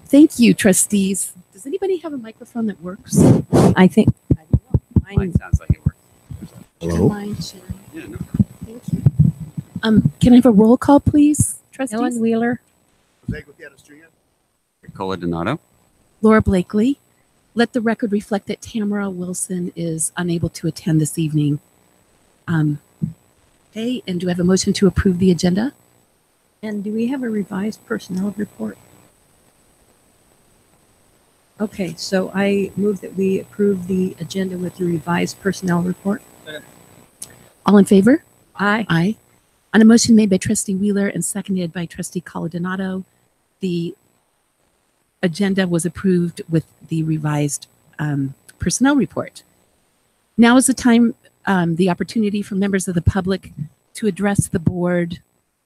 Thank you, trustees. Does anybody have a microphone that works? I think Mine sounds like it works. Hello? Mine, Sharon. Yeah, no. Thank you. Can I have a roll call, please, trustees? Ellen Wheeler. Cola Donato. Laura Blakely. Let the record reflect that Tamara Wilson is unable to attend this evening. Okay, and do I have a motion to approve the agenda? And do we have a revised personnel report? Okay, so I move that we approve the agenda with the revised personnel report. All in favor? Aye. Aye. On a motion made by trustee Wheeler and seconded by trustee Coladonato, the agenda was approved with the revised personnel report. Now is the time, the opportunity for members of the public to address the board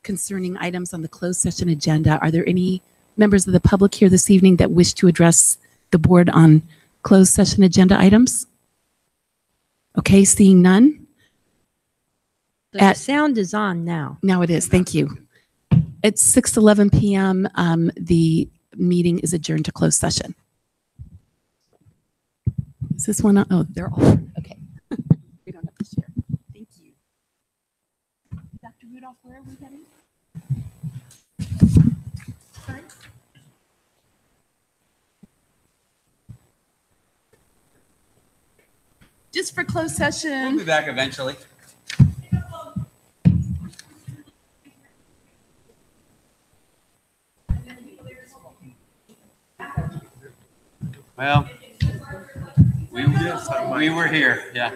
concerning items on the closed session agenda. Are there any members of the public here this evening that wish to address the board on closed session agenda items? Okay, seeing none. The sound is on now. Now it is. Thank you. It's 6:11 p.m. The meeting is adjourned to closed session. Is this one on? Oh, they're all on. Okay. We don't have to share. Thank you. Dr. Rudolph, where are we heading? Sorry? Just for closed We'll session. be back eventually. Well, we were here, yeah.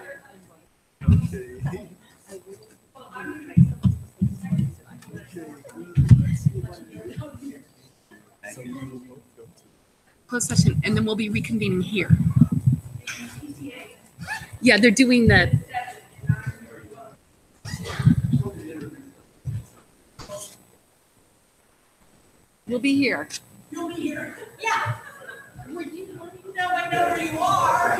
Closed session, and then we'll be reconvening here. Yeah, they're doing the. We'll be here. You'll be here. Yeah. No, I know where you are.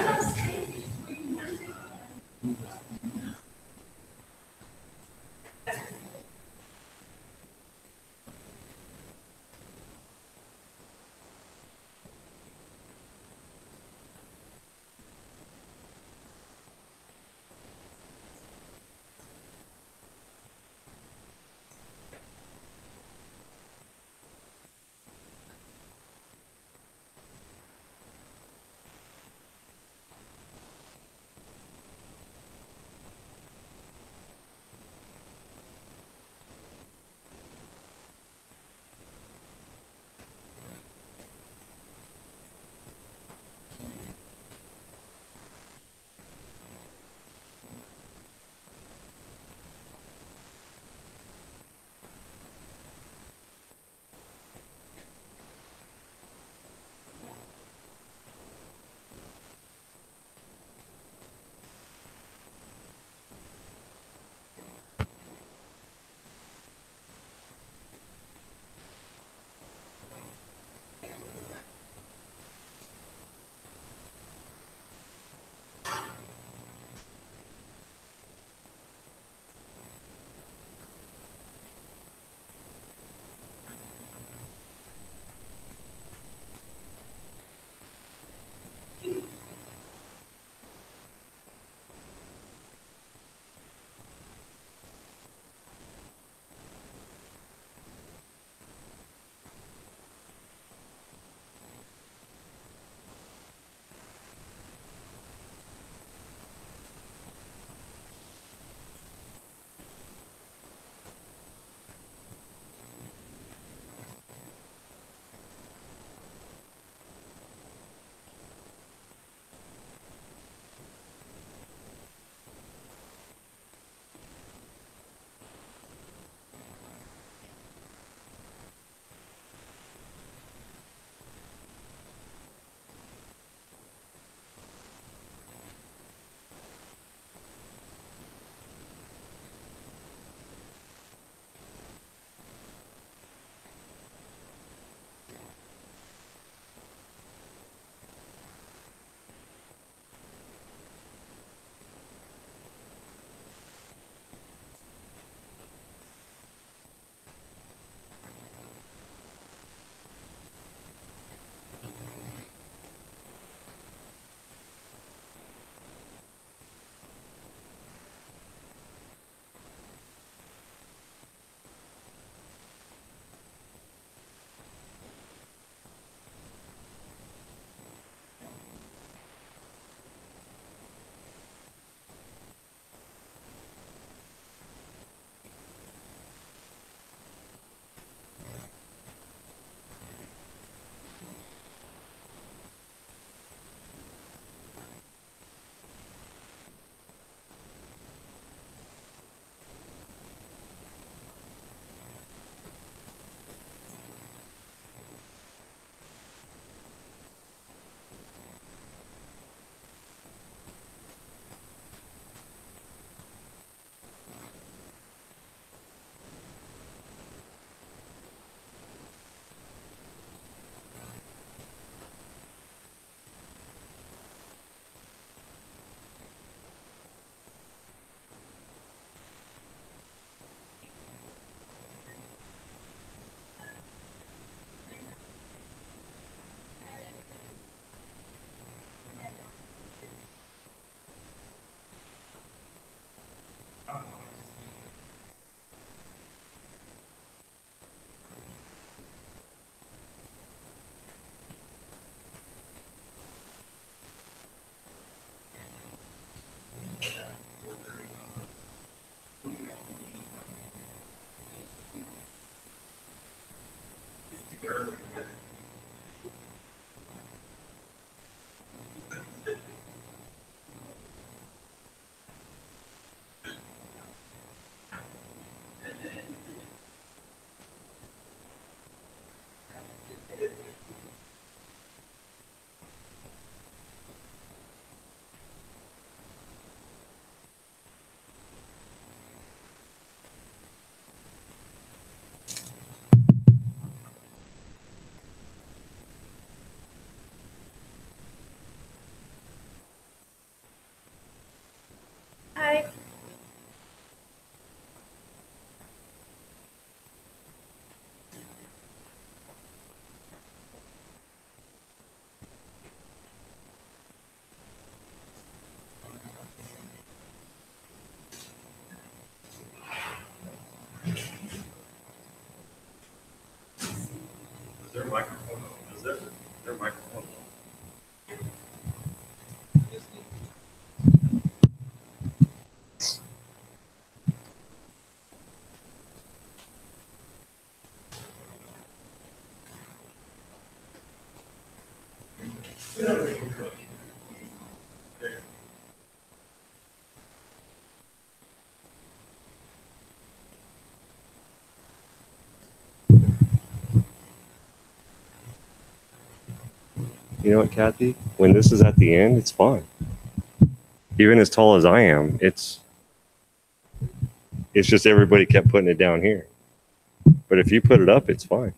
You know what, Kathy? When this is at the end, it's fine. Even as tall as I am, it's just everybody kept putting it down here. But if you put it up, it's fine.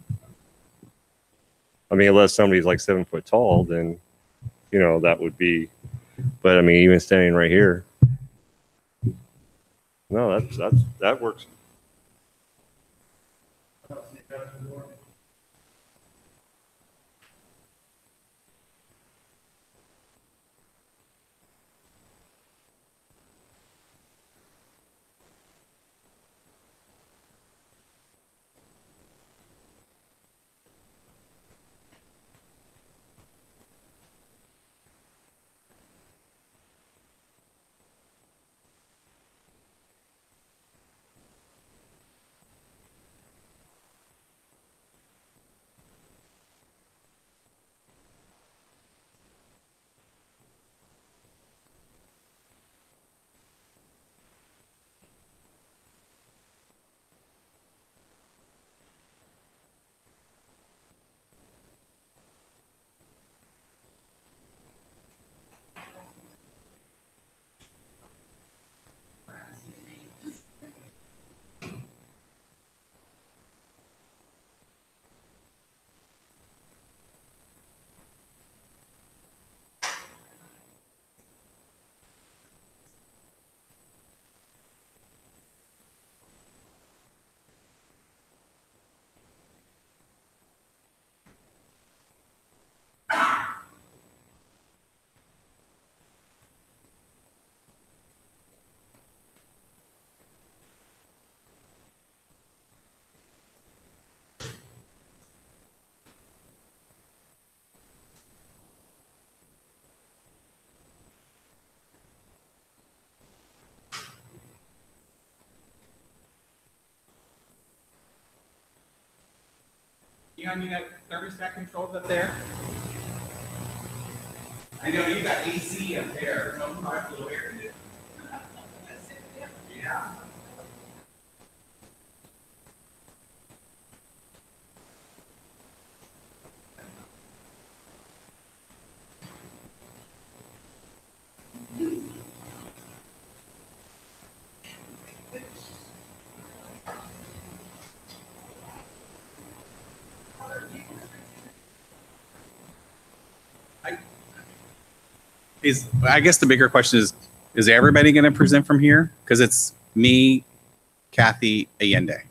I mean, unless somebody's like 7 foot tall, then you know that would be. But I mean, even standing right here, no, that works. Leon, you got thermostat controls up there? I know you got AC up there. No practical air conditioning. Yeah. I guess the bigger question is everybody going to present from here? Because it's me, Kathy, Allende.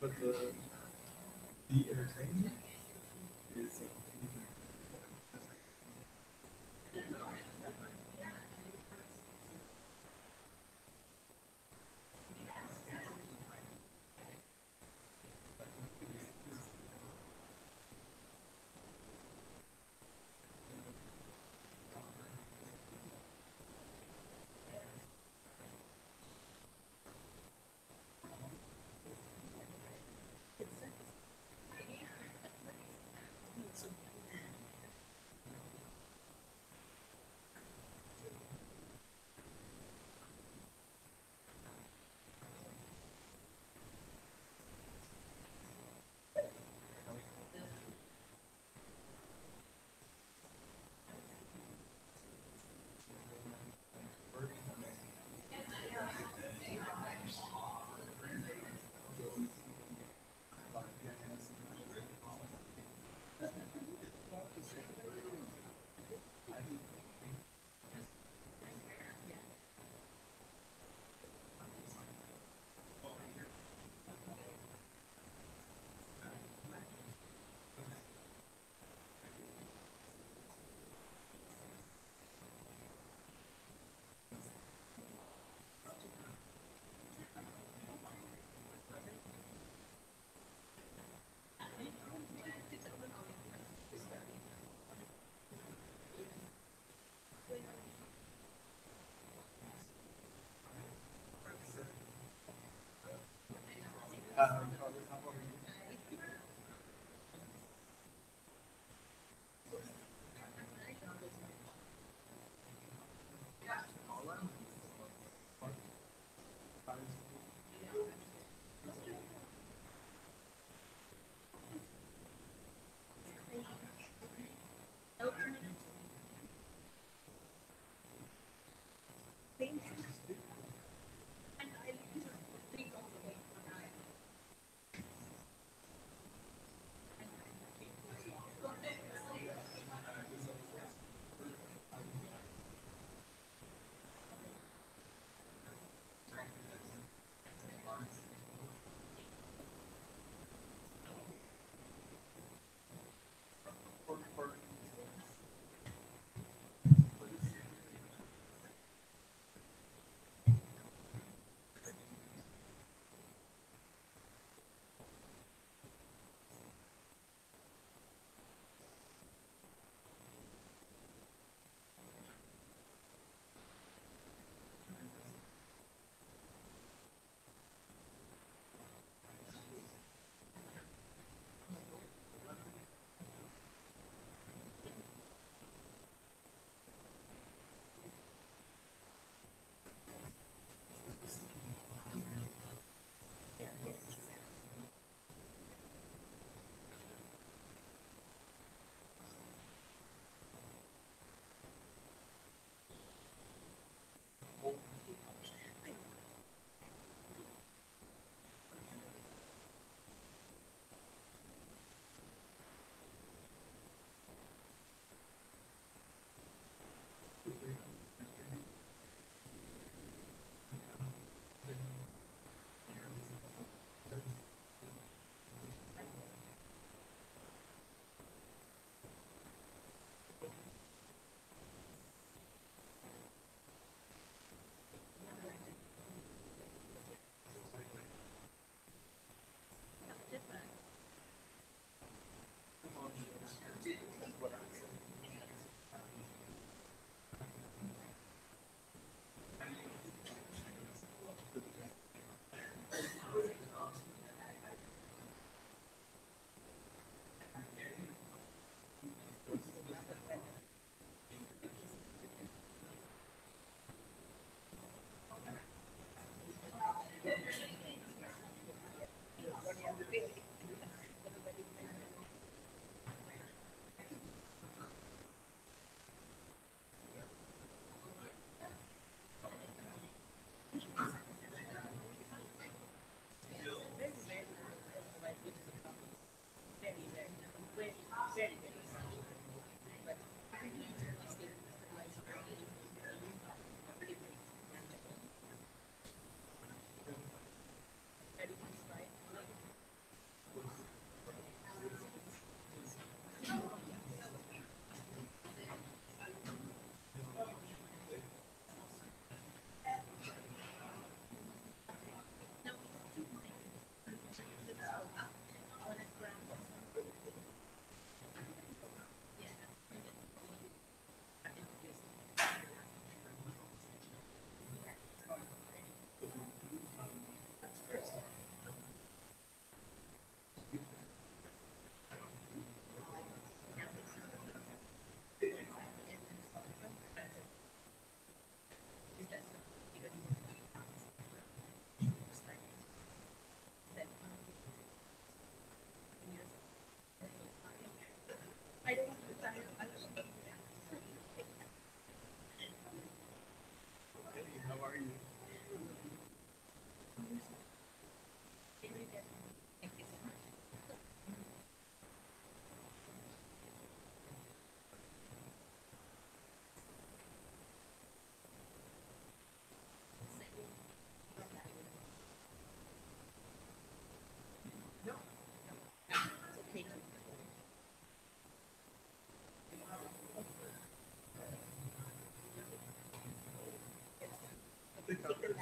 But the entertainment is.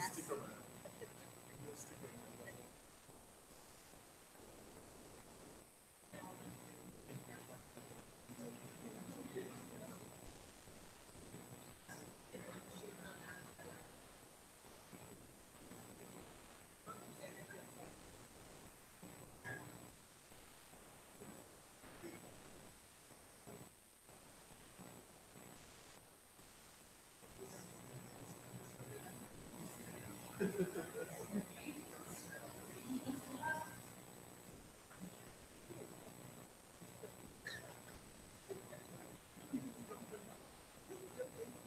Stick around. You'll stick around.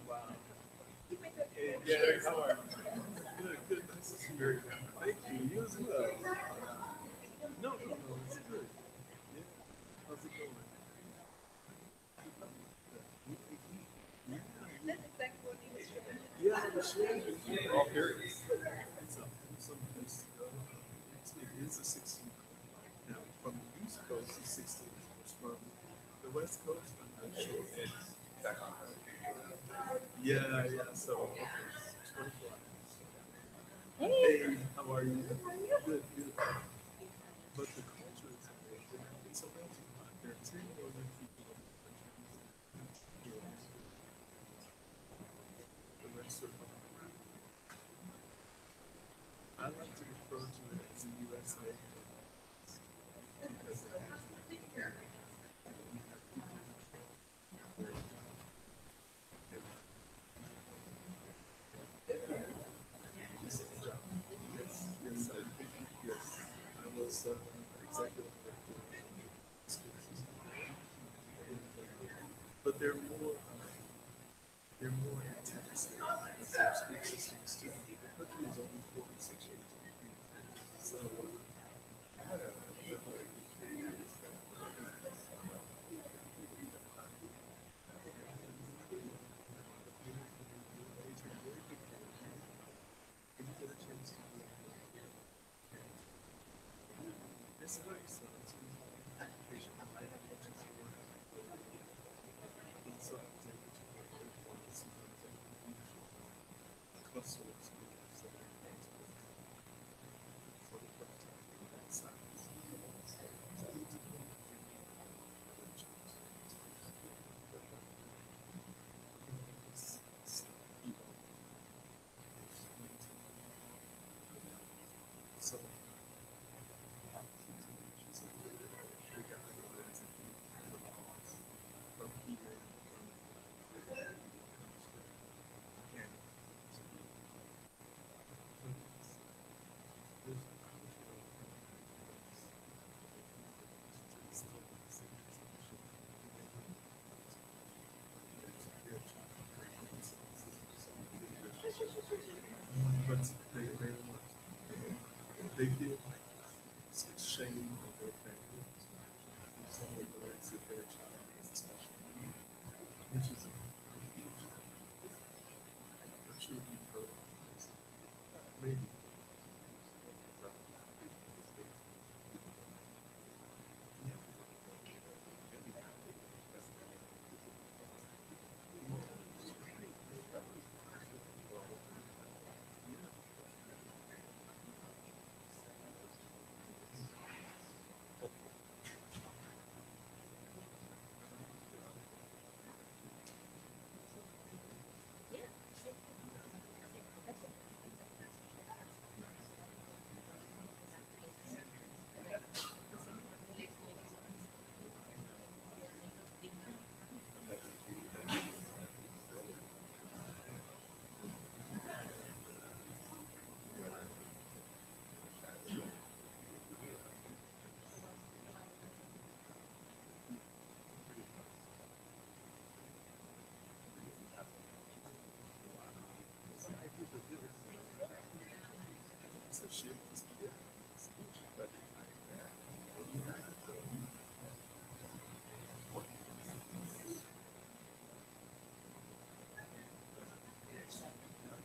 Wow. Yeah, how are you? Good, good. Nice to see you. Thank you. You as well. No, it's good. Yeah. How's it going? That's exactly what he was trying to do. Yeah, the show. Yeah, all Paris. It is a 16. Now, from the East Coast, it's 16. From the West Coast, I'm not sure. It's back on. Yeah. So, okay, 24 hours. Hey, how are you? Good, good. But the culture is amazing. It's amazing. There are 10 million people in the country. The rest are I like to refer to it as the USA because yes, I was executive director. But they're more intense than their school systems too. The country is only 46 years old. So, it's nice. It's education. It's cluster of schools that are for the first time that size. So, we got from here, but they feel like it's shame of their family. Someone believes that their child is special, which is a huge thing. I'm sure you've heard of this. Maybe. It's a shit. But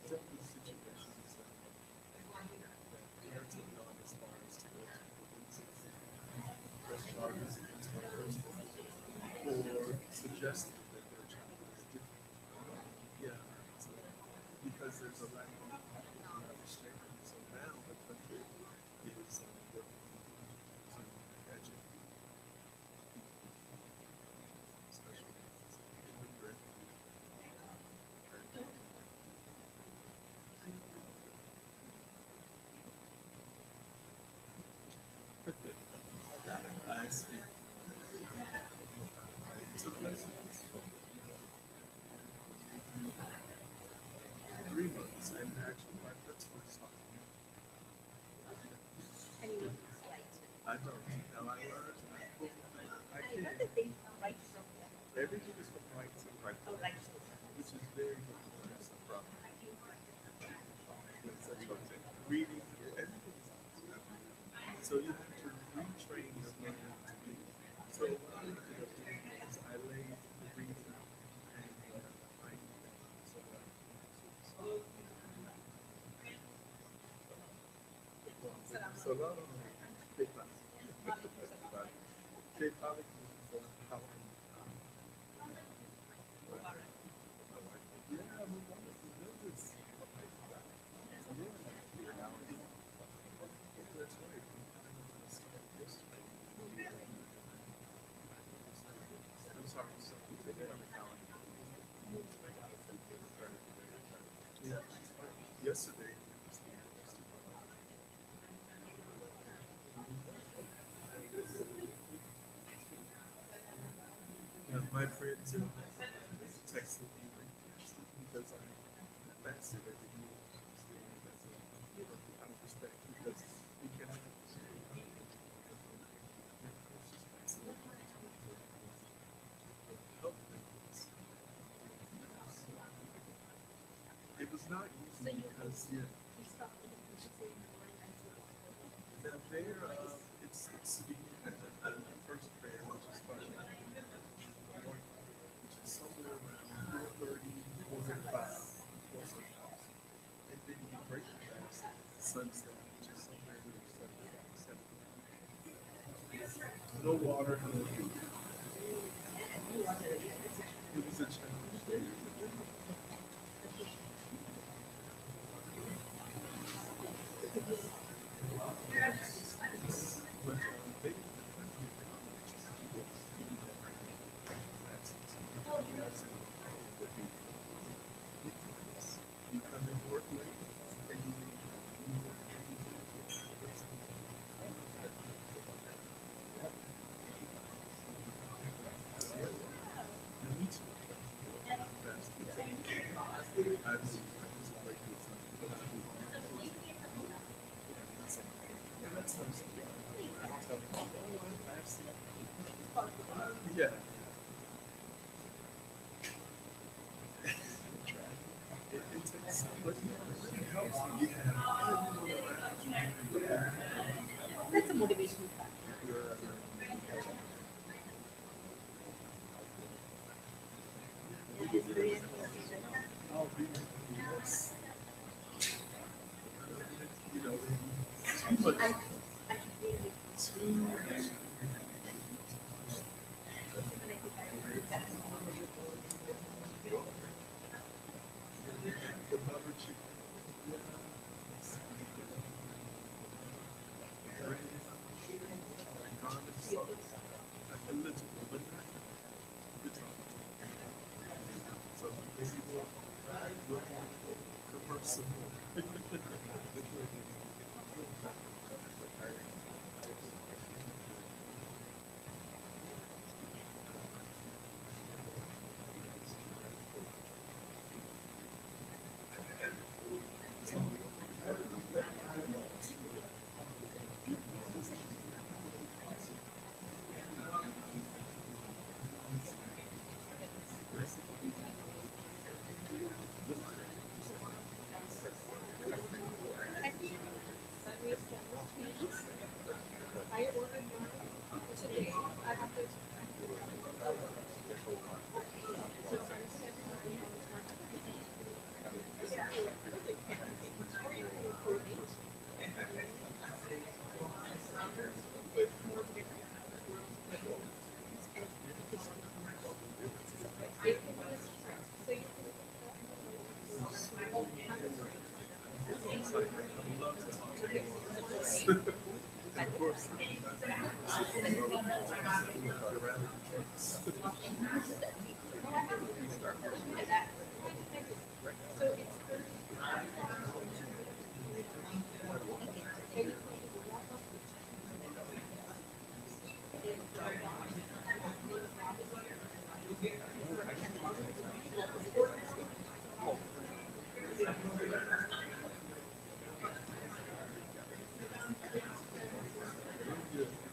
definitely situations that parents have gone as far as to go to press charges against one person or suggesting that their child is different. Yeah, so, because there's a lack of I know. Now I learned. I I know can. that they write from Everything is from right to right, oh, like, which is very difficult. That's the problem. It's such a thing. Reading, everything is so you have to retrain your mind to be. So what I ended up doing is I laid the reason and writing. So so not only paper, paper for how yeah, we want to do this. So we're gonna figure it out. That's right. I'm sorry, so today on the calendar. Yeah. Yesterday. Yeah, my friend too texted me because I fasted every year. That's a kind of respect because we can. It was not easy because yeah, they're there. It's the first prayer, which is fun, which is somewhere around 4:30, 4:35, and then you break the fast sunset, which is somewhere around 7. No water, no food. It was a challenge. But they you come in work late and you yeah. It takes, but it helps when you have everyone around you. that's a motivation factor. I'll be yes. You know, too much. Too much. The rubber chicken. Garlic sauce. A little, but not the top. So maybe we'll commercial. I ordered mine today. I have to. Of course. Good.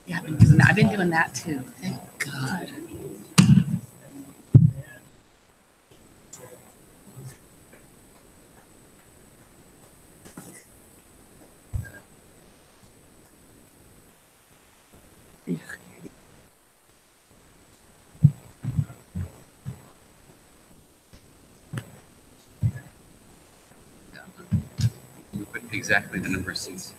Yeah, I've been doing that too. Thank God. We put exactly the number of seats.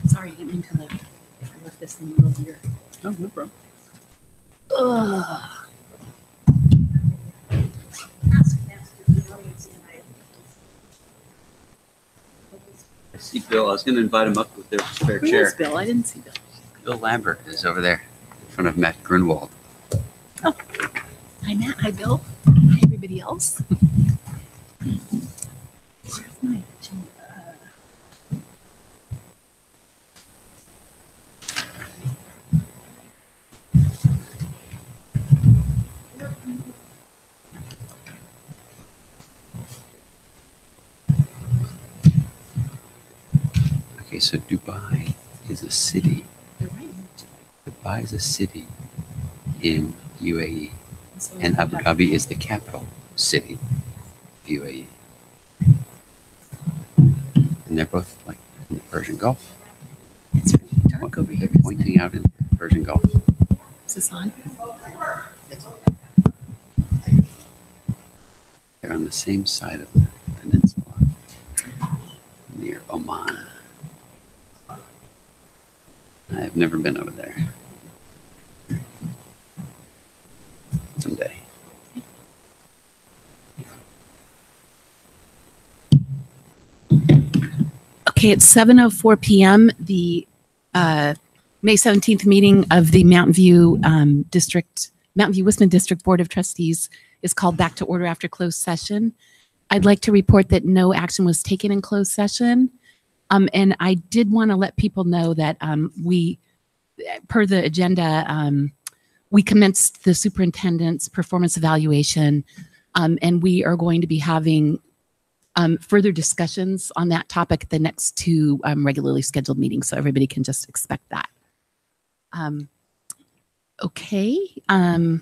Sorry, I didn't mean to look. I left this in the middle here. Oh, no problem. Ugh. I see Bill. I was going to invite him up with their spare Where chair. is Bill? I didn't see Bill. Bill Lambert is over there in front of Matt Grunwald. Hi, Matt. Hi, Bill. Hi, everybody else. Where's my agenda? Okay, so Dubai is a city. Dubai is a city in UAE, and Abu Dhabi is the capital city of UAE. And they're both like in the Persian Gulf. It's really dark over here. They're pointing out in the Persian Gulf. Is this on? They're on the same side of the peninsula, near Oman. I've never been over there. Someday. Okay, it's 7:04 p.m. The May 17th meeting of the Mountain View Wisman District Board of Trustees is called back to order after closed session. I'd like to report that no action was taken in closed session. And I did want to let people know that we, per the agenda, we commenced the superintendent's performance evaluation, and we are going to be having further discussions on that topic at the next two regularly scheduled meetings, so everybody can just expect that. Okay. The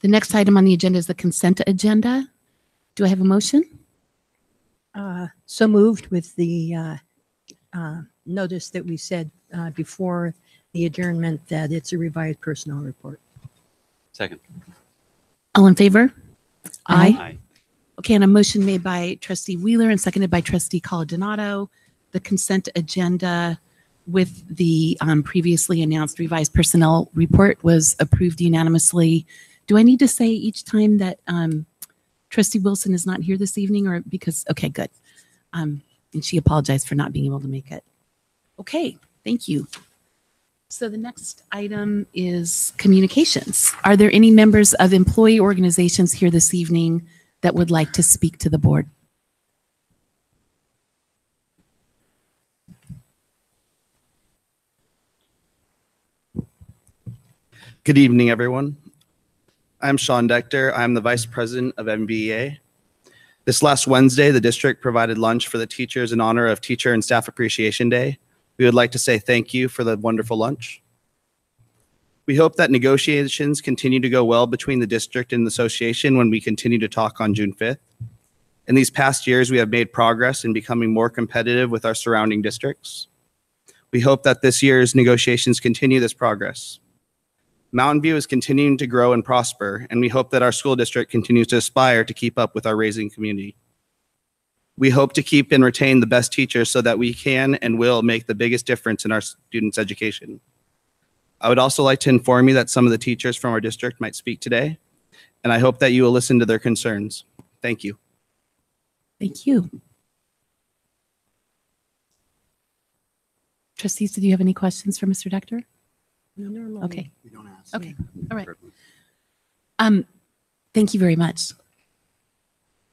next item on the agenda is the consent agenda. Do I have a motion? So moved with the notice that we said before the adjournment that it's a revised personnel report. Second. All in favor? Aye. Aye. Okay, and a motion made by trustee Wheeler and seconded by trustee Coladonato. The consent agenda with the previously announced revised personnel report was approved unanimously. Do I need to say each time that trustee Wilson is not here this evening, or because, okay, good. And she apologized for not being able to make it. Okay, thank you. So the next item is communications. Are there any members of employee organizations here this evening that would like to speak to the board? Good evening, everyone. I'm Sean Decter. I'm the Vice President of MBEA. This last Wednesday, the district provided lunch for the teachers in honor of Teacher and Staff Appreciation Day. We would like to say thank you for the wonderful lunch. We hope that negotiations continue to go well between the district and the association when we continue to talk on June 5th. In these past years, we have made progress in becoming more competitive with our surrounding districts. We hope that this year's negotiations continue this progress. Mountain View is continuing to grow and prosper, and we hope that our school district continues to aspire to keep up with our raising community. We hope to keep and retain the best teachers so that we can and will make the biggest difference in our students' education. I would also like to inform you that some of the teachers from our district might speak today, and I hope that you will listen to their concerns. Thank you. Thank you. Trustees, did you have any questions for Mr. Decter? No. Okay. We don't ask. Okay. All right. Thank you very much.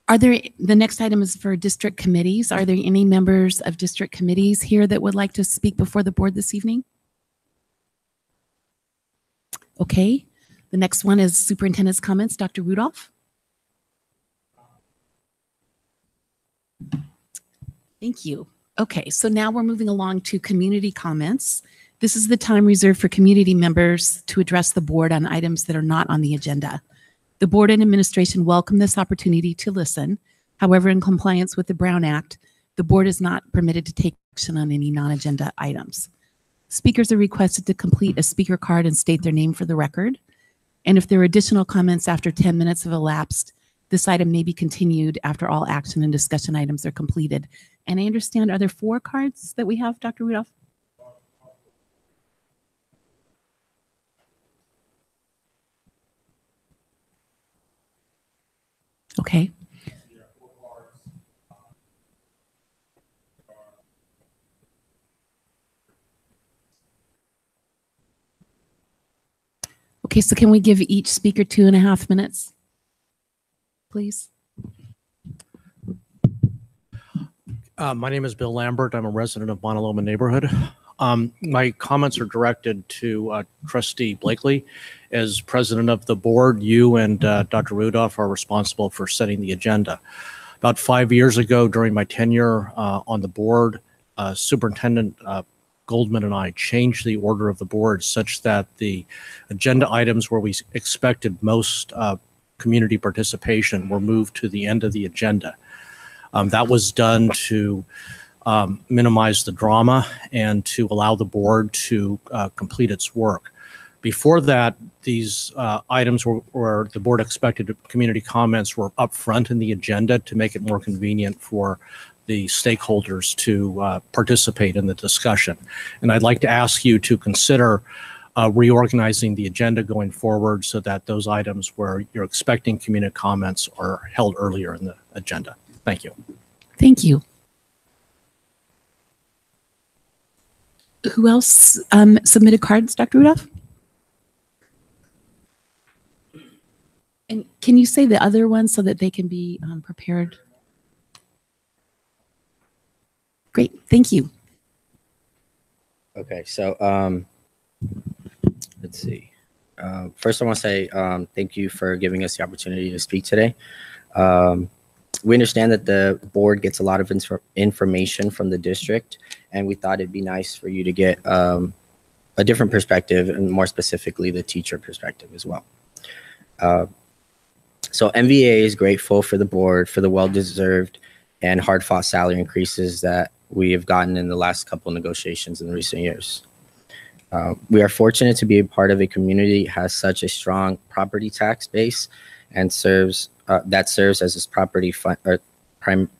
The next item is for district committees. Are there any members of district committees here that would like to speak before the board this evening? Okay. The next one is superintendent's comments. Dr. Rudolph. Thank you. Okay, so now we're moving along to community comments. This is the time reserved for community members to address the board on items that are not on the agenda. The board and administration welcome this opportunity to listen. However, in compliance with the Brown Act, the board is not permitted to take action on any non-agenda items. Speakers are requested to complete a speaker card and state their name for the record. And if there are additional comments after 10 minutes have elapsed, this item may be continued after all action and discussion items are completed. And I understand, are there 4 cards that we have, Dr. Rudolph? Okay. Okay, so can we give each speaker 2.5 minutes, please? My name is Bill Lambert. I'm a resident of Montaloma neighborhood. My comments are directed to Trustee Blakely. As president of the board, you and Dr. Rudolph are responsible for setting the agenda. About 5 years ago, during my tenure on the board, Superintendent Goldman and I changed the order of the board such that the agenda items where we expected most community participation were moved to the end of the agenda. That was done to minimize the drama and to allow the board to complete its work. Before that, these items where the board expected community comments were up front in the agenda to make it more convenient for the stakeholders to participate in the discussion. And I'd like to ask you to consider reorganizing the agenda going forward so that those items where you're expecting community comments are held earlier in the agenda. Thank you. Thank you. Who else submitted cards, Dr. Rudolph? And can you say the other ones so that they can be prepared? Great, thank you. Okay, so let's see. First, I want to say thank you for giving us the opportunity to speak today. We understand that the board gets a lot of information from the district, and we thought it'd be nice for you to get a different perspective, and more specifically, the teacher perspective as well. So MVA is grateful for the board for the well-deserved and hard-fought salary increases that we have gotten in the last couple of negotiations in recent years. We are fortunate to be a part of a community that has such a strong property tax base and serves as its property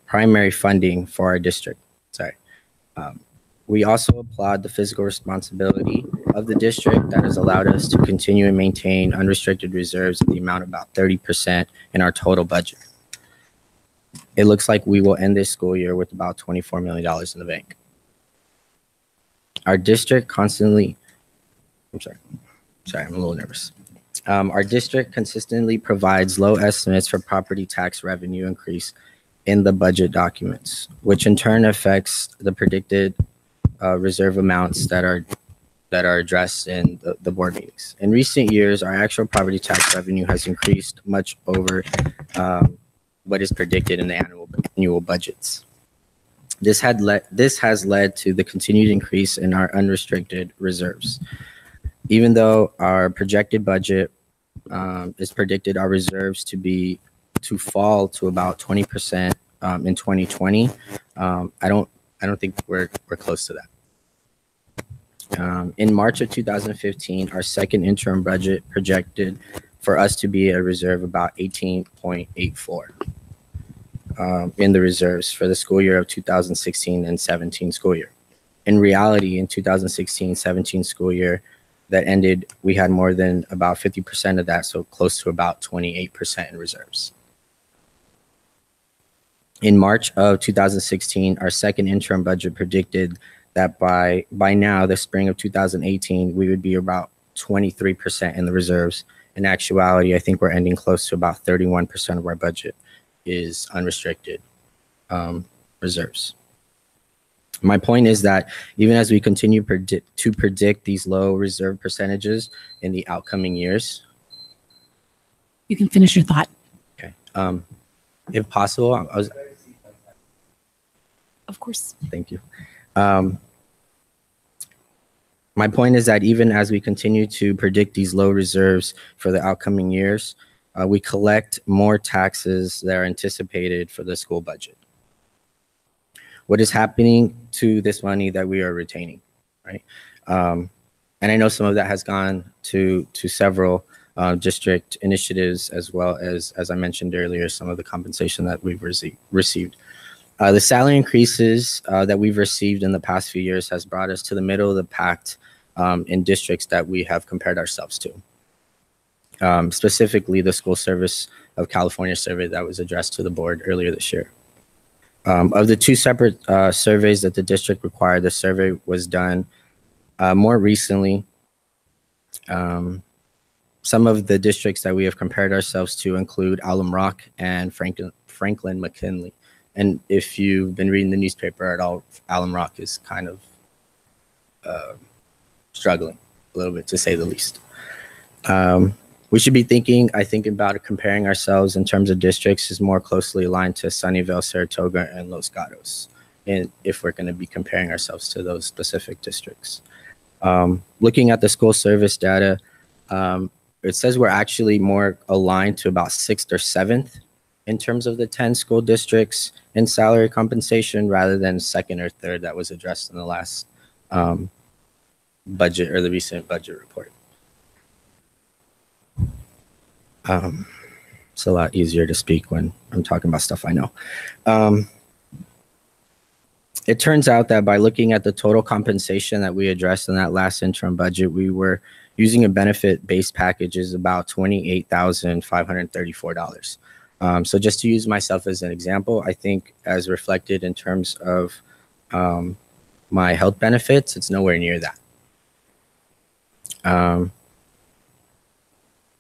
primary funding for our district. We also applaud the fiscal responsibility of the district that has allowed us to continue and maintain unrestricted reserves of the amount of about 30% in our total budget. It looks like we will end this school year with about $24 million in the bank. Our district constantly, I'm a little nervous. Our district consistently provides low estimates for property tax revenue increase in the budget documents, which in turn affects the predicted reserve amounts that are addressed in the board meetings. In recent years, our actual property tax revenue has increased much over what is predicted in the annual budgets. This has led to the continued increase in our unrestricted reserves. Even though our projected budget is predicted our reserves to fall to about 20% in 2020, I don't think we're close to that. In March of 2015, our second interim budget projected for us to be a reserve about 18.84 in the reserves for the school year of 2016 and 17 school year. In reality, in 2016-17 school year that ended, we had more than about 50% of that, so close to about 28% in reserves. In March of 2016, our second interim budget predicted that by now, the spring of 2018, we would be about 23% in the reserves. In actuality, I think we're ending close to about 31% of our budget is unrestricted reserves. My point is that even as we continue to predict these low reserve percentages in the outcoming years. You can finish your thought. Okay. If possible, Of course. Thank you. My point is that even as we continue to predict these low reserves for the outcoming years, we collect more taxes that are anticipated for the school budget. What is happening to this money that we are retaining, right? And I know some of that has gone to several district initiatives, as well as I mentioned earlier, some of the compensation that we've received. The salary increases that we've received in the past few years has brought us to the middle of the pack in districts that we have compared ourselves to. Specifically, the School Service of California survey that was addressed to the board earlier this year. Of the two separate surveys that the district required, the survey was done more recently. Some of the districts that we have compared ourselves to include Alum Rock and Franklin McKinley. And if you've been reading the newspaper at all, Alum Rock is kind of struggling a little bit, to say the least. We should be thinking, I think, about comparing ourselves in terms of districts is more closely aligned to Sunnyvale, Saratoga, and Los Gatos. if we're going to be comparing ourselves to those specific districts. Looking at the school service data, it says we're actually more aligned to about 6th or 7th in terms of the 10 school districts in salary compensation, rather than 2nd or 3rd that was addressed in the last budget or the recent budget report. It's a lot easier to speak when I'm talking about stuff I know. It turns out that by looking at the total compensation that we addressed in that last interim budget, we were using a benefit-based package is about $28,534. So just to use myself as an example, I think as reflected in terms of my health benefits, it's nowhere near that.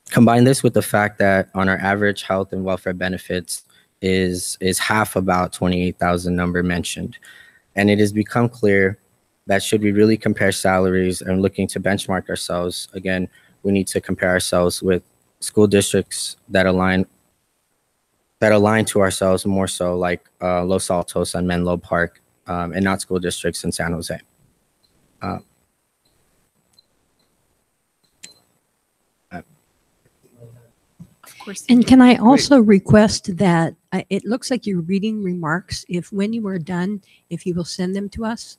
Combine this with the fact that on our average health and welfare benefits is half about 28,000 number mentioned. And it has become clear that should we really compare salaries and looking to benchmark ourselves, again, we need to compare ourselves with school districts that align to ourselves more so, like Los Altos and Menlo Park, and not school districts in San Jose. Of course. And can I also request that it looks like you're reading remarks. If when you are done, if you will send them to us.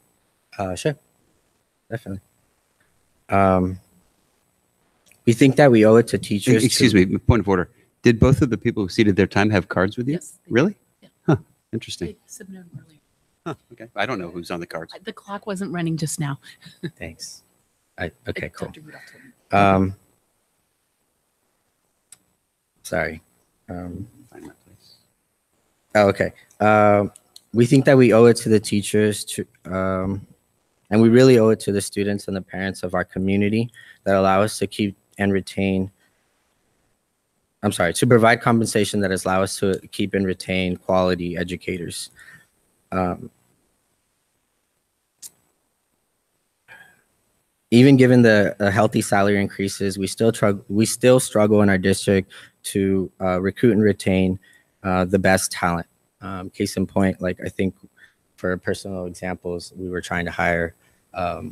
Sure, definitely. We think that we owe it to teachers. Excuse me, point of order. Did both of the people who ceded their time have cards with you? Yes. they- Really? Yeah. Huh, interesting. They submitted them earlier. Huh, okay. I don't know who's on the cards. The clock wasn't running just now. Thanks. Okay, cool. Dr. Rudolph told me. Sorry. Find my place. Oh, okay. We think that we owe it to the teachers to, and we really owe it to the students and the parents of our community that allow us to keep and retain. To provide compensation that allow us to keep and retain quality educators. Even given the healthy salary increases, we still struggle in our district to recruit and retain the best talent. Case in point, like I think for personal examples, we were trying to hire a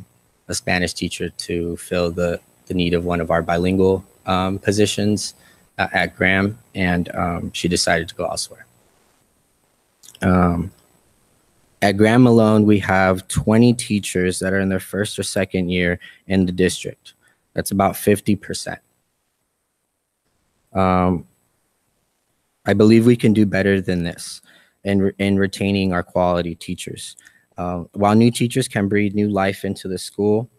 Spanish teacher to fill the need of one of our bilingual positions at Graham, and she decided to go elsewhere. At Graham alone, we have 20 teachers that are in their first or second year in the district. That's about 50%. I believe we can do better than this in retaining our quality teachers. While new teachers can breathe new life into the school,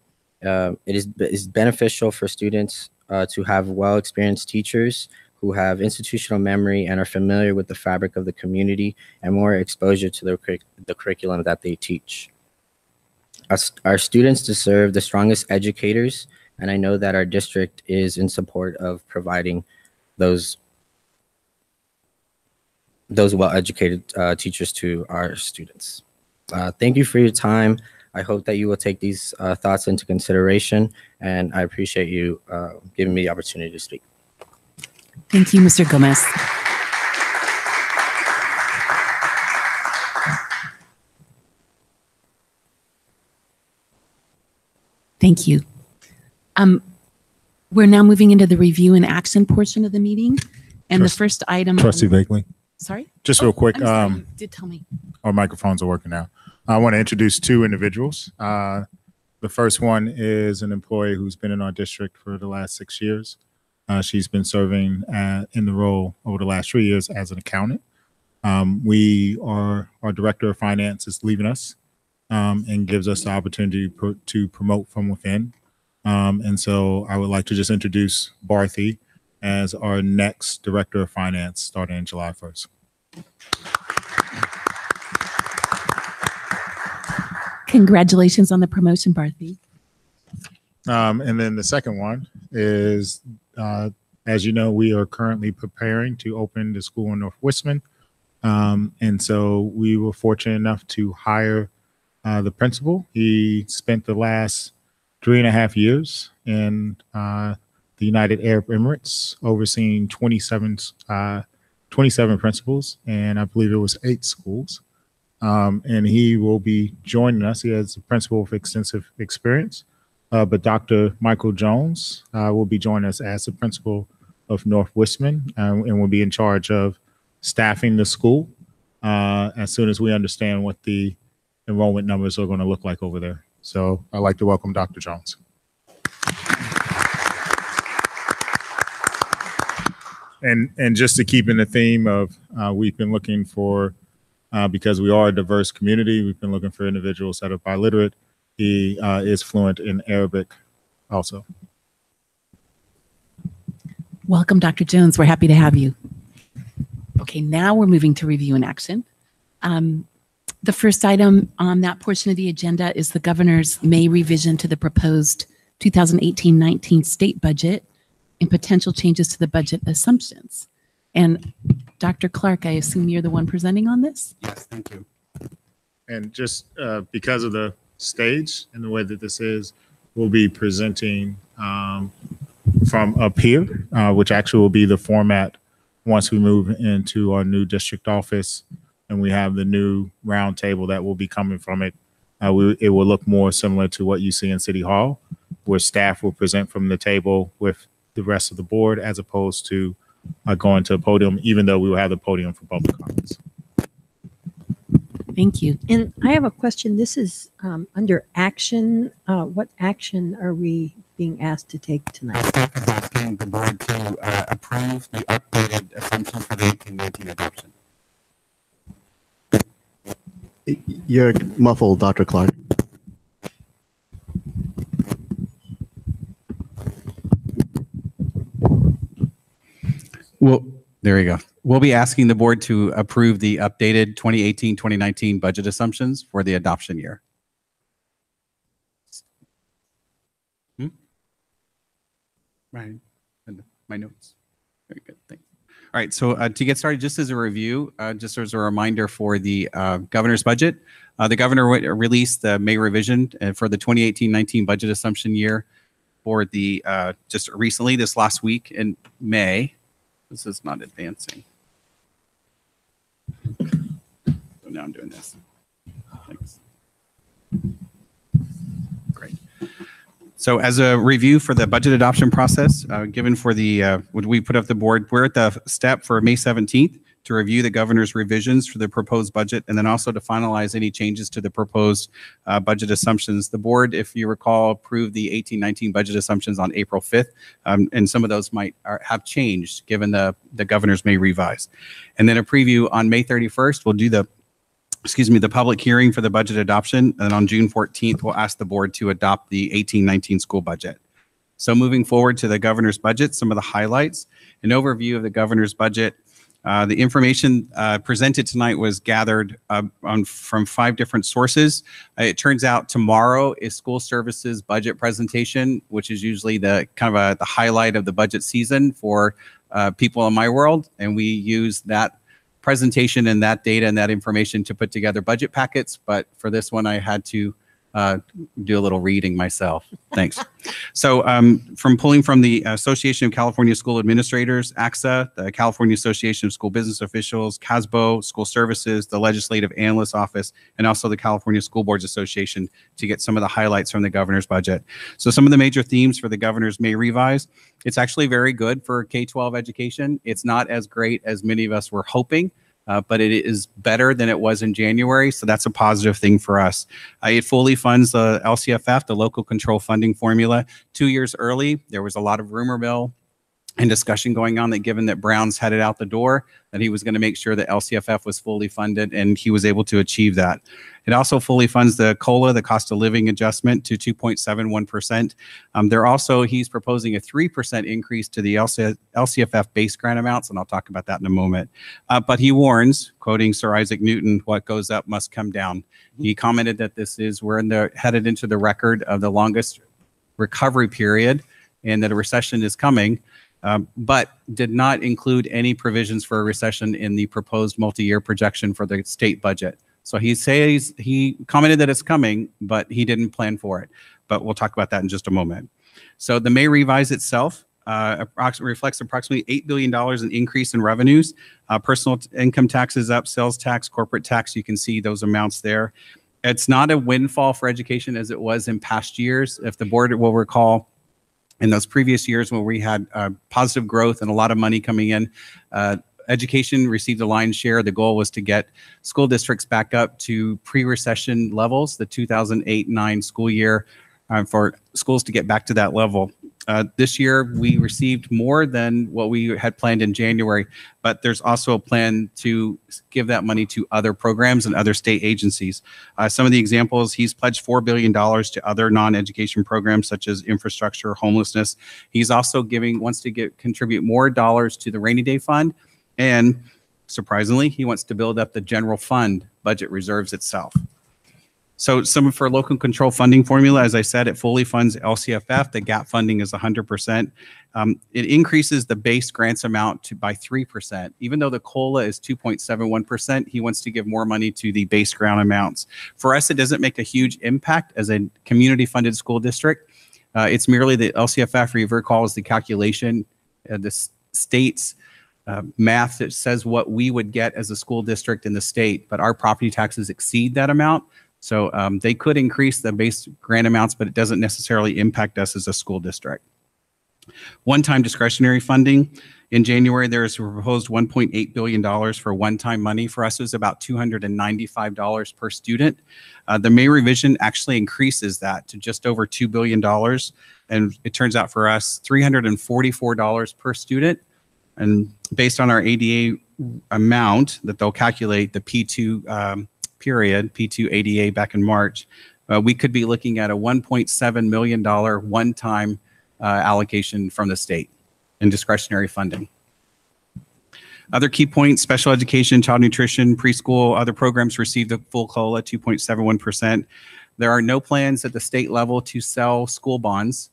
it is beneficial for students to have well-experienced teachers who have institutional memory and are familiar with the fabric of the community and more exposure to the curriculum that they teach. Our students deserve the strongest educators, and I know that our district is in support of providing those well-educated teachers to our students. Thank you for your time. I hope that you will take these thoughts into consideration, and I appreciate you giving me the opportunity to speak. Thank you, Mr. Gomez. Thank you. We're now moving into the review and action portion of the meeting. And the first item. Trustee Blakely, Sorry? just real quick, I'm sorry, you did tell me. our microphones are working now. I want to introduce two individuals. The first one is an employee who's been in our district for the last 6 years. She's been serving in the role over the last 3 years as an accountant. Our director of finance is leaving us and gives us the opportunity to promote from within. And so I would like to just introduce Barthy as our next director of finance starting July 1st. Congratulations on the promotion, Barthy. And then the second one is, as you know, we are currently preparing to open the school in North Westman. And so we were fortunate enough to hire the principal. He spent the last 3.5 years in the United Arab Emirates, overseeing 27 principals, and I believe it was 8 schools. and he will be joining us. He has a principal of extensive experience, but Dr. Michael Jones will be joining us as the principal of North Westman, and will be in charge of staffing the school as soon as we understand what the enrollment numbers are going to look like over there. So I'd like to welcome Dr. Jones. And just to keep in the theme of, we've been looking for, because we are a diverse community, we've been looking for individuals that are biliterate. He is fluent in Arabic also. Welcome, Dr. Jones. We're happy to have you. Okay, now we're moving to review and action. The first item on that portion of the agenda is the governor's May revision to the proposed 2018-19 state budget and potential changes to the budget assumptions. And Dr. Clark, I assume you're the one presenting on this? Yes, thank you. And just because of the stage and the way that this is, we'll be presenting from up here, which actually will be the format once we move into our new district office and we have the new round table that will be coming from it. It will look more similar to what you see in City Hall, where staff will present from the table with the rest of the board, as opposed to going to a podium, even though we will have the podium for public comments. Thank you. And I have a question. This is under action. What action are we being asked to take tonight? Staff is asking the board to approve the updated assumptions for the 18-19 adoption. You're muffled, Dr. Clark. Well, there you go. We'll be asking the board to approve the updated 2018-2019 budget assumptions for the adoption year. Right. And my notes. Very good. Thanks. All right. So to get started, just as a review, just as a reminder for the governor's budget, the governor released the May revision for the 2018-19 budget assumption year for the just recently this last week in May. This is not advancing. So now I'm doing this. Thanks. Great. So as a review for the budget adoption process, given for the, what we put up the board, we're at the step for May 17th to review the governor's revisions for the proposed budget, and then also to finalize any changes to the proposed budget assumptions. The board, if you recall, approved the 18-19 budget assumptions on April 5th, and some of those might have changed given the governor's May revise. And then a preview on May 31st, we'll do the public hearing for the budget adoption, and on June 14th, we'll ask the board to adopt the 18-19 school budget. So moving forward to the governor's budget, some of the highlights, an overview of the governor's budget. The information presented tonight was gathered from 5 different sources. It turns out tomorrow is school services budget presentation, which is usually the kind of the highlight of the budget season for people in my world, and we use that presentation and that data and that information to put together budget packets. But for this one, I had to do a little reading myself. Thanks. So from pulling from the Association of California School Administrators, ACSA, the California Association of School Business Officials, CASBO, School Services, the Legislative Analyst Office, and also the California School Boards Association to get some of the highlights from the governor's budget. So some of the major themes for the governor's May revise. It's actually very good for K-12 education. It's not as great as many of us were hoping. But it is better than it was in January, so that's a positive thing for us. It fully funds the LCFF, the local control funding formula. 2 years early, there was a lot of rumor mill and discussion going on that given that Brown's headed out the door, that he was going to make sure that LCFF was fully funded, and he was able to achieve that. It also fully funds the COLA, the cost of living adjustment, to 2.71%. He's proposing a 3% increase to the LCFF base grant amounts, and I'll talk about that in a moment. But he warns, quoting Sir Isaac Newton, what goes up must come down. He commented that we're headed into the record of the longest recovery period, and that a recession is coming. But did not include any provisions for a recession in the proposed multi-year projection for the state budget. So he commented that it's coming, but he didn't plan for it. But we'll talk about that in just a moment. So the May revise itself, reflects approximately $8 billion in increase in revenues. Personal income tax is up, sales tax, corporate tax, you can see those amounts there. It's not a windfall for education as it was in past years. If the board will recall, in those previous years when we had positive growth and a lot of money coming in, education received a lion's share. The goal was to get school districts back up to pre-recession levels, the 2008-9 school year, for schools to get back to that level. This year, we received more than what we had planned in January, but there's also a plan to give that money to other programs and other state agencies. Some of the examples, he's pledged $4 billion to other non-education programs such as infrastructure, homelessness. He's also wants to contribute more dollars to the rainy day fund. And surprisingly, he wants to build up the general fund budget reserves itself. So some for local control funding formula, as I said, it fully funds LCFF. The gap funding is 100%. It increases the base grants amount by 3%. Even though the COLA is 2.71%, he wants to give more money to the base grant amounts. For us, it doesn't make a huge impact as a community funded school district. It's merely the LCFF, if you recall, is the calculation, the state's math that says what we would get as a school district in the state, but our property taxes exceed that amount. So they could increase the base grant amounts, but it doesn't necessarily impact us as a school district. One-time discretionary funding. In January, there is a proposed $1.8 billion for one-time money. For us, it was about $295 per student. The May revision actually increases that to just over $2 billion. And it turns out for us, $344 per student. And based on our ADA amount that they'll calculate, the P2 period, P2 ADA back in March, we could be looking at a $1.7 million one-time allocation from the state in discretionary funding. Other key points, special education, child nutrition, preschool, other programs received a full COLA, 2.71%. There are no plans at the state level to sell school bonds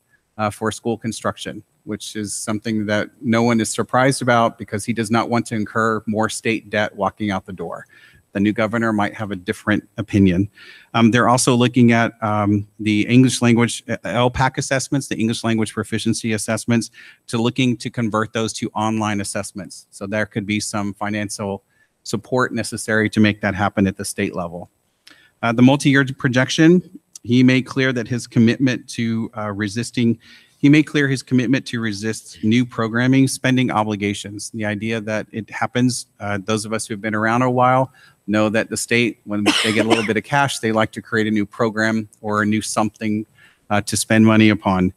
for school construction, which is something that no one is surprised about because he does not want to incur more state debt walking out the door. The new governor might have a different opinion. They're also looking at the English language LPAC assessments, the English language proficiency assessments, to looking to convert those to online assessments. So there could be some financial support necessary to make that happen at the state level. The multi-year projection, he made clear that his commitment to resist new programming spending obligations. The idea that it happens, those of us who've been around a while know that the state, when they get a little bit of cash, they like to create a new program or a new something to spend money upon.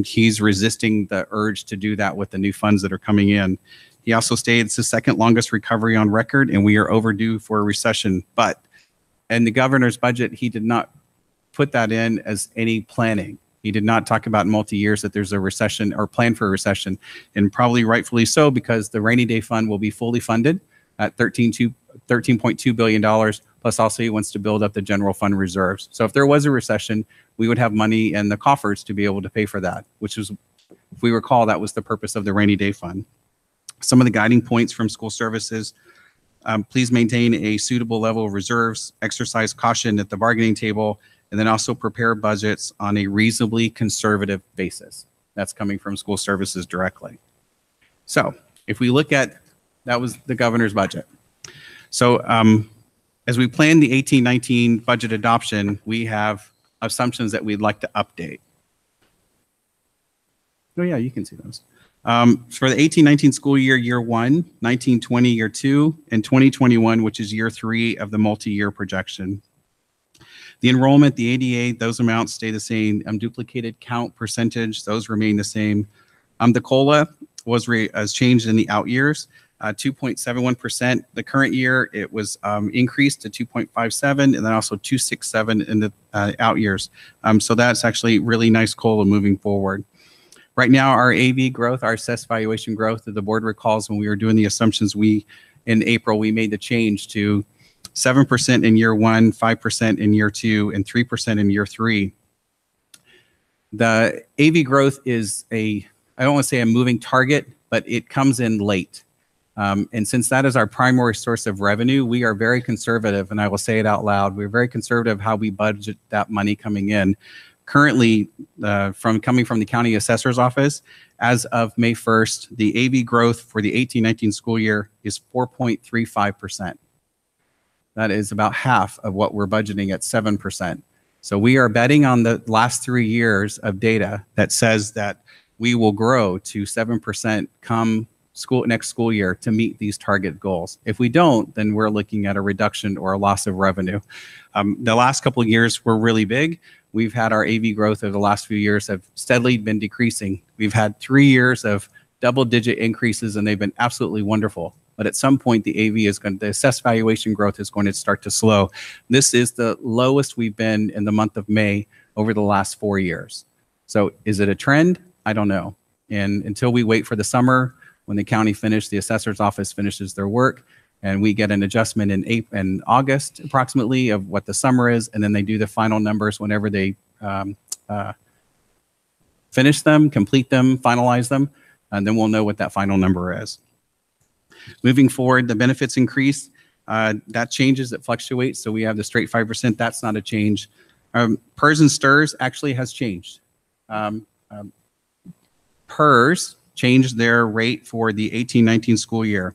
He's resisting the urge to do that with the new funds that are coming in. He also stated it's the second longest recovery on record and we are overdue for a recession. But in the governor's budget, he did not put that in as any planning. He did not talk about in multi-years that there's a recession or plan for a recession, and probably rightfully so because the rainy day fund will be fully funded at $13.2 billion, plus also he wants to build up the general fund reserves. So if there was a recession, we would have money in the coffers to be able to pay for that, which is, if we recall, that was the purpose of the rainy day fund. Some of the guiding points from school services, please maintain a suitable level of reserves, exercise caution at the bargaining table, and then also prepare budgets on a reasonably conservative basis. That's coming from school services directly. So if we look at, that was the governor's budget. So as we plan the 18-19 budget adoption, we have assumptions that we'd like to update. Oh yeah, you can see those. For the 18-19 school year, year one, 19-20 year two, and 2021, which is year three of the multi-year projection. The enrollment, the ADA, those amounts stay the same. Duplicated count percentage, those remain the same. The COLA was changed in the out years, 2.71%. The current year, it was increased to 2.57, and then also 2.67 in the out years. So that's actually really nice COLA moving forward. Right now, our AV growth, our assessed valuation growth, that the board recalls when we were doing the assumptions, in April, we made the change to 7% in year one, 5% in year two, and 3% in year three. The AV growth is I don't want to say a moving target, but it comes in late. And since that is our primary source of revenue, we are very conservative, and I will say it out loud. We're very conservative how we budget that money coming in. Currently, coming from the county assessor's office, as of May 1st, the AV growth for the 18-19 school year is 4.35%. That is about half of what we're budgeting at 7%. So we are betting on the last 3 years of data that says that we will grow to 7% come next school year to meet these target goals. If we don't, then we're looking at a reduction or a loss of revenue. The last couple of years were really big. We've had our AV growth over the last few years have steadily been decreasing. We've had 3 years of double-digit increases, and they've been absolutely wonderful. But at some point, the assessed valuation growth is going to start to slow. This is the lowest we've been in the month of May over the last 4 years. So is it a trend? I don't know. And until we wait for the summer, when the county the assessor's office finishes their work, and we get an adjustment in August approximately of what the summer is, and then they do the final numbers whenever they finish them, complete them, finalize them, and then we'll know what that final number is. Moving forward, the benefits increase. That changes, it fluctuates. So we have the straight 5%. That's not a change. PERS and STIRS actually has changed. PERS changed their rate for the 18-19 school year.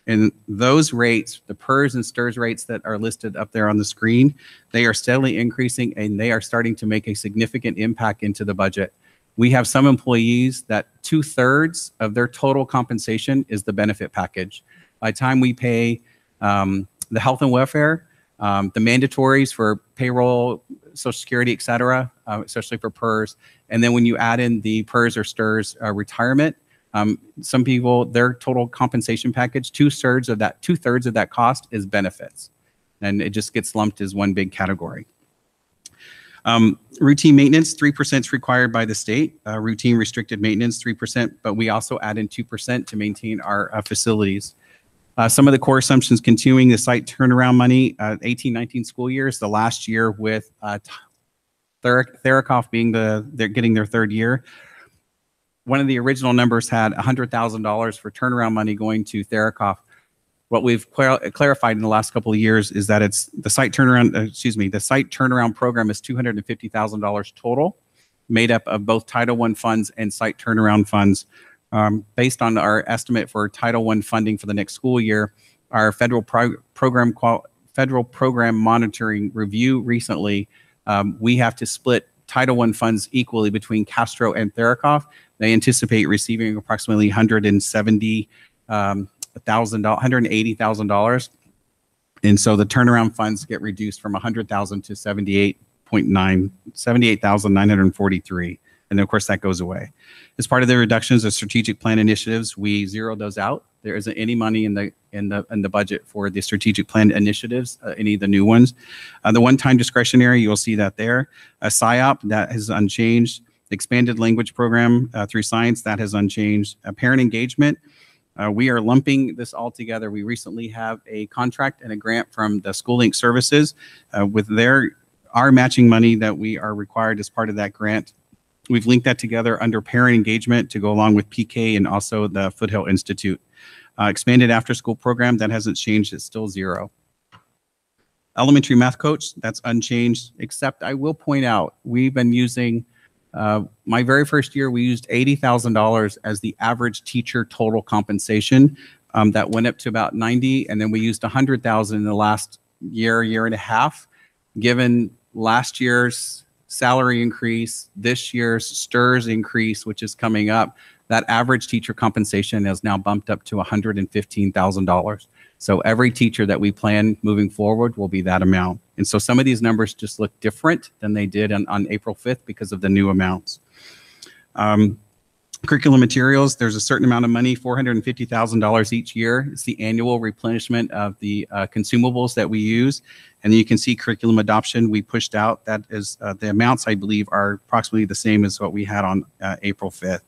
And those rates, the PERS and STIRS rates that are listed up there on the screen, they are steadily increasing, and they are starting to make a significant impact into the budget. We have some employees that 2/3 of their total compensation is the benefit package. By the time we pay the health and welfare, the mandatories for payroll, Social Security, et cetera, especially for PERS, and then when you add in the PERS or STIRS retirement, some people, their total compensation package, 2/3 of that cost is benefits. And it just gets lumped as one big category. Routine maintenance, 3% is required by the state. Routine restricted maintenance, 3%, but we also add in 2% to maintain our facilities. Some of the core assumptions continuing the site turnaround money, 18-19 school year is the last year with Therakoff being they're getting their 3rd year. One of the original numbers had $100,000 for turnaround money going to Therakoff. What we've clarified in the last couple of years is that it's the site turnaround program is $250,000 total, made up of both Title I funds and site turnaround funds. Based on our estimate for Title I funding for the next school year, our federal program monitoring review recently, we have to split Title I funds equally between Castro and Therakoff. They anticipate receiving approximately $180,000. And so the turnaround funds get reduced from $100,000 to $78,943. And then of course that goes away. As part of the reductions of strategic plan initiatives, we zeroed those out. There isn't any money in the budget for the strategic plan initiatives, any of the new ones. The one-time discretionary, you'll see that there. A PSYOP, that is unchanged. Expanded language program through science, that has unchanged. Parent engagement, we are lumping this all together. We recently have a contract and a grant from the SchoolLink Services with our matching money that we are required as part of that grant. We've linked that together under parent engagement to go along with PK and also the Foothill Institute. Expanded after-school program, that hasn't changed. It's still 0. Elementary math coach, that's unchanged, except I will point out, we've been using, my very first year, we used $80,000 as the average teacher total compensation. That went up to about 90, and then we used 100,000 in the last year and a half. Given last year's salary increase, this year's STIRS increase, which is coming up, that average teacher compensation has now bumped up to $115,000. So every teacher that we plan moving forward will be that amount. And so some of these numbers just look different than they did on April 5th because of the new amounts. Curriculum materials, there's a certain amount of money, $450,000 each year. It's the annual replenishment of the consumables that we use. And then you can see curriculum adoption, we pushed out. That is, the amounts, I believe, are approximately the same as what we had on April 5th.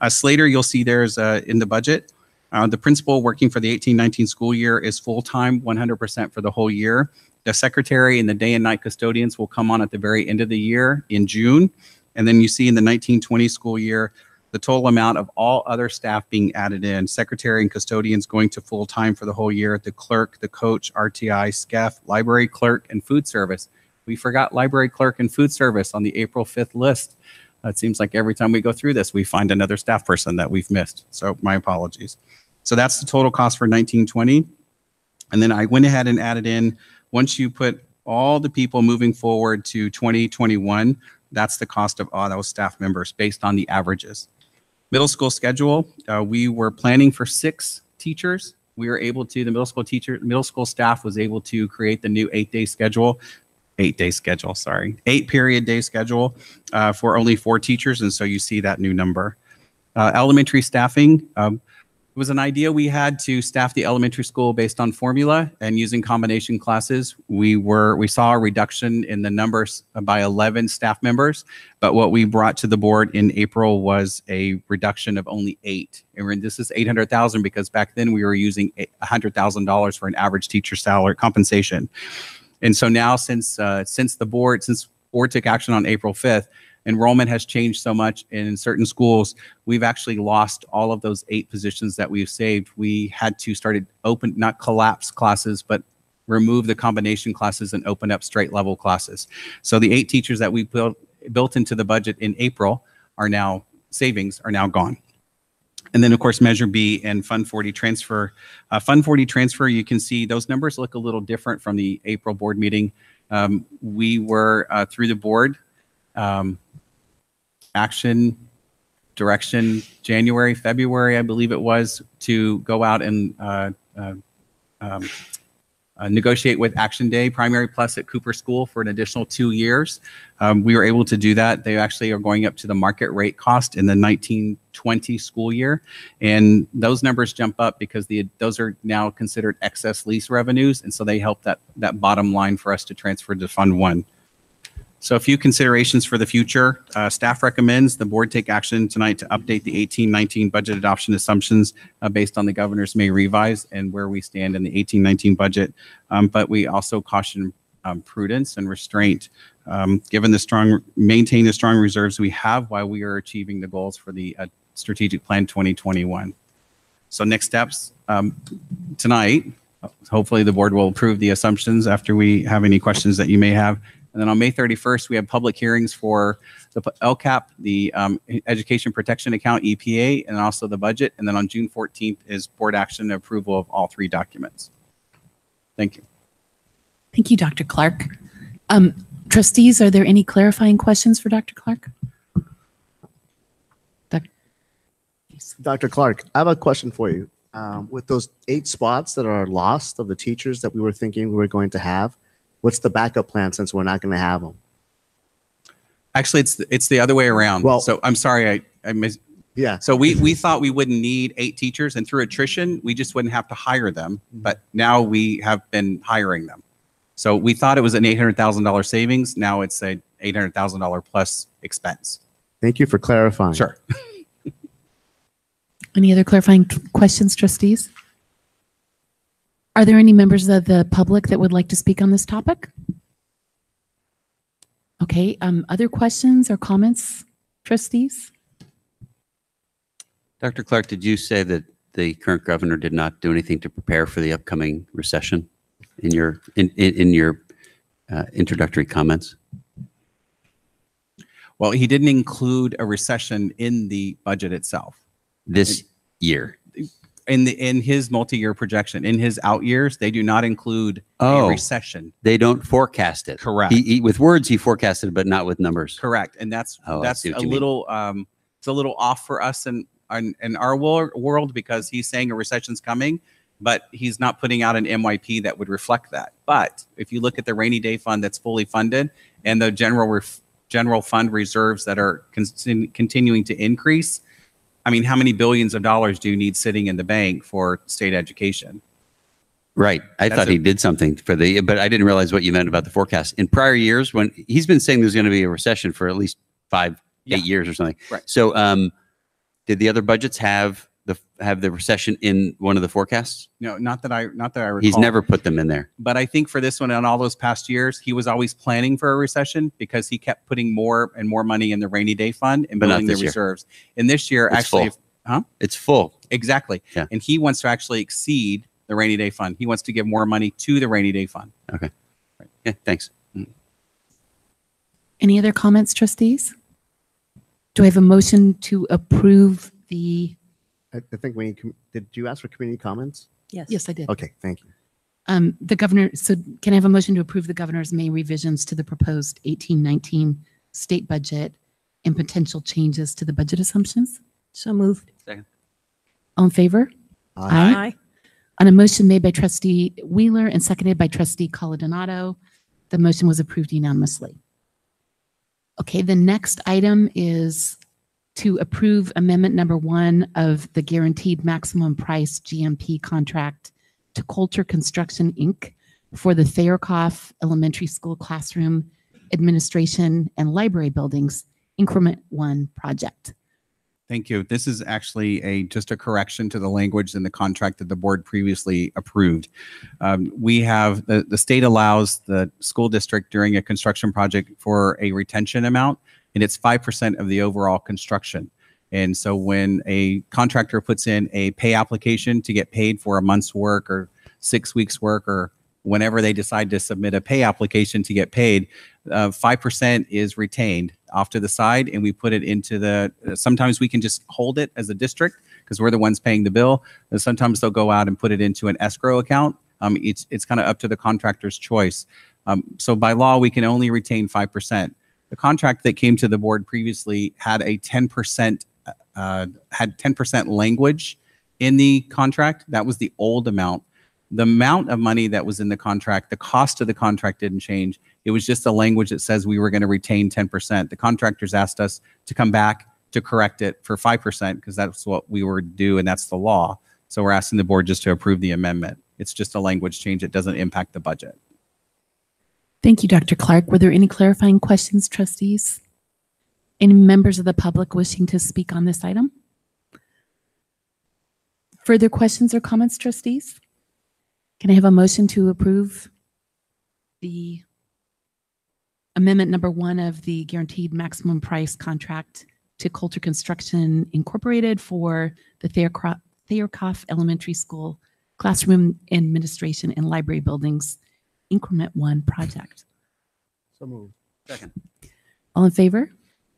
Slater, you'll see there's in the budget. The principal working for the 18-19 school year is full-time, 100% for the whole year. The secretary and the day and night custodians will come on at the very end of the year in June. And then you see in the 19-20 school year, the total amount of all other staff being added in, secretary and custodians going to full-time for the whole year, the clerk, the coach, RTI, SCEF, library clerk, and food service. We forgot library clerk and food service on the April 5th list. It seems like every time we go through this, we find another staff person that we've missed. So my apologies. So that's the total cost for 1920. And then I went ahead and added in, once you put all the people moving forward to 2021, that's the cost of all those staff members based on the averages. Middle school schedule, we were planning for 6 teachers. We were able to, the middle school staff was able to create the new 8-day schedule, 8-period day schedule for only 4 teachers. And so you see that new number. Elementary staffing, it was an idea we had to staff the elementary school based on formula and using combination classes. We saw a reduction in the numbers by 11 staff members, but what we brought to the board in April was a reduction of only 8. And this is $800,000 because back then we were using $100,000 for an average teacher salary compensation. And so now since the board took action on April 5th, enrollment has changed so much in certain schools, we've actually lost all of those 8 positions that we've saved. We had to not collapse classes, but remove the combination classes and open up straight level classes. So the 8 teachers that we built into the budget in April savings are now gone. And then of course, Measure B and Fund 40 transfer. Fund 40 transfer, you can see those numbers look a little different from the April board meeting. We were through the board, action, direction, January, February, I believe it was, to go out and negotiate with Action Day Primary Plus at Cooper School for an additional 2 years. We were able to do that. They actually are going up to the market rate cost in the 1920 school year. And those numbers jump up because those are now considered excess lease revenues. And so they help that bottom line for us to transfer to Fund 1. So a few considerations for the future. Staff recommends the board take action tonight to update the 18-19 budget adoption assumptions based on the governor's May revise and where we stand in the 18-19 budget. But we also caution prudence and restraint, given maintain the strong reserves we have while we are achieving the goals for the strategic plan 2021. So next steps tonight, hopefully the board will approve the assumptions after we have any questions that you may have. And then on May 31st, we have public hearings for the LCAP, the Education Protection Account, EPA, and also the budget. And then on June 14th is board action and approval of all 3 documents. Thank you. Thank you, Dr. Clark. Trustees, are there any clarifying questions for Dr. Clark? Dr. Clark, I have a question for you. With those 8 spots that are lost of the teachers that we were thinking we were going to have, what's the backup plan since we're not going to have them? Actually, it's the other way around. Well, so I'm sorry, I missed. Yeah. So we thought we wouldn't need 8 teachers, and through attrition, we just wouldn't have to hire them. But now we have been hiring them. So we thought it was an $800,000 savings. Now it's a $800,000 plus expense. Thank you for clarifying. Sure. Any other clarifying questions, trustees? Are there any members of the public that would like to speak on this topic? Okay, other questions or comments, trustees? Dr. Clark, did you say that the current governor did not do anything to prepare for the upcoming recession in your introductory comments? Well, he didn't include a recession in the budget itself. This year? In his multi-year projection, in his out years, they do not include a recession. They don't forecast it. Correct. He with words, he forecasted, but not with numbers. Correct. And that's a little it's a little off for us in our world because he's saying a recession's coming, but he's not putting out an MYP that would reflect that. But if you look at the rainy day fund that's fully funded and the general fund reserves that are continuing to increase, I mean, how many billions of dollars do you need sitting in the bank for state education? Right. I thought he did something for but I didn't realize what you meant about the forecast. In prior years, when he's been saying there's going to be a recession for at least 8 years or something. Right. So did the other budgets have the recession in one of the forecasts? No, not that I recall. He's never put them in there. But I think for this one and all those past years, he was always planning for a recession because he kept putting more and more money in the rainy day fund and building the reserves. And this year, It's actually, full. It's full. Exactly. Yeah. And he wants to actually exceed the rainy day fund. He wants to give more money to the rainy day fund. Okay. Right. Yeah, thanks. Any other comments, trustees? Do I have a motion to approve the, I think did you ask for community comments? yes, I did. Okay, thank you. The governor, so can I have a motion to approve the governor's May revisions to the proposed 18-19 state budget and potential changes to the budget assumptions? So moved. All in favor? Aye. On a motion made by trustee Wheeler and seconded by trustee Coladonato, the motion was approved unanimously. Okay, the next item is to approve amendment number 1 of the guaranteed maximum price GMP contract to Coulter Construction, Inc. for the Thayerkoff Elementary School classroom administration and library buildings increment 1 project. Thank you. This is actually just a correction to the language in the contract that the board previously approved. We have, the state allows the school district during a construction project for a retention amount, and it's 5% of the overall construction. And so when a contractor puts in a pay application to get paid for a month's work or 6 weeks work, or whenever they decide to submit a pay application to get paid, 5% is retained off to the side, and we put it into sometimes we can just hold it as a district because we're the ones paying the bill. And sometimes they'll go out and put it into an escrow account. It's kind of up to the contractor's choice. So by law, we can only retain 5%. The contract that came to the board previously had a 10% language in the contract. That was the old amount. The amount of money that was in the contract, the cost of the contract didn't change. It was just a language that says we were going to retain 10%. The contractors asked us to come back to correct it for 5% because that's what we were due and that's the law. So we're asking the board just to approve the amendment. It's just a language change. It doesn't impact the budget. Thank you, Dr. Clark. Were there any clarifying questions, trustees? Any members of the public wishing to speak on this item? Further questions or comments, trustees? Can I have a motion to approve the amendment number 1 of the guaranteed maximum price contract to Coulter Construction Incorporated for the Thayerkoff Elementary School classroom administration and library buildings increment 1 project? So moved. Second. All in favor?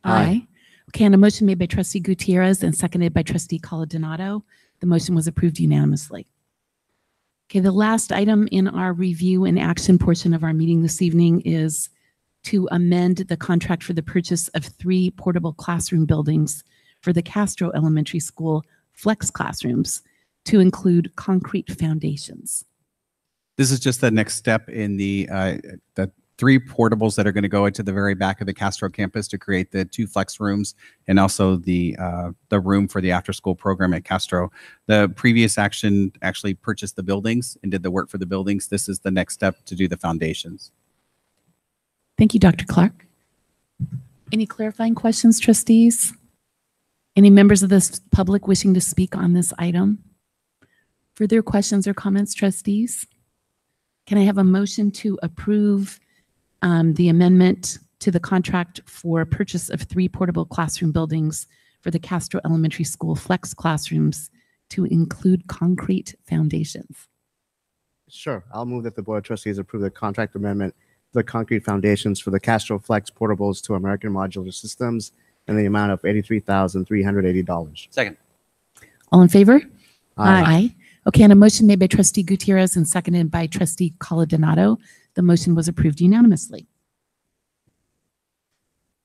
Aye. Okay, and a motion made by trustee Gutierrez and seconded by trustee Coladonato. The motion was approved unanimously. Okay, the last item in our review and action portion of our meeting this evening is to amend the contract for the purchase of 3 portable classroom buildings for the Castro Elementary School flex classrooms to include concrete foundations. This is just the next step in the 3 portables that are going to go into the very back of the Castro campus to create the 2 flex rooms and also the room for the after school program at Castro. The previous action actually purchased the buildings and did the work for the buildings. This is the next step to do the foundations. Thank you, Dr. Clark. Any clarifying questions, trustees? Any members of the public wishing to speak on this item? Further questions or comments, trustees? Can I have a motion to approve the amendment to the contract for purchase of 3 portable classroom buildings for the Castro Elementary School flex classrooms to include concrete foundations? Sure. I'll move that the Board of Trustees approve the contract amendment, the concrete foundations for the Castro Flex portables to American Modular Systems in the amount of $83,380. Second. All in favor? Aye. Okay, and a motion made by trustee Gutierrez and seconded by trustee Coladonato. The motion was approved unanimously.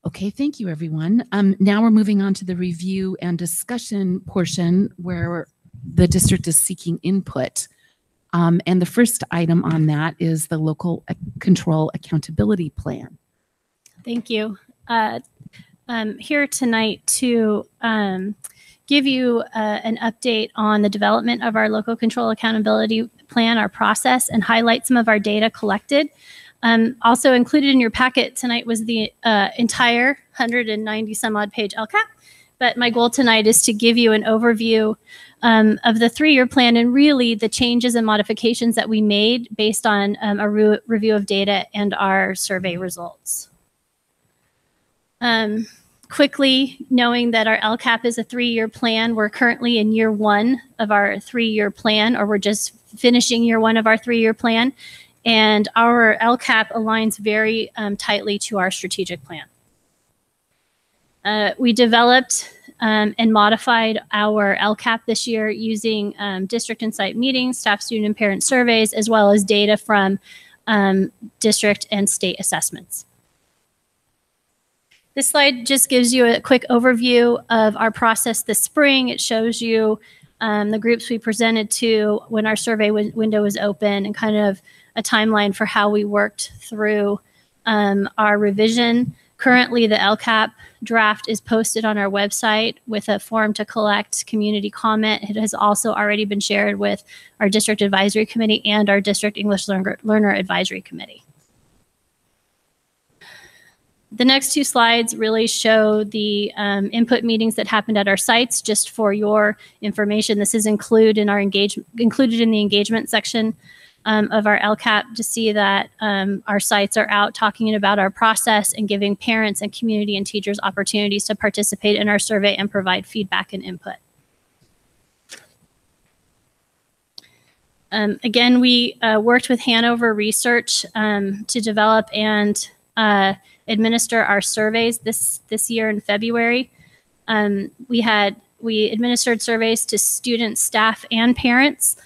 Okay, thank you, everyone. Now we're moving on to the review and discussion portion where the district is seeking input. And the first item on that is the local control accountability plan. Thank you. I'm here tonight to give you an update on the development of our local control accountability plan, our process, and highlight some of our data collected. Also included in your packet tonight was the entire 190 some odd page LCAP, but my goal tonight is to give you an overview of the 3-year plan and really the changes and modifications that we made based on a review of data and our survey results. Quickly, knowing that our LCAP is a 3-year plan, we're currently in year 1 of our 3-year plan, or we're just finishing year 1 of our 3-year plan. And our LCAP aligns very tightly to our strategic plan. We developed and modified our LCAP this year using district insight meetings, staff, student, and parent surveys, as well as data from district and state assessments. This slide just gives you a quick overview of our process this spring. It shows you the groups we presented to when our survey window was open and kind of a timeline for how we worked through our revision. Currently, the LCAP draft is posted on our website with a form to collect community comment. It has also already been shared with our district advisory committee and our district English learner advisory committee. The next two slides really show the input meetings that happened at our sites. Just for your information, this is included in the engagement section of our LCAP to see that our sites are out talking about our process and giving parents and community and teachers opportunities to participate in our survey and provide feedback and input. Again, we worked with Hanover Research to develop and administer our surveys this year in February. We administered surveys to students, staff, and parents.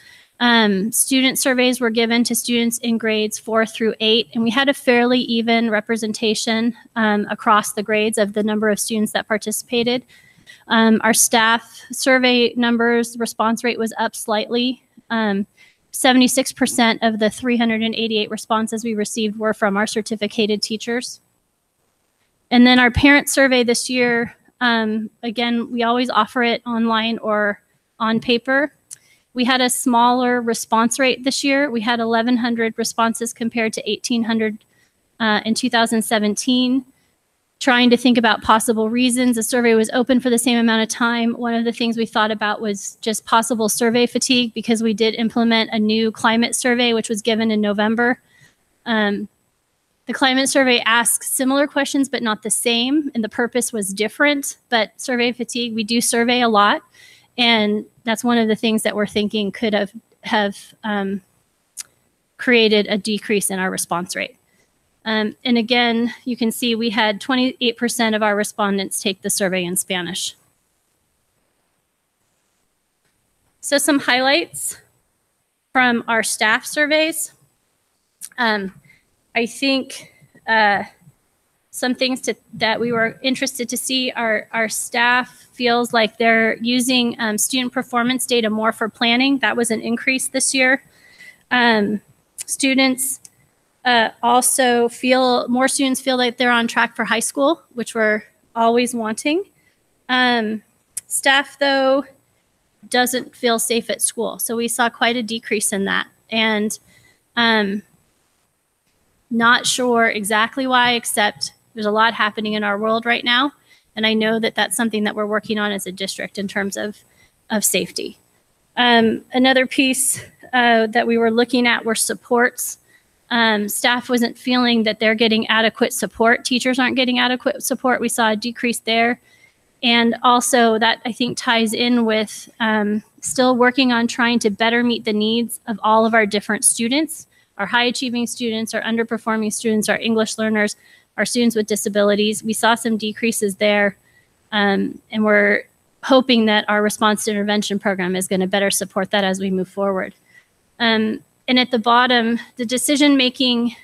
Student surveys were given to students in grades 4 through 8, and we had a fairly even representation across the grades of the number of students that participated. Our staff survey numbers, response rate was up slightly. 76% of the 388 responses we received were from our certificated teachers. And then our parent survey this year, again, we always offer it online or on paper. We had a smaller response rate this year. We had 1,100 responses compared to 1,800 in 2017. Trying to think about possible reasons. The survey was open for the same amount of time. One of the things we thought about was just possible survey fatigue because we did implement a new climate survey, which was given in November. The climate survey asks similar questions, but not the same, and the purpose was different. But survey fatigue, we do survey a lot, and that's one of the things that we're thinking could have created a decrease in our response rate. And again, you can see we had 28% of our respondents take the survey in Spanish. So some highlights from our staff surveys. I think some things that we were interested to see, our staff feels like they're using student performance data more for planning. That was an increase this year. Students also more students feel like they're on track for high school, which we're always wanting. Staff, though, doesn't feel safe at school. So we saw quite a decrease in that. And not sure exactly why, except there's a lot happening in our world right now. And I know that that's something that we're working on as a district in terms of safety. Another piece that we were looking at were supports. Staff wasn't feeling that they're getting adequate support. Teachers aren't getting adequate support. We saw a decrease there. And also that I think ties in with still working on trying to better meet the needs of all of our different students, our high achieving students, our underperforming students, our English learners, our students with disabilities. We saw some decreases there, and we're hoping that our response to intervention program is going to better support that as we move forward. And at the bottom, the decision-making,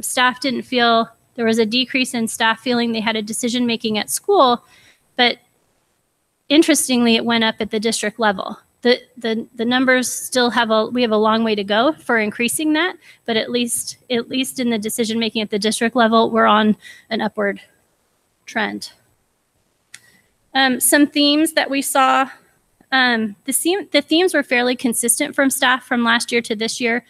staff didn't feel, there was a decrease in staff feeling they had a decision-making at school, but interestingly, it went up at the district level. The numbers still we have a long way to go for increasing that, but at least in the decision-making at the district level, we're on an upward trend. Some themes that we saw, the themes were fairly consistent from staff from last year to this year.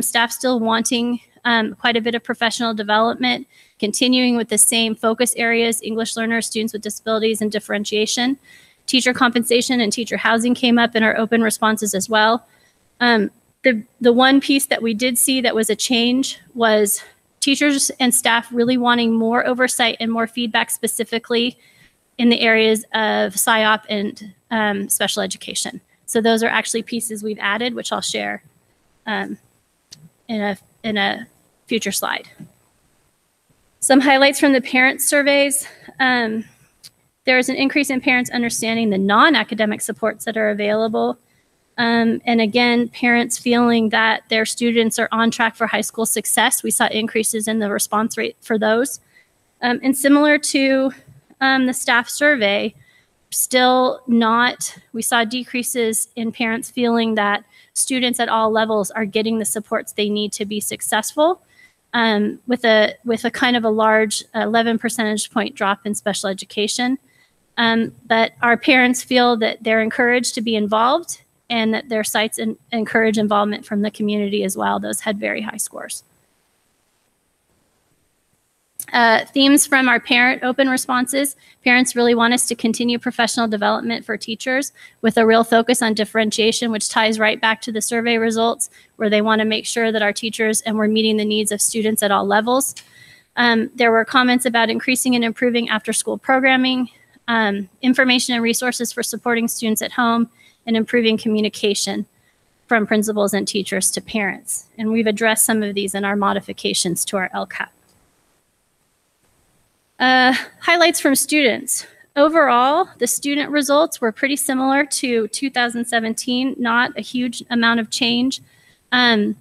Staff still wanting quite a bit of professional development, continuing with the same focus areas, English learners, students with disabilities, and differentiation. Teacher compensation and teacher housing came up in our open responses as well. The one piece that we did see that was a change was teachers and staff really wanting more oversight and more feedback specifically in the areas of PSYOP and special education. So those are actually pieces we've added, which I'll share in in a future slide. Some highlights from the parent surveys. There is an increase in parents understanding the non-academic supports that are available. And again, parents feeling that their students are on track for high school success. We saw increases in the response rate for those. And similar to the staff survey, we saw decreases in parents feeling that students at all levels are getting the supports they need to be successful, with a kind of a large 11 percentage point drop in special education. But our parents feel that they're encouraged to be involved and that their sites encourage involvement from the community as well. Those had very high scores. Themes from our parent open responses. Parents really want us to continue professional development for teachers with a real focus on differentiation, which ties right back to the survey results, where they want to make sure that our teachers and we're meeting the needs of students at all levels. There were comments about increasing and improving after-school programming, information and resources for supporting students at home, and improving communication from principals and teachers to parents. And we've addressed some of these in our modifications to our LCAP. Highlights from students. Overall, the student results were pretty similar to 2017, not a huge amount of change. I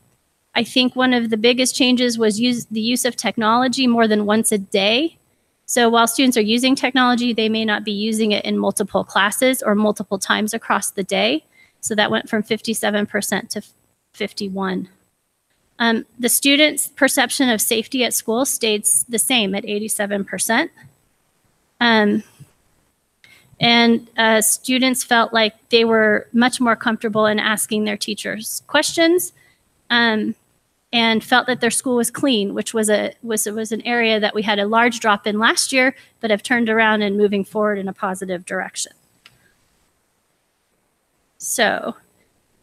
think one of the biggest changes was the use of technology more than once a day. So while students are using technology, they may not be using it in multiple classes or multiple times across the day. So that went from 57% to 51%. The students' perception of safety at school stayed the same at 87%. Students felt like they were much more comfortable in asking their teachers questions, and felt that their school was clean, which was an area that we had a large drop in last year, but have turned around and moving forward in a positive direction. So,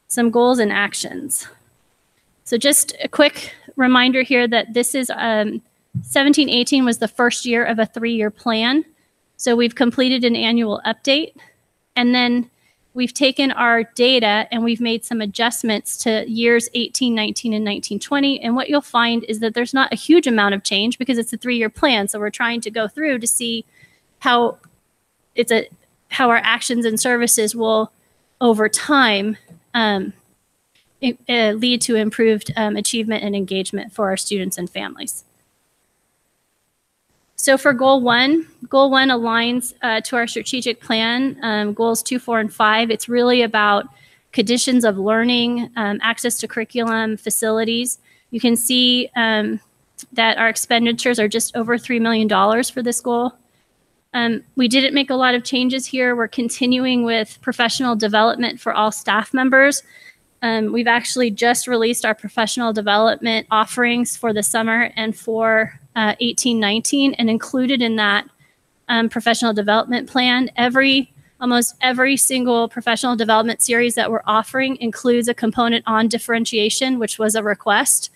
some goals and actions. So just a quick reminder here that this is 17-18 was the first year of a 3-year plan. So we've completed an annual update, and then we've taken our data and we've made some adjustments to years 18, 19, and 19, 20. And what you'll find is that there's not a huge amount of change because it's a 3-year plan. So we're trying to go through to see how our actions and services will, over time, lead to improved achievement and engagement for our students and families. So for goal one aligns to our strategic plan, goals 2, 4, and 5. It's really about conditions of learning, access to curriculum, facilities. You can see that our expenditures are just over $3 million for this goal. We didn't make a lot of changes here. We're continuing with professional development for all staff members. We've actually just released our professional development offerings for the summer and for 18-19, and included in that professional development plan, almost every single professional development series that we're offering includes a component on differentiation, which was a request,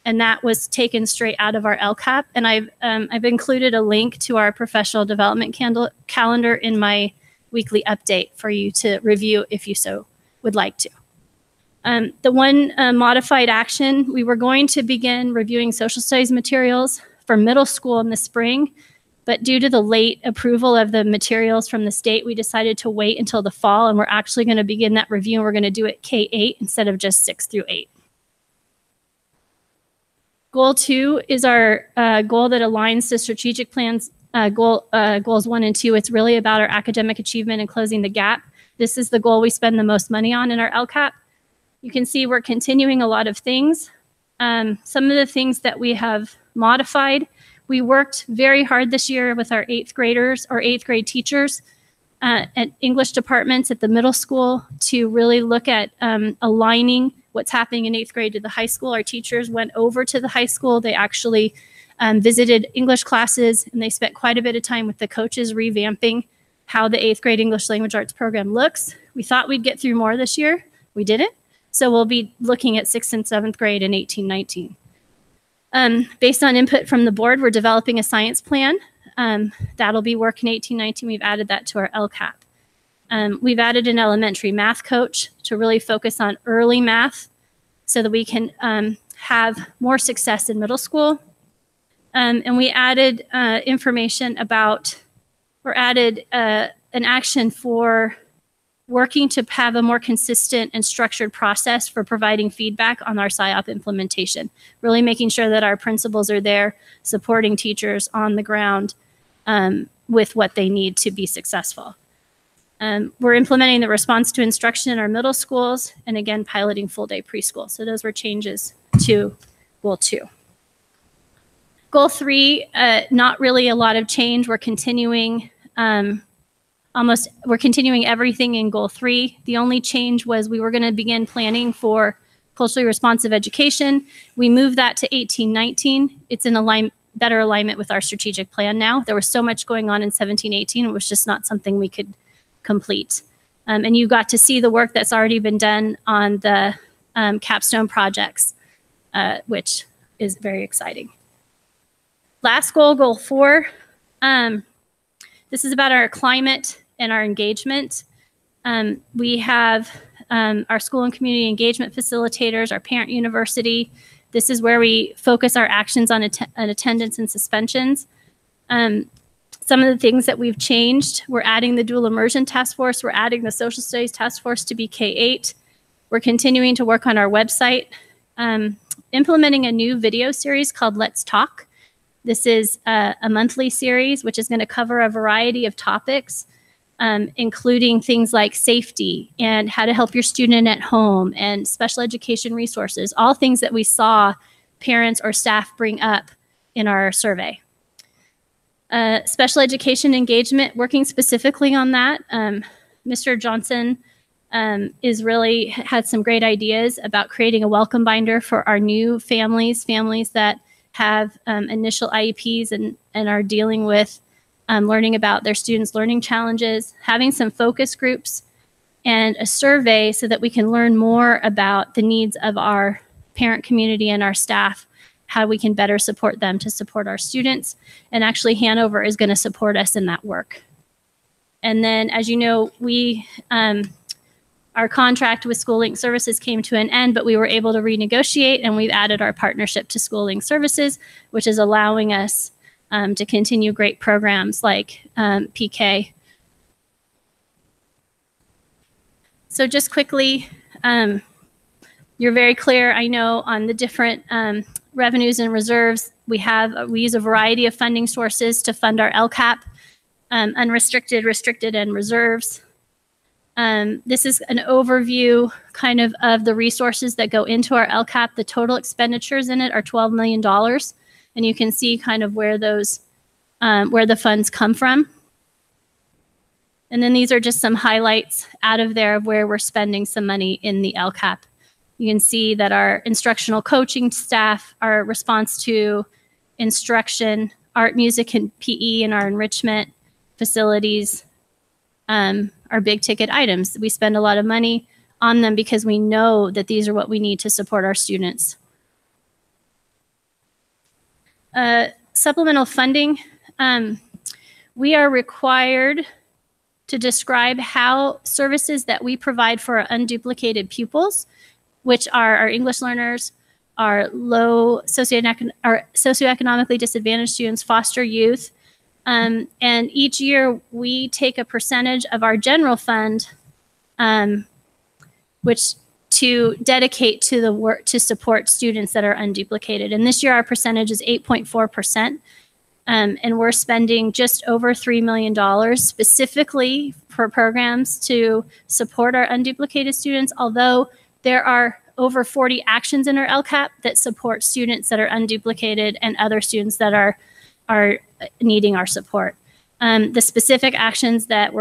and that was taken straight out of our LCAP. And I've included a link to our professional development calendar in my weekly update for you to review if you so would like to. The one modified action, we were going to begin reviewing social studies materials for middle school in the spring, but due to the late approval of the materials from the state, we decided to wait until the fall, and we're actually going to begin that review, and we're going to do it K-8 instead of just 6 through 8. Goal 2 is our goal that aligns to strategic plans, goals 1 and 2. It's really about our academic achievement and closing the gap. This is the goal we spend the most money on in our LCAP. You can see we're continuing a lot of things. Some of the things that we have modified, we worked very hard this year with our 8th graders or 8th grade teachers at English departments at the middle school to really look at aligning what's happening in 8th grade to the high school. Our teachers went over to the high school. They actually visited English classes, and they spent quite a bit of time with the coaches revamping how the 8th grade English language arts program looks. We thought we'd get through more this year. We didn't. So we'll be looking at 6th and 7th grade in 18-19. Based on input from the board, we're developing a science plan. That'll be work in 18-19. We've added that to our LCAP. We've added an elementary math coach to really focus on early math so that we can have more success in middle school. And we added information about, or added an action for working to have a more consistent and structured process for providing feedback on our PSYOP implementation, really making sure that our principals are there supporting teachers on the ground with what they need to be successful. We're implementing the response to instruction in our middle schools, and again, piloting full day preschool. So those were changes to Goal 2. Goal 3, not really a lot of change. We're continuing we're continuing everything in Goal 3. The only change was we were going to begin planning for culturally responsive education. We moved that to 18-19. It's in better alignment with our strategic plan now. There was so much going on in 17-18. It was just not something we could complete. And you got to see the work that's already been done on the capstone projects, which is very exciting. Last goal, Goal 4. This is about our climate and our engagement. We have our school and community engagement facilitators, our parent university. This is where we focus our actions on attendance and suspensions. Some of the things that we've changed, we're adding the dual immersion task force. We're adding the social studies task force to be K-8. We're continuing to work on our website, implementing a new video series called Let's Talk. This is a monthly series, which is going to cover a variety of topics, including things like safety and how to help your student at home and special education resources, all things that we saw parents or staff bring up in our survey. Special education engagement, working specifically on that. Mr. Johnson had some great ideas about creating a welcome binder for our new families that have initial IEPs and are dealing with learning about their students' learning challenges, having some focus groups and a survey so that we can learn more about the needs of our parent community and our staff, how we can better support them to support our students. And actually Hanover is going to support us in that work. And then, as you know, our contract with SchoolLink Services came to an end, but we were able to renegotiate, and we've added our partnership to SchoolLink Services, which is allowing us to continue great programs like PK. So just quickly, you're very clear, I know, on the different revenues and reserves. We use a variety of funding sources to fund our LCAP, unrestricted, restricted, and reserves. This is an overview kind of the resources that go into our LCAP. The total expenditures in it are $12 million. And you can see kind of where those, where the funds come from. And then these are just some highlights out of there of where we're spending some money in the LCAP. You can see that our instructional coaching staff, our response to instruction, art, music, and PE, and our enrichment facilities, are big ticket items. We spend a lot of money on them because we know that these are what we need to support our students. Supplemental funding. We are required to describe how services that we provide for our unduplicated pupils, which are our English learners, our socioeconomically disadvantaged students, foster youth, and each year we take a percentage of our general fund, which to dedicate to the work to support students that are unduplicated. And this year our percentage is 8.4%. And we're spending just over $3 million specifically for programs to support our unduplicated students, although there are over 40 actions in our LCAP that support students that are unduplicated and other students that are needing our support. The specific actions that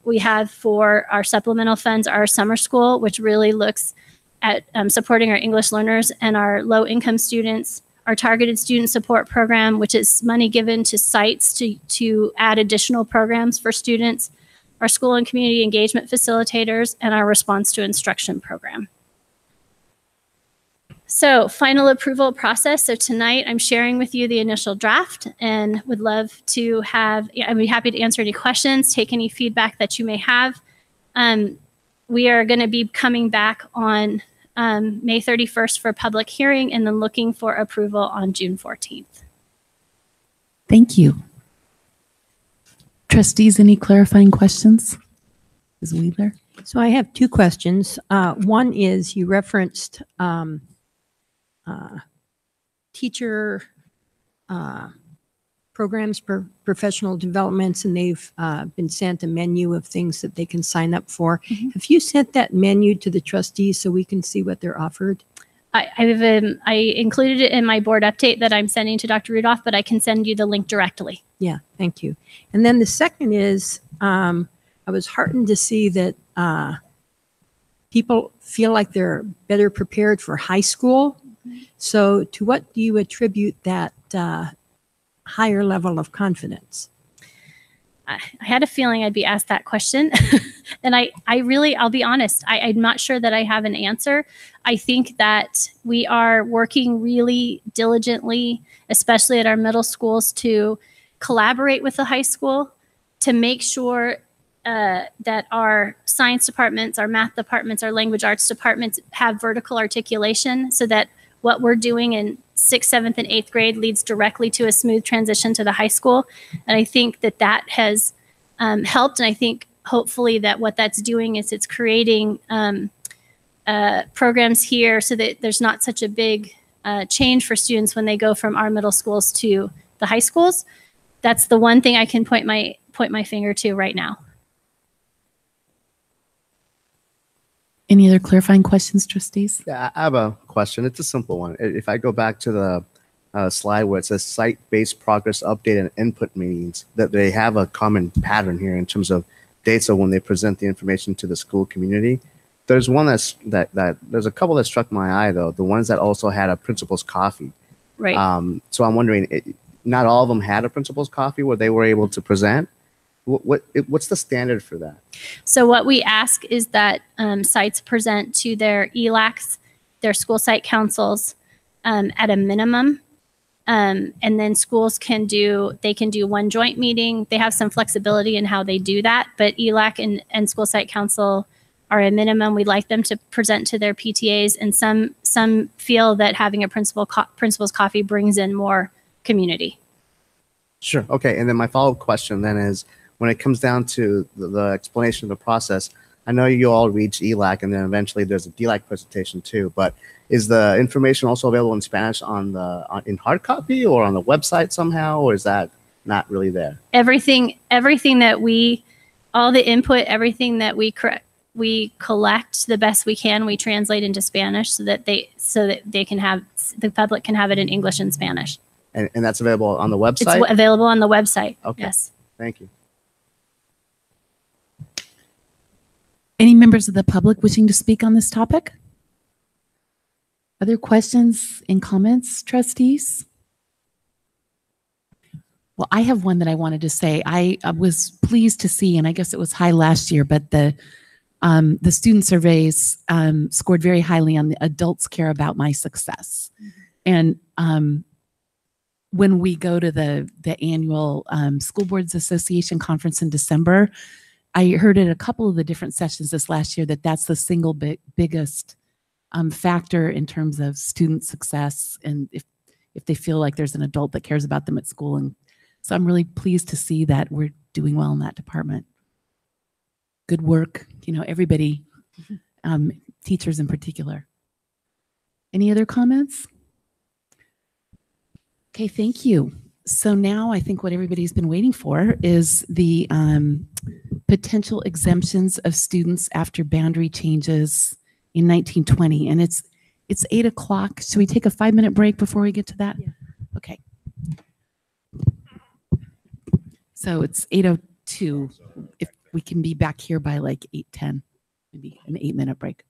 we have for our supplemental funds are summer school, which really looks at supporting our English learners and our low-income students, our targeted student support program, which is money given to sites to add additional programs for students, our school and community engagement facilitators, and our response to instruction program. So final approval process. So tonight I'm sharing with you the initial draft and would love to I'd be happy to answer any questions, take any feedback that you may have. We are going to be coming back on May 31st for public hearing, and then looking for approval on June 14th. Thank you. Trustees, any clarifying questions? Ms. Wheeler? So I have two questions. One is you referenced teacher programs for professional developments, and they've been sent a menu of things that they can sign up for. Have you sent that menu to the trustees so we can see what they're offered? I included it in my board update that I'm sending to Dr. Rudolph, but I can send you the link directly. Yeah, thank you. And then the second is I was heartened to see that people feel like they're better prepared for high school. So to what do you attribute that higher level of confidence? I had a feeling I'd be asked that question. And I'll be honest, I'm not sure that I have an answer. I think that we are working really diligently, especially at our middle schools, to collaborate with the high school to make sure that our science departments, our math departments, our language arts departments have vertical articulation so that what we're doing in 6th, 7th, and 8th grade leads directly to a smooth transition to the high school. And I think that that has helped. And I think hopefully that what that's doing is it's creating programs here so that there's not such a big change for students when they go from our middle schools to the high schools. That's the one thing I can point my finger to right now. Any other clarifying questions, trustees? Yeah, I have a question. It's a simple one. If I go back to the slide where it says site-based progress update and input meetings, that they have a common pattern here in terms of dates of when they present the information to the school community. There's one there's a couple that struck my eye though. The ones that also had a principal's coffee. Right. So I'm wondering, not all of them had a principal's coffee where they were able to present. What's the standard for that? So what we ask is that sites present to their ELACs, their school site councils, at a minimum. And then schools can do one joint meeting. They have some flexibility in how they do that, but ELAC and school site council are a minimum. We'd like them to present to their PTAs, and some feel that having a principal's coffee brings in more community. Sure. Okay. And then my follow-up question then is, when it comes down to the explanation of the process, I know you all reach ELAC, and then eventually there's a DLAC presentation too, but is the information also available in Spanish in hard copy or on the website somehow, or is that not really there? Everything that all the input, everything that we collect the best we can, we translate into Spanish so that the public can have it in English and Spanish. And that's available on the website? It's available on the website. Okay. Yes. Thank you. Any members of the public wishing to speak on this topic? Other questions and comments, trustees? Well, I have one that I wanted to say. I was pleased to see, and I guess it was high last year, but the student surveys scored very highly on the adults care about my success. And when we go to the annual School Boards Association conference in December, I heard at a couple of the different sessions this last year that that's the single biggest factor in terms of student success, and if they feel like there's an adult that cares about them at school. And so I'm really pleased to see that we're doing well in that department. Good work, everybody, teachers in particular. Any other comments? Okay, thank you. So now I think what everybody's been waiting for is the potential exemptions of students after boundary changes in 1920. And it's 8 o'clock. Should we take a 5-minute break before we get to that? Yeah. Okay. So it's 8:02. If we can be back here by like 8:10, maybe an 8-minute break.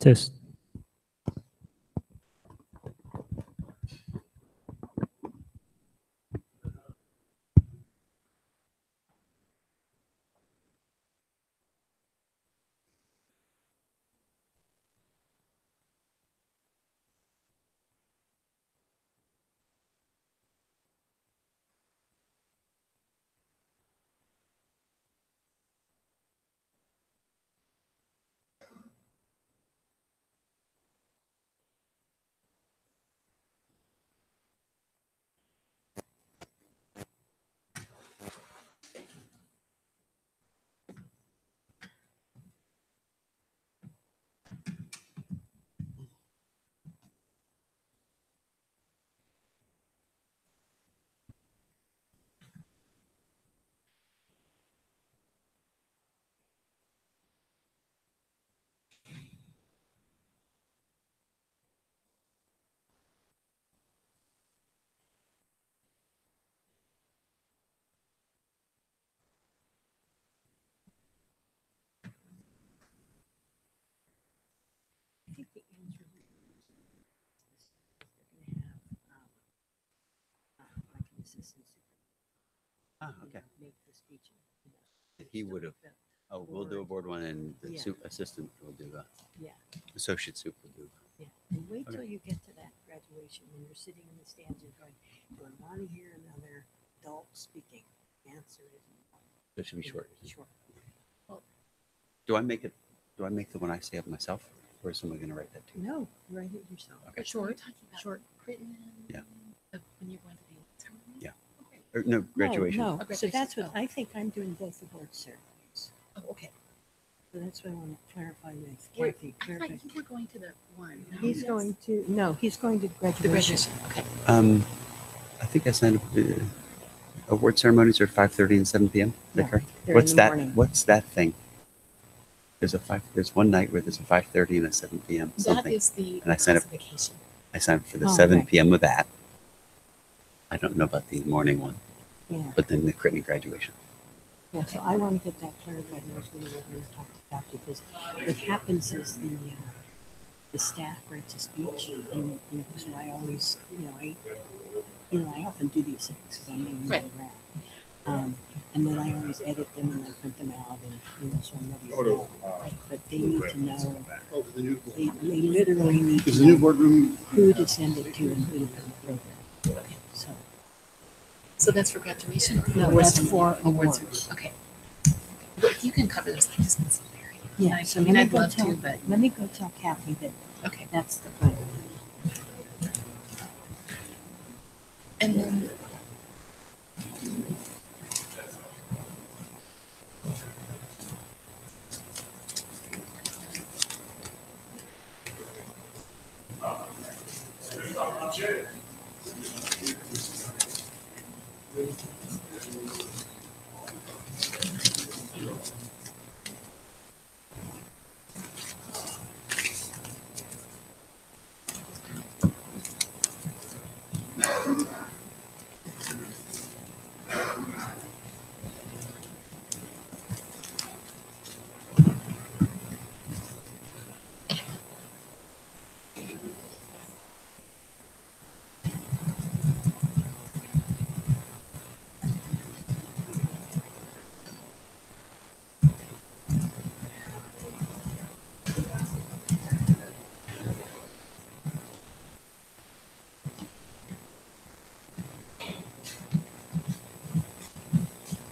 Test. Ah, okay. He would have. Oh, we'll do a board one, and the Yeah. assistant will do a Yeah. associate soup will do. Yeah, and wait till Okay. you get to that graduation when you're sitting in the stands and going, do I want to hear another adult speaking? Answer is no. It should be short. Short. Do I make it? Do I make the one I say of myself, or is someone going to write that too? No, write it yourself. Okay. Short, short. written. Yeah. When you're going to the ceremony? Yeah. Or, no, graduation. No, Okay. so that's what, I think I'm doing both the board ceremonies. Oh, okay. So that's what I want to clarify with Wait, Kathy. I clarify. thought you were going to the one. No, He's yes. going to, no, he's going to The graduation. graduation, okay. I think I signed up. Award ceremonies are 5:30 and 7 p.m. Is that Yeah, correct? they're in What's the that? morning. What's that thing? There's one night where there's a 5:30 and a 7 p.m. That something. is the And I signed up. classification. I signed up for the Oh, 7 okay. p.m. of that. I don't know about the morning one, Yeah, but then the Critney graduation. yeah, so I want to get that clarified. And I was going to talk to Kathy because what happens is the staff writes a speech and so I always, I often do these things because I'm in the Right. around. And then I always edit them and I print them out and so nobody will know. But they need to know, Oh, the new they literally need Is to the new know boardroom? who to send it to and who to put in the program. So, So that's for graduation? No, Awards that's ceremony? for Awards. awards. Okay. But if you can cover those, I just want to very. yeah, Nice. so I mean, let me I'd go love tell, to, but, let me go tell Kathy that okay. that's the plan. And then,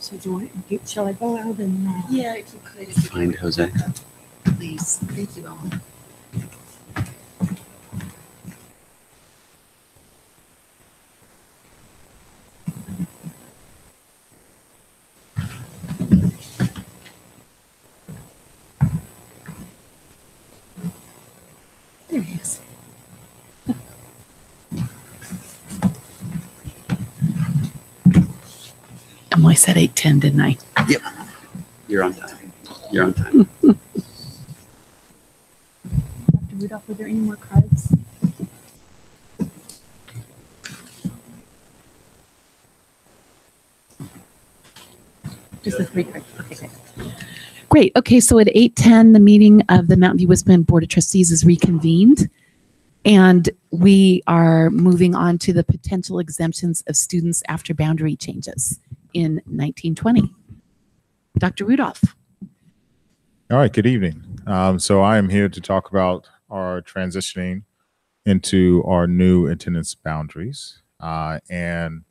So shall I go out and? yeah, if you could. if you could Find Jose. Please, thank you, Ellen. There he is. Emily said 8:10, didn't I? Yep. You're on time. You're on time. Dr. Rudolph, were there any more cards? Just the three cards. Okay, good. Great. Okay, so at 8:10, the meeting of the Mountain View West Bend Board of Trustees is reconvened, and we are moving on to the potential exemptions of students after boundary changes in 1920. Dr. Rudolph. All right, good evening. So I am here to talk about our transitioning into our new attendance boundaries. And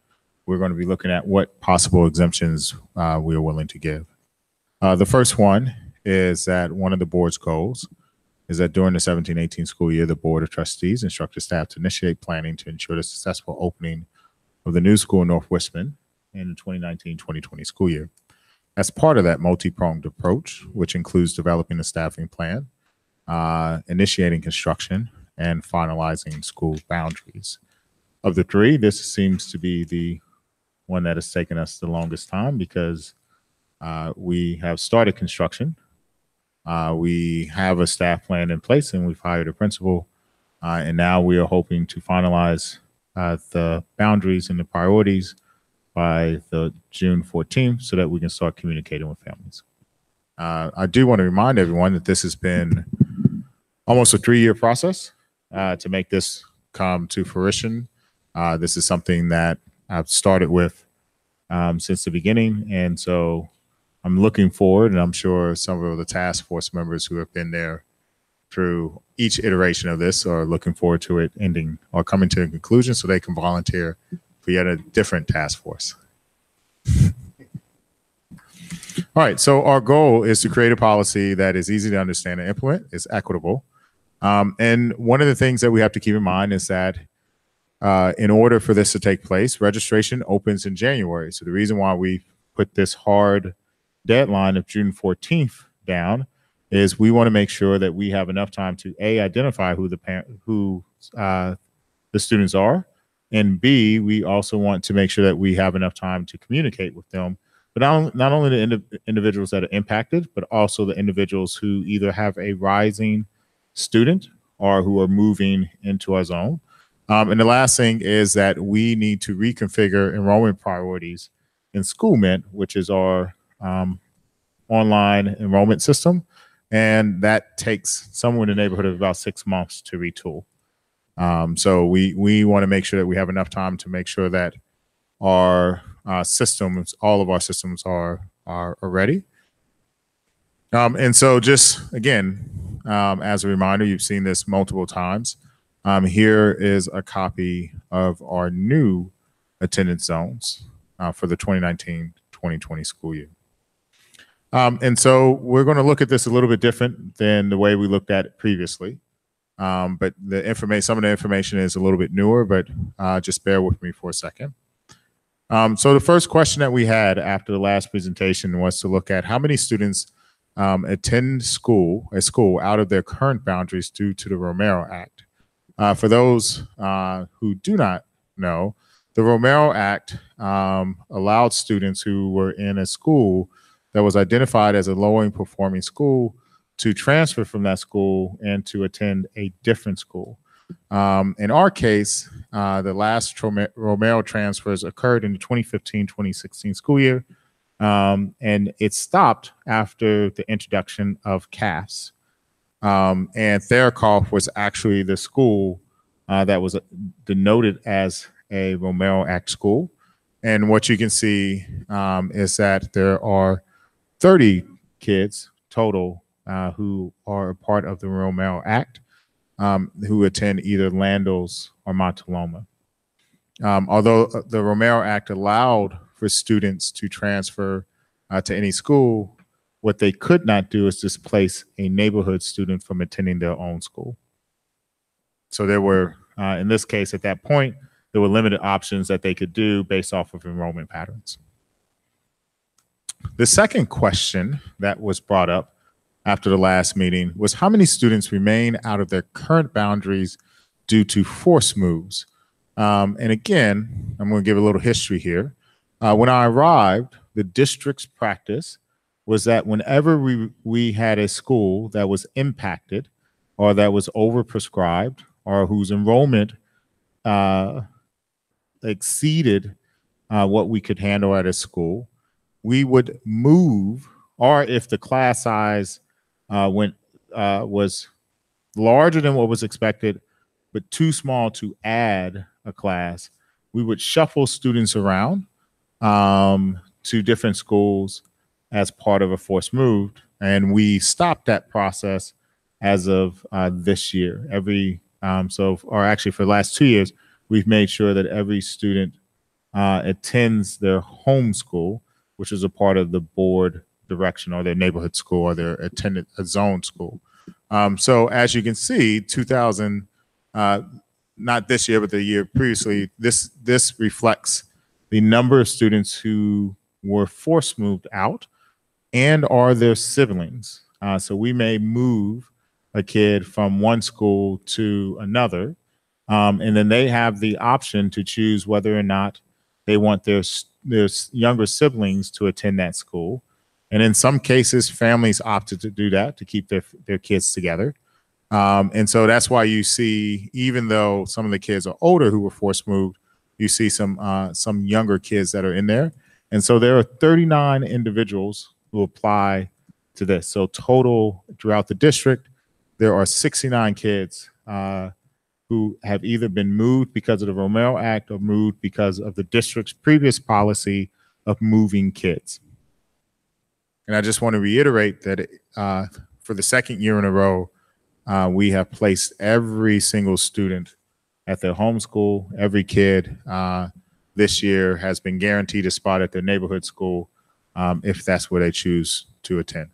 we're going to be looking at what possible exemptions we are willing to give. The first one is that one of the board's goals is that during the 17-18 school year, the Board of Trustees instruct the staff to initiate planning to ensure the successful opening of the new school in North Westman in the 2019-2020 school year. As part of that multi-pronged approach, which includes developing a staffing plan, initiating construction, and finalizing school boundaries. Of the three, this seems to be the one that has taken us the longest time because we have started construction. We have a staff plan in place and we've hired a principal. And now we are hoping to finalize the boundaries and the priorities by the June 14th so that we can start communicating with families. I do want to remind everyone that this has been almost a 3-year process to make this come to fruition. This is something that I've started with since the beginning. And so I'm looking forward, and I'm sure some of the task force members who have been there through each iteration of this are looking forward to it ending or coming to a conclusion so they can volunteer for yet a different task force. All right, so our goal is to create a policy that is easy to understand and implement, is equitable. And one of the things that we have to keep in mind is that in order for this to take place, registration opens in January. So the reason why we put this hard deadline of June 14th down is we want to make sure that we have enough time to A, identify who the students are, and B, we also want to make sure that we have enough time to communicate with them, but not only the individuals that are impacted, but also the individuals who either have a rising student or who are moving into our zone. And the last thing is that we need to reconfigure enrollment priorities in SchoolMint, which is our online enrollment system. And that takes somewhere in the neighborhood of about 6 months to retool. So we want to make sure that we have enough time to make sure that our systems, all of our systems are ready. And so just again, as a reminder, you've seen this multiple times. Here is a copy of our new attendance zones for the 2019-2020 school year. And so we're going to look at this a little bit different than the way we looked at it previously. But the information, some of the information is a little bit newer, but just bear with me for a second. So the first question that we had after the last presentation was to look at how many students attend a school out of their current boundaries due to the Romero Act. For those who do not know, the Romero Act allowed students who were in a school that was identified as a low performing school to transfer from that school and to attend a different school. In our case, the last Romero transfers occurred in the 2015-2016 school year, and it stopped after the introduction of CAFs. And Therakoff was actually the school that was denoted as a Romero Act school. And what you can see is that there are 30 kids total who are a part of the Romero Act who attend either Landals or Montaloma. Although the Romero Act allowed for students to transfer to any school, what they could not do is displace a neighborhood student from attending their own school. So there were, in this case, at that point, there were limited options that they could do based off of enrollment patterns. The second question that was brought up after the last meeting was how many students remain out of their current boundaries due to forced moves. And again, I'm going to give a little history here. When I arrived, the district's practice was that whenever we had a school that was impacted or that was overprescribed or whose enrollment exceeded what we could handle at a school, we would move or if the class size was larger than what was expected, but too small to add a class, we would shuffle students around to different schools as part of a forced move. And we stopped that process as of this year. Or actually for the last 2 years, we've made sure that every student attends their home school, which is a part of the board direction, or their neighborhood school, or their attended a zone school. So as you can see, not this year, but the year previously, this reflects the number of students who were forced moved out and are their siblings. So we may move a kid from one school to another, and then they have the option to choose whether or not they want their younger siblings to attend that school. And in some cases, families opted to do that, to keep their kids together. And so that's why you see, even though some of the kids are older who were forced moved, you see some younger kids that are in there. And so there are 39 individuals who apply to this. So total throughout the district, there are 69 kids who have either been moved because of the Romero Act or moved because of the district's previous policy of moving kids. And I just want to reiterate that for the second year in a row, we have placed every single student at their home school. Every kid this year has been guaranteed a spot at their neighborhood school if that's where they choose to attend.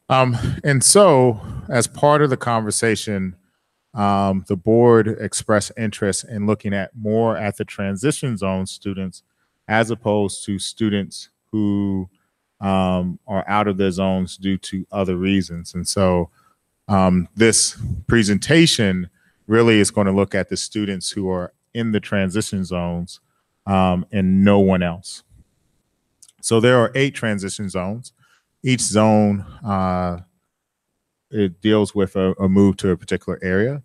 And so, as part of the conversation, the board expressed interest in looking at more at the transition zone students as opposed to students who are out of their zones due to other reasons. And so this presentation really is going to look at the students who are in the transition zones and no one else. So there are 8 transition zones. Each zone, it deals with a move to a particular area.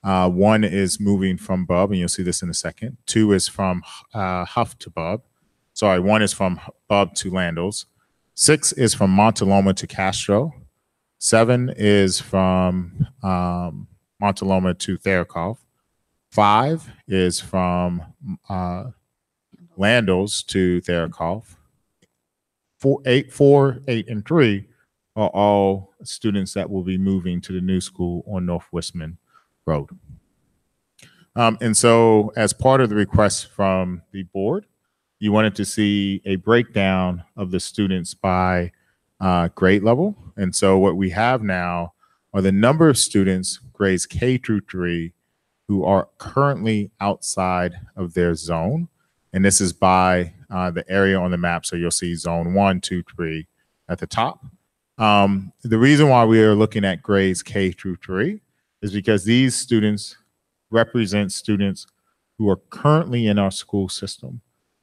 1 is moving from Bub, and you'll see this in a second. 2 is from Huff to Bub. Sorry, 1 is from Bub to Landos. 6 is from Montaloma to Castro. 7 is from Montaloma to Theracov. 5 is from Landos to Theracov. 4, 8, and 3 are all students that will be moving to the new school on North Westman Road. And so as part of the request from the board, you wanted to see a breakdown of the students by grade level. And so what we have now are the number of students, grades K through 3, who are currently outside of their zone. And this is by the area on the map. So you'll see zone 1, 2, 3 at the top. The reason why we are looking at grades K through 3 is because these students represent students who are currently in our school system.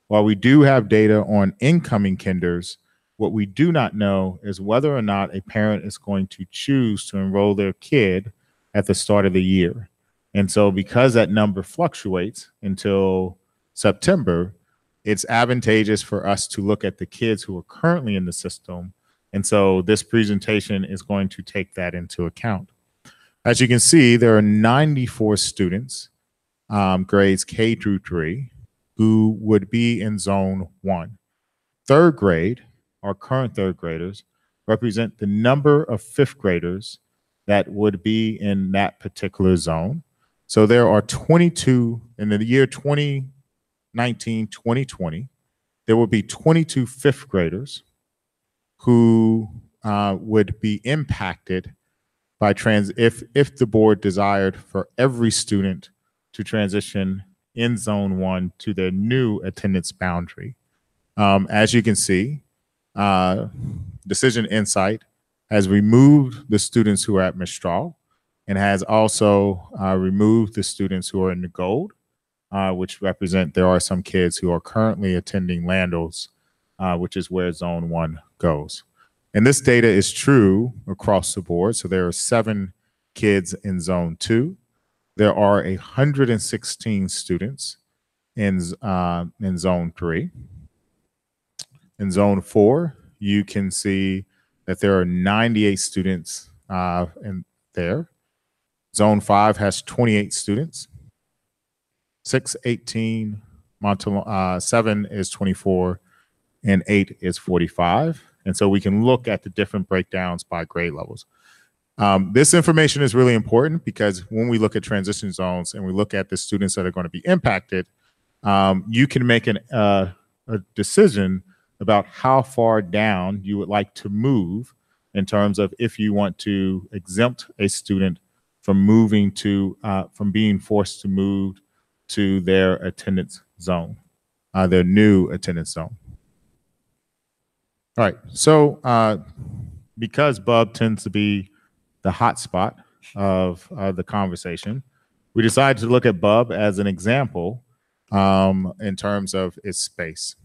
While we do have data on incoming kinders, what we do not know is whether or not a parent is going to choose to enroll their kid at the start of the year. And so because that number fluctuates until September, it's advantageous for us to look at the kids who are currently in the system. And so this presentation is going to take that into account. As you can see, there are 94 students, grades K through 3, who would be in zone 1. Third grade, our current third graders, represent the number of fifth graders that would be in that particular zone. So there are 22 in the year 2019, 2020, there will be 22 fifth graders who would be impacted by if the board desired for every student to transition in zone 1 to their new attendance boundary. As you can see, Decision Insight has removed the students who are at Mistral and has also removed the students who are in the gold, which represent there are some kids who are currently attending Landos, which is where zone 1 goes. And this data is true across the board. So there are 7 kids in zone 2. There are 116 students in zone 3. In zone 4, you can see that there are 98 students in there. Zone 5 has 28 students. 6, 18, 7 is 24, and 8 is 45. And so we can look at the different breakdowns by grade levels. This information is really important because when we look at transition zones and we look at the students that are going to be impacted, you can make a decision about how far down you would like to move in terms of if you want to exempt a student from moving to, from being forced to move to their attendance zone, their new attendance zone. All right, so because Bub tends to be the hot spot of the conversation, we decided to look at Bub as an example in terms of its space.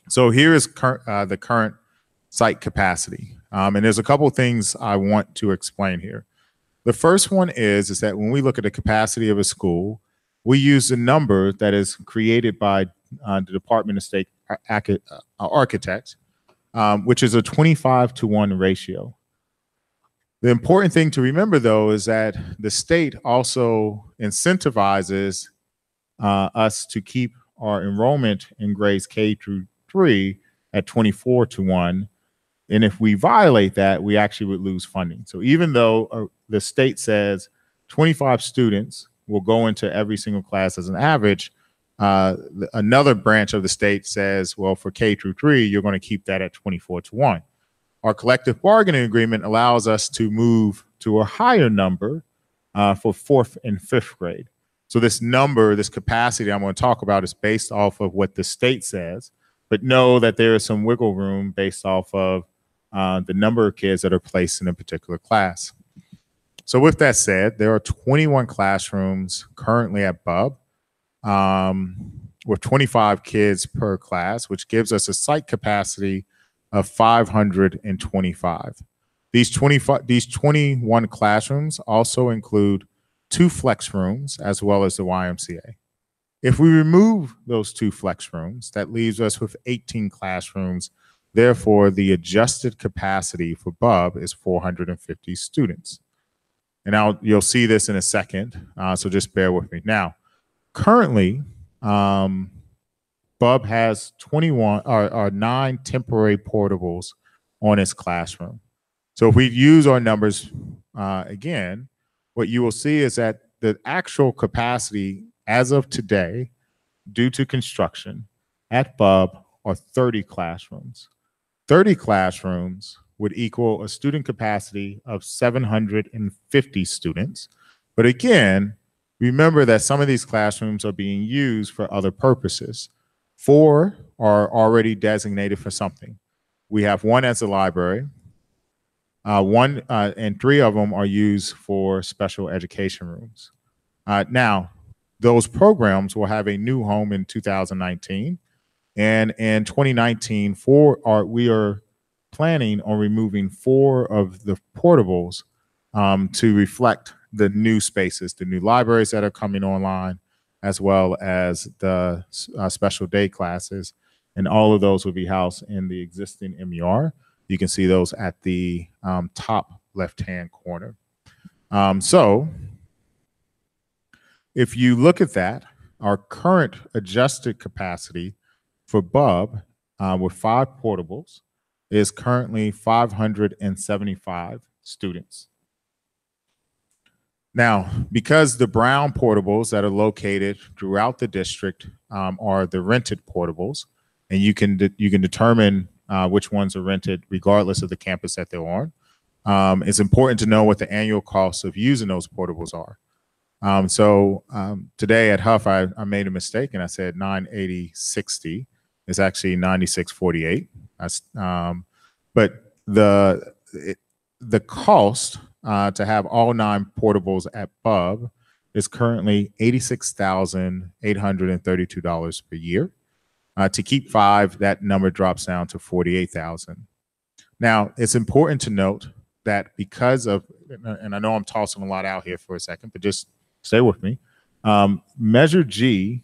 So here is the current site capacity. And there's a couple of things I want to explain here. The first one is that when we look at the capacity of a school, we use a number that is created by the Department of State architects, which is a 25-to-1 ratio. The important thing to remember, though, is that the state also incentivizes us to keep our enrollment in grades K through 3 at 24-to-1. And if we violate that, we actually would lose funding. So even though the state says 25 students will go into every single class as an average, another branch of the state says, well, for K through 3, you're going to keep that at 24-to-1. Our collective bargaining agreement allows us to move to a higher number for 4th and 5th grade. So this number, this capacity I'm going to talk about is based off of what the state says, but know that there is some wiggle room based off of the number of kids that are placed in a particular class. So with that said, there are 21 classrooms currently at Bub with 25 kids per class, which gives us a site capacity of 525. These 21 classrooms also include 2 flex rooms as well as the YMCA. If we remove those 2 flex rooms, that leaves us with 18 classrooms. Therefore, the adjusted capacity for Bub is 450 students. And you'll see this in a second, so just bear with me. Now, currently, Bub has 9 temporary portables on its classroom. So if we use our numbers again, what you will see is that the actual capacity as of today, due to construction at Bub, are 30 classrooms. 30 classrooms would equal a student capacity of 750 students. But again, remember that some of these classrooms are being used for other purposes. 4 are already designated for something. We have 1 as a library, and 3 of them are used for special education rooms. Now, those programs will have a new home in 2019. And in 2019, we are planning on removing 4 of the portables to reflect the new spaces, the new libraries that are coming online, as well as the special day classes. And all of those will be housed in the existing MER. You can see those at the top left-hand corner. So if you look at that, our current adjusted capacity for Bub with 5 portables is currently 575 students. Now, because the brown portables that are located throughout the district are the rented portables, and you can determine which ones are rented regardless of the campus that they're on, it's important to know what the annual costs of using those portables are. So today at Huff, I made a mistake and I said 980.60. It's actually 96.48. But the cost to have all 9 portables at Bub is currently $86,832 per year. To keep 5, that number drops down to $48,000. Now, it's important to note that because of, and I know I'm tossing a lot out here for a second, but just stay with me. Measure G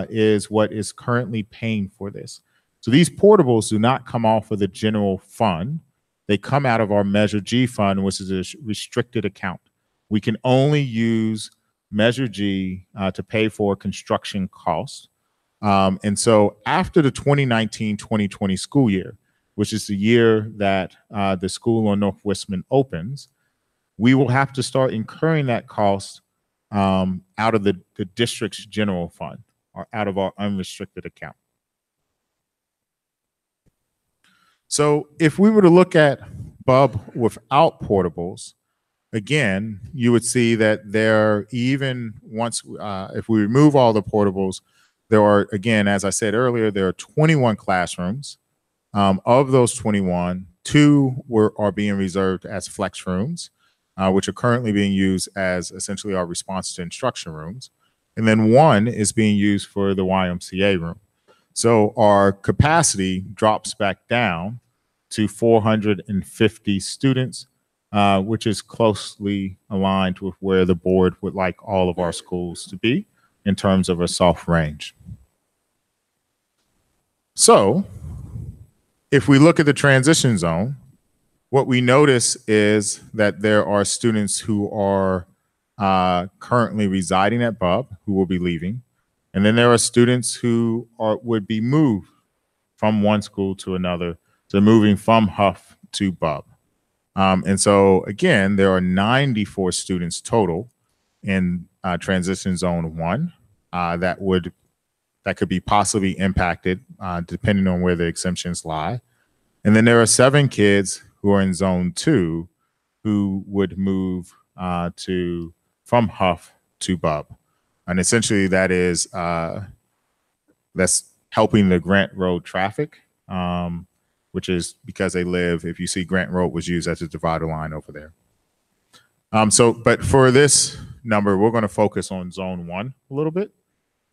is what is currently paying for this. So these portables do not come off of the general fund. They come out of our Measure G fund, which is a restricted account. We can only use Measure G to pay for construction costs. And so after the 2019-2020 school year, which is the year that the school on North Westman opens, we will have to start incurring that cost out of the district's general fund or out of our unrestricted account. So if we were to look at BUB without portables, again, you would see that there, even once, if we remove all the portables, there are, again, as I said earlier, there are 21 classrooms. Of those 21, 2 are being reserved as flex rooms, which are currently being used as essentially our response to instruction rooms. And then 1 is being used for the YMCA room. So our capacity drops back down to 450 students, which is closely aligned with where the board would like all of our schools to be in terms of a soft range. So if we look at the transition zone, what we notice is that there are students who are currently residing at BUB who will be leaving. And then there are students who would be moved from one school to another, so moving from Huff to BUB. And so again, there are 94 students total in transition zone 1 that could be possibly impacted depending on where the exemptions lie. And then there are 7 kids who are in zone 2 who would move from Huff to BUB. And essentially that is, that's helping the Grant Road traffic, which is because they live, if you see Grant Road was used as a divider line over there. But for this number, we're going to focus on zone 1 a little bit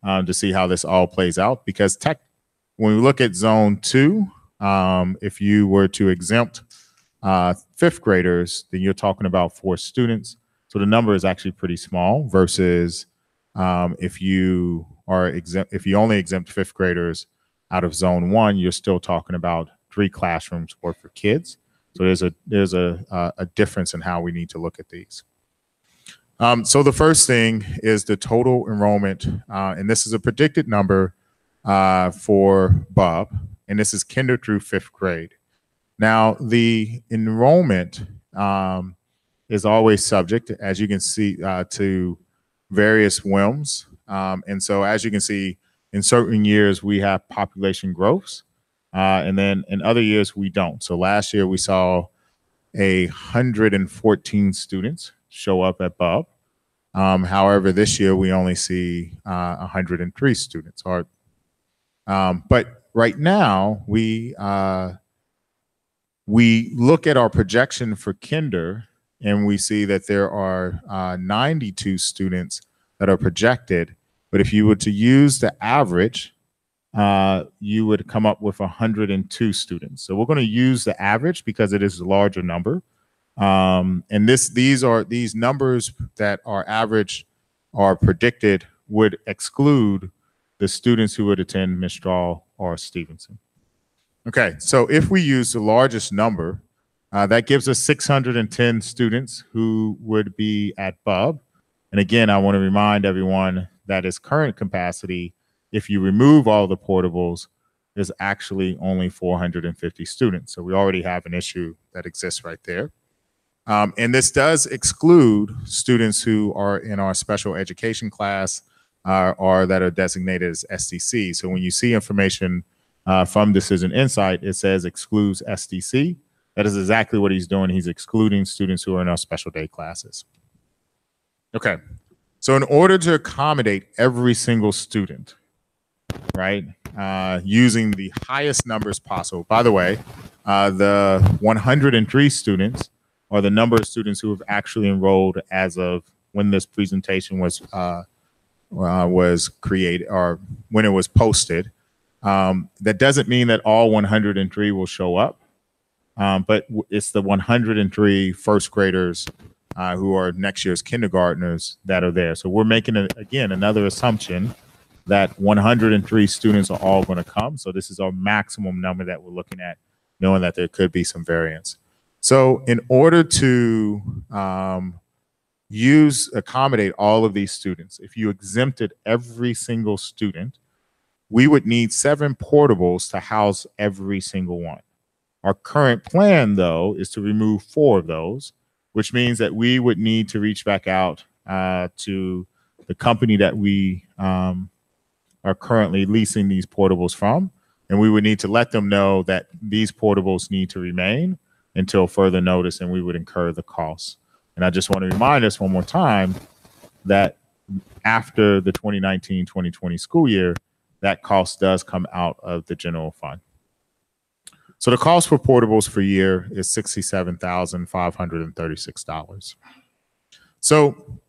to see how this all plays out, because when we look at zone 2, if you were to exempt 5th graders, then you're talking about 4 students. So the number is actually pretty small versus if you only exempt 5th graders out of zone 1, you're still talking about 3 classrooms worth of kids. So there's a difference in how we need to look at these. So the first thing is the total enrollment, and this is a predicted number for BUB, and this is kinder through 5th grade. Now the enrollment is always subject, as you can see, to various whims. And so as you can see, in certain years we have population growths, and then in other years we don't. So last year we saw 114 students show up at BUB. However, this year we only see 103 students. But right now we look at our projection for kinder, and we see that there are 92 students that are projected. But if you were to use the average, you would come up with 102 students. So we're going to use the average because it is a larger number. And these numbers that are average or predicted would exclude the students who would attend Mistral or Stevenson. Okay, so if we use the largest number, that gives us 610 students who would be at BUB. And again, I want to remind everyone that is current capacity. If you remove all the portables, there's actually only 450 students. So we already have an issue that exists right there. And this does exclude students who are in our special education class or that are designated as SDC. So when you see information from Decision Insight, it says excludes SDC. That is exactly what he's doing. He's excluding students who are in our special day classes. Okay, so in order to accommodate every single student, right, using the highest numbers possible. By the way, the 103 students are the number of students who have actually enrolled as of when this presentation was created or when it was posted. That doesn't mean that all 103 will show up, but it's the 103 first graders who are next year's kindergartners that are there. So we're making, again, another assumption that 103 students are all going to come. So this is our maximum number that we're looking at, knowing that there could be some variance. So in order to accommodate all of these students, if you exempted every single student, we would need 7 portables to house every single one. Our current plan, though, is to remove 4 of those, which means that we would need to reach back out to the company that we are currently leasing these portables from, and we would need to let them know that these portables need to remain until further notice, and we would incur the costs. And I just want to remind us one more time that after the 2019-2020 school year, that cost does come out of the general fund. So the cost for portables for year is $67,536. So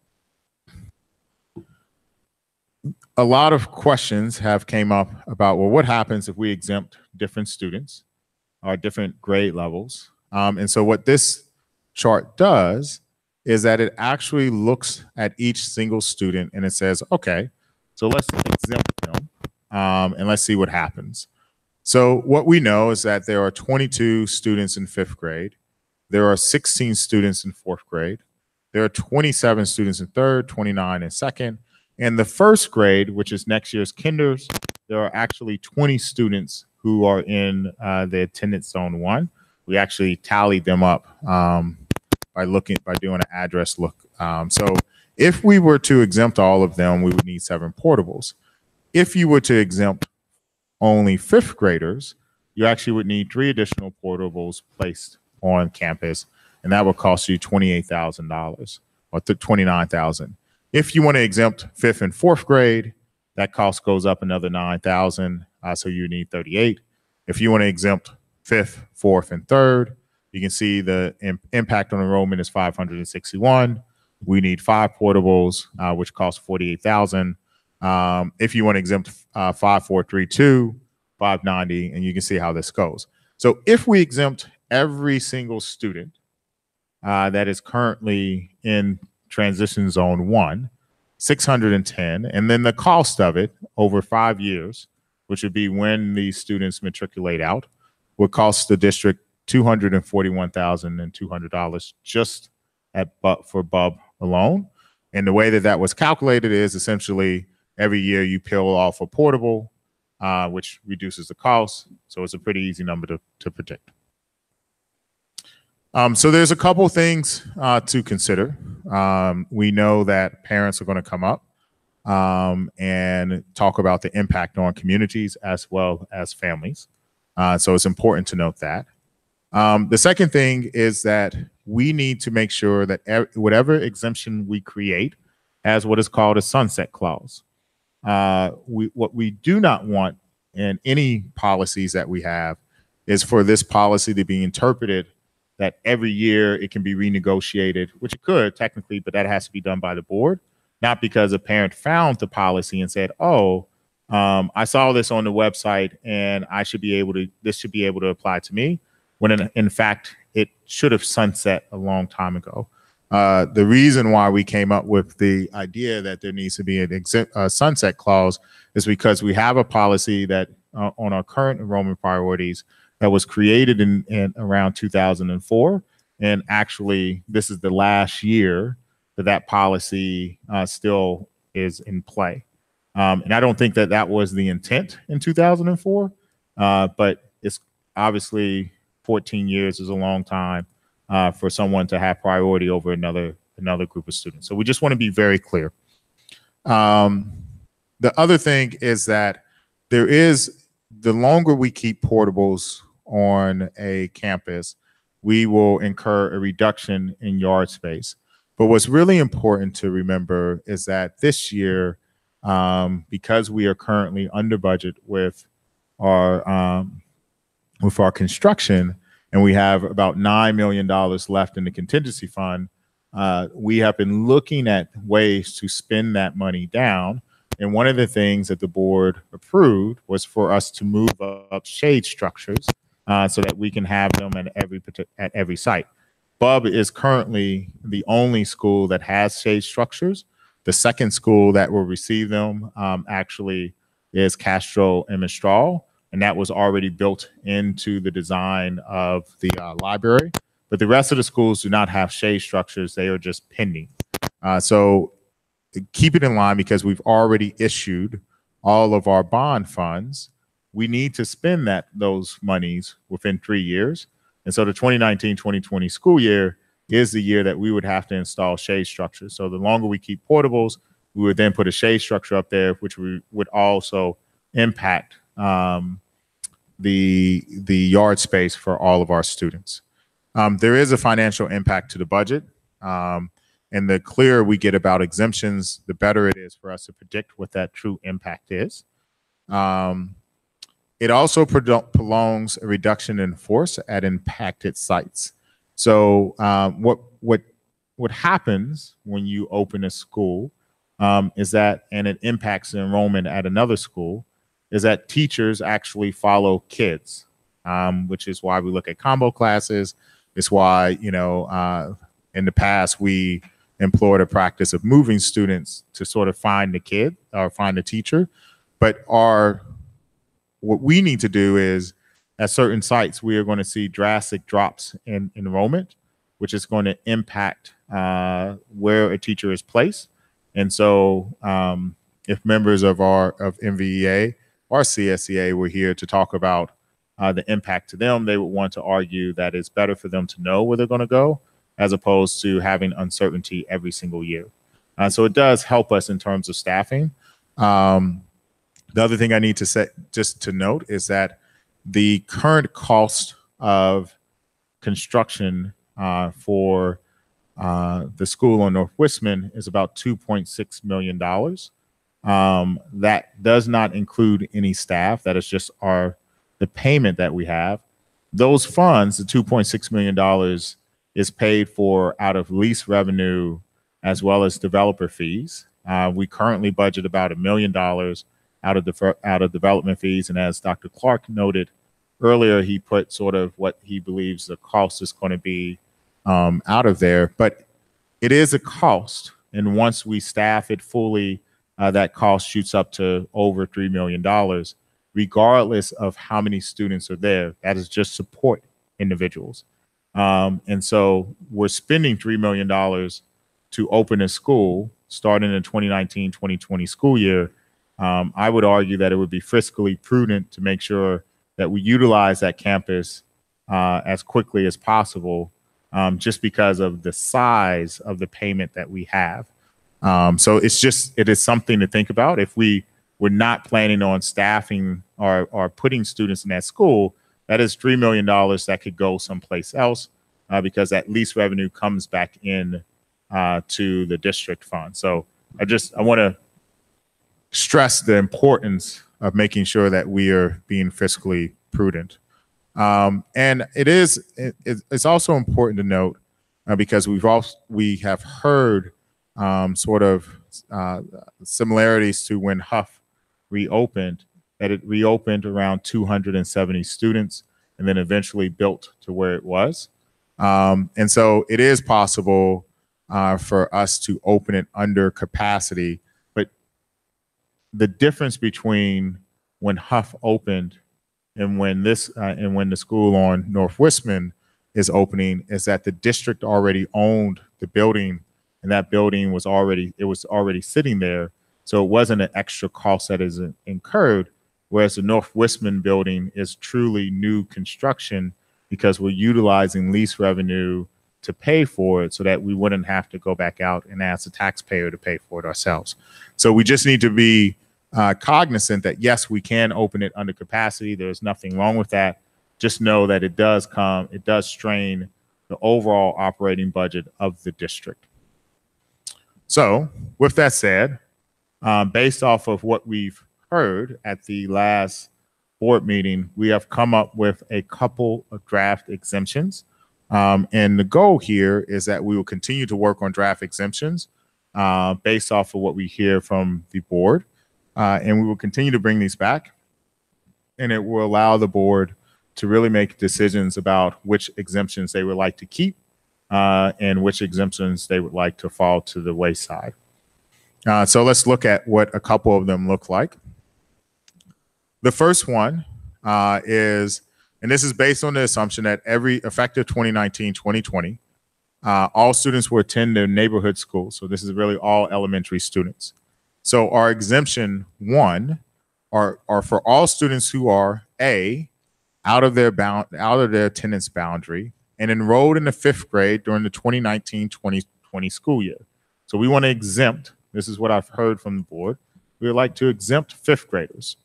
a lot of questions have came up about, well, what happens if we exempt different students or different grade levels? And so what this chart does is that it actually looks at each single student and it says, okay, so let's exempt them and let's see what happens. So what we know is that there are 22 students in 5th grade. There are 16 students in 4th grade. There are 27 students in 3rd, 29 in 2nd. In the 1st grade, which is next year's kinders, there are actually 20 students who are in the attendance zone 1. We actually tallied them up by doing an address look. So if we were to exempt all of them, we would need 7 portables. If you were to exempt only 5th graders, you actually would need 3 additional portables placed on campus, and that would cost you $28,000 or $29,000. If you want to exempt 5th and 4th grade, that cost goes up another $9,000, so you need 38. If you want to exempt 5th, 4th, and 3rd, you can see the impact on enrollment is 561. We need 5 portables, which cost $48,000. If you want to exempt 5, 4, 3, 2, 590, and you can see how this goes. So if we exempt every single student that is currently in transition zone 1, 610, and then the cost of it over 5 years, which would be when these students matriculate out, would cost the district $241,200 just for BUB alone. And the way that that was calculated is essentially every year you peel off a portable, which reduces the cost. So it's a pretty easy number to predict. So there's a couple things to consider. We know that parents are going to come up and talk about the impact on communities as well as families. So it's important to note that. The second thing is that we need to make sure that whatever exemption we create has what is called a sunset clause. What we do not want in any policies that we have is for this policy to be interpreted that every year it can be renegotiated, which it could technically, but that has to be done by the board, not because a parent found the policy and said, oh, I saw this on the website and this should be able to apply to me, when in fact, it should have sunset a long time ago. The reason why we came up with the idea that there needs to be a sunset clause is because we have a policy that on our current enrollment priorities that was created in around 2004. And actually, this is the last year that policy still is in play. And I don't think that was the intent in 2004, but it's obviously 14 years is a long time for someone to have priority over another group of students. So we just want to be very clear. The other thing is that the longer we keep portables on a campus, we will incur a reduction in yard space. But what's really important to remember is that this year, because we are currently under budget with our construction, and we have about $9 million left in the contingency fund, we have been looking at ways to spend that money down. And one of the things that the board approved was for us to move up shade structures so that we can have them at every site. BUB is currently the only school that has shade structures. The second school that will receive them actually is Castro and Mistral, and that was already built into the design of the library. But the rest of the schools do not have shade structures. They are just pending. So keep it in line because we've already issued all of our bond funds. We need to spend those monies within 3 years. And so the 2019-2020 school year is the year that we would have to install shade structures. So the longer we keep portables, we would then put a shade structure up there, which would also impact the yard space for all of our students. There is a financial impact to the budget. And the clearer we get about exemptions, the better it is for us to predict what that true impact is. It also prolongs a reduction in force at impacted sites. So what happens when you open a school is that, and it impacts the enrollment at another school, is that teachers actually follow kids, which is why we look at combo classes. It's why, in the past, we employed a practice of moving students to sort of find the kid or find the teacher. But what we need to do is, at certain sites, we are going to see drastic drops in enrollment, which is going to impact where a teacher is placed. And so if members of MVEA or CSEA were here to talk about the impact to them, they would want to argue that it's better for them to know where they're going to go as opposed to having uncertainty every single year. So it does help us in terms of staffing. The other thing I need to say, just to note, is that the current cost of construction for the school on North Wistman is about $2.6 million. That does not include any staff. That is just the payment that we have. Those funds, the $2.6 million, is paid for out of lease revenue as well as developer fees. We currently budget about $1 million out of development fees, and as Dr. Clark noted earlier, he put sort of what he believes the cost is going to be out of there. But it is a cost, and once we staff it fully, that cost shoots up to over $3 million, regardless of how many students are there. That is just support individuals. And so we're spending $3 million to open a school starting in the 2019-2020 school year. I would argue that it would be fiscally prudent to make sure that we utilize that campus as quickly as possible, just because of the size of the payment that we have. So it is something to think about. If we were not planning on staffing or putting students in that school, that is $3 million that could go someplace else because that lease revenue comes back in to the district fund. So I want to stress the importance of making sure that we are being fiscally prudent. And it's also important to note because we have heard sort of similarities to when Huff reopened, that it reopened around 270 students and then eventually built to where it was. And so it is possible for us to open it under capacity. But the difference between when Huff opened and when the school on North Wistman is opening is that the district already owned the building, and that building was already sitting there. So it wasn't an extra cost that is incurred, whereas the North Wistman building is truly new construction because we're utilizing lease revenue to pay for it so that we wouldn't have to go back out and ask the taxpayer to pay for it ourselves. So we just need to be cognizant that, yes, we can open it under capacity. There's nothing wrong with that. Just know that it does strain the overall operating budget of the district. So with that said, based off of what we've heard at the last board meeting, we have come up with a couple of draft exemptions. And the goal here is that we will continue to work on draft exemptions based off of what we hear from the board. And we will continue to bring these back. And it will allow the board to really make decisions about which exemptions they would like to keep and which exemptions they would like to fall to the wayside. So let's look at what a couple of them look like. The first one is, and this is based on the assumption that every effective 2019-2020, all students will attend their neighborhood schools. So this is really all elementary students. So our exemption 1 are for all students who are A, out of their attendance boundary and enrolled in the 5th grade during the 2019-2020 school year. So we want to exempt, this is what I've heard from the board, we would like to exempt 5th graders.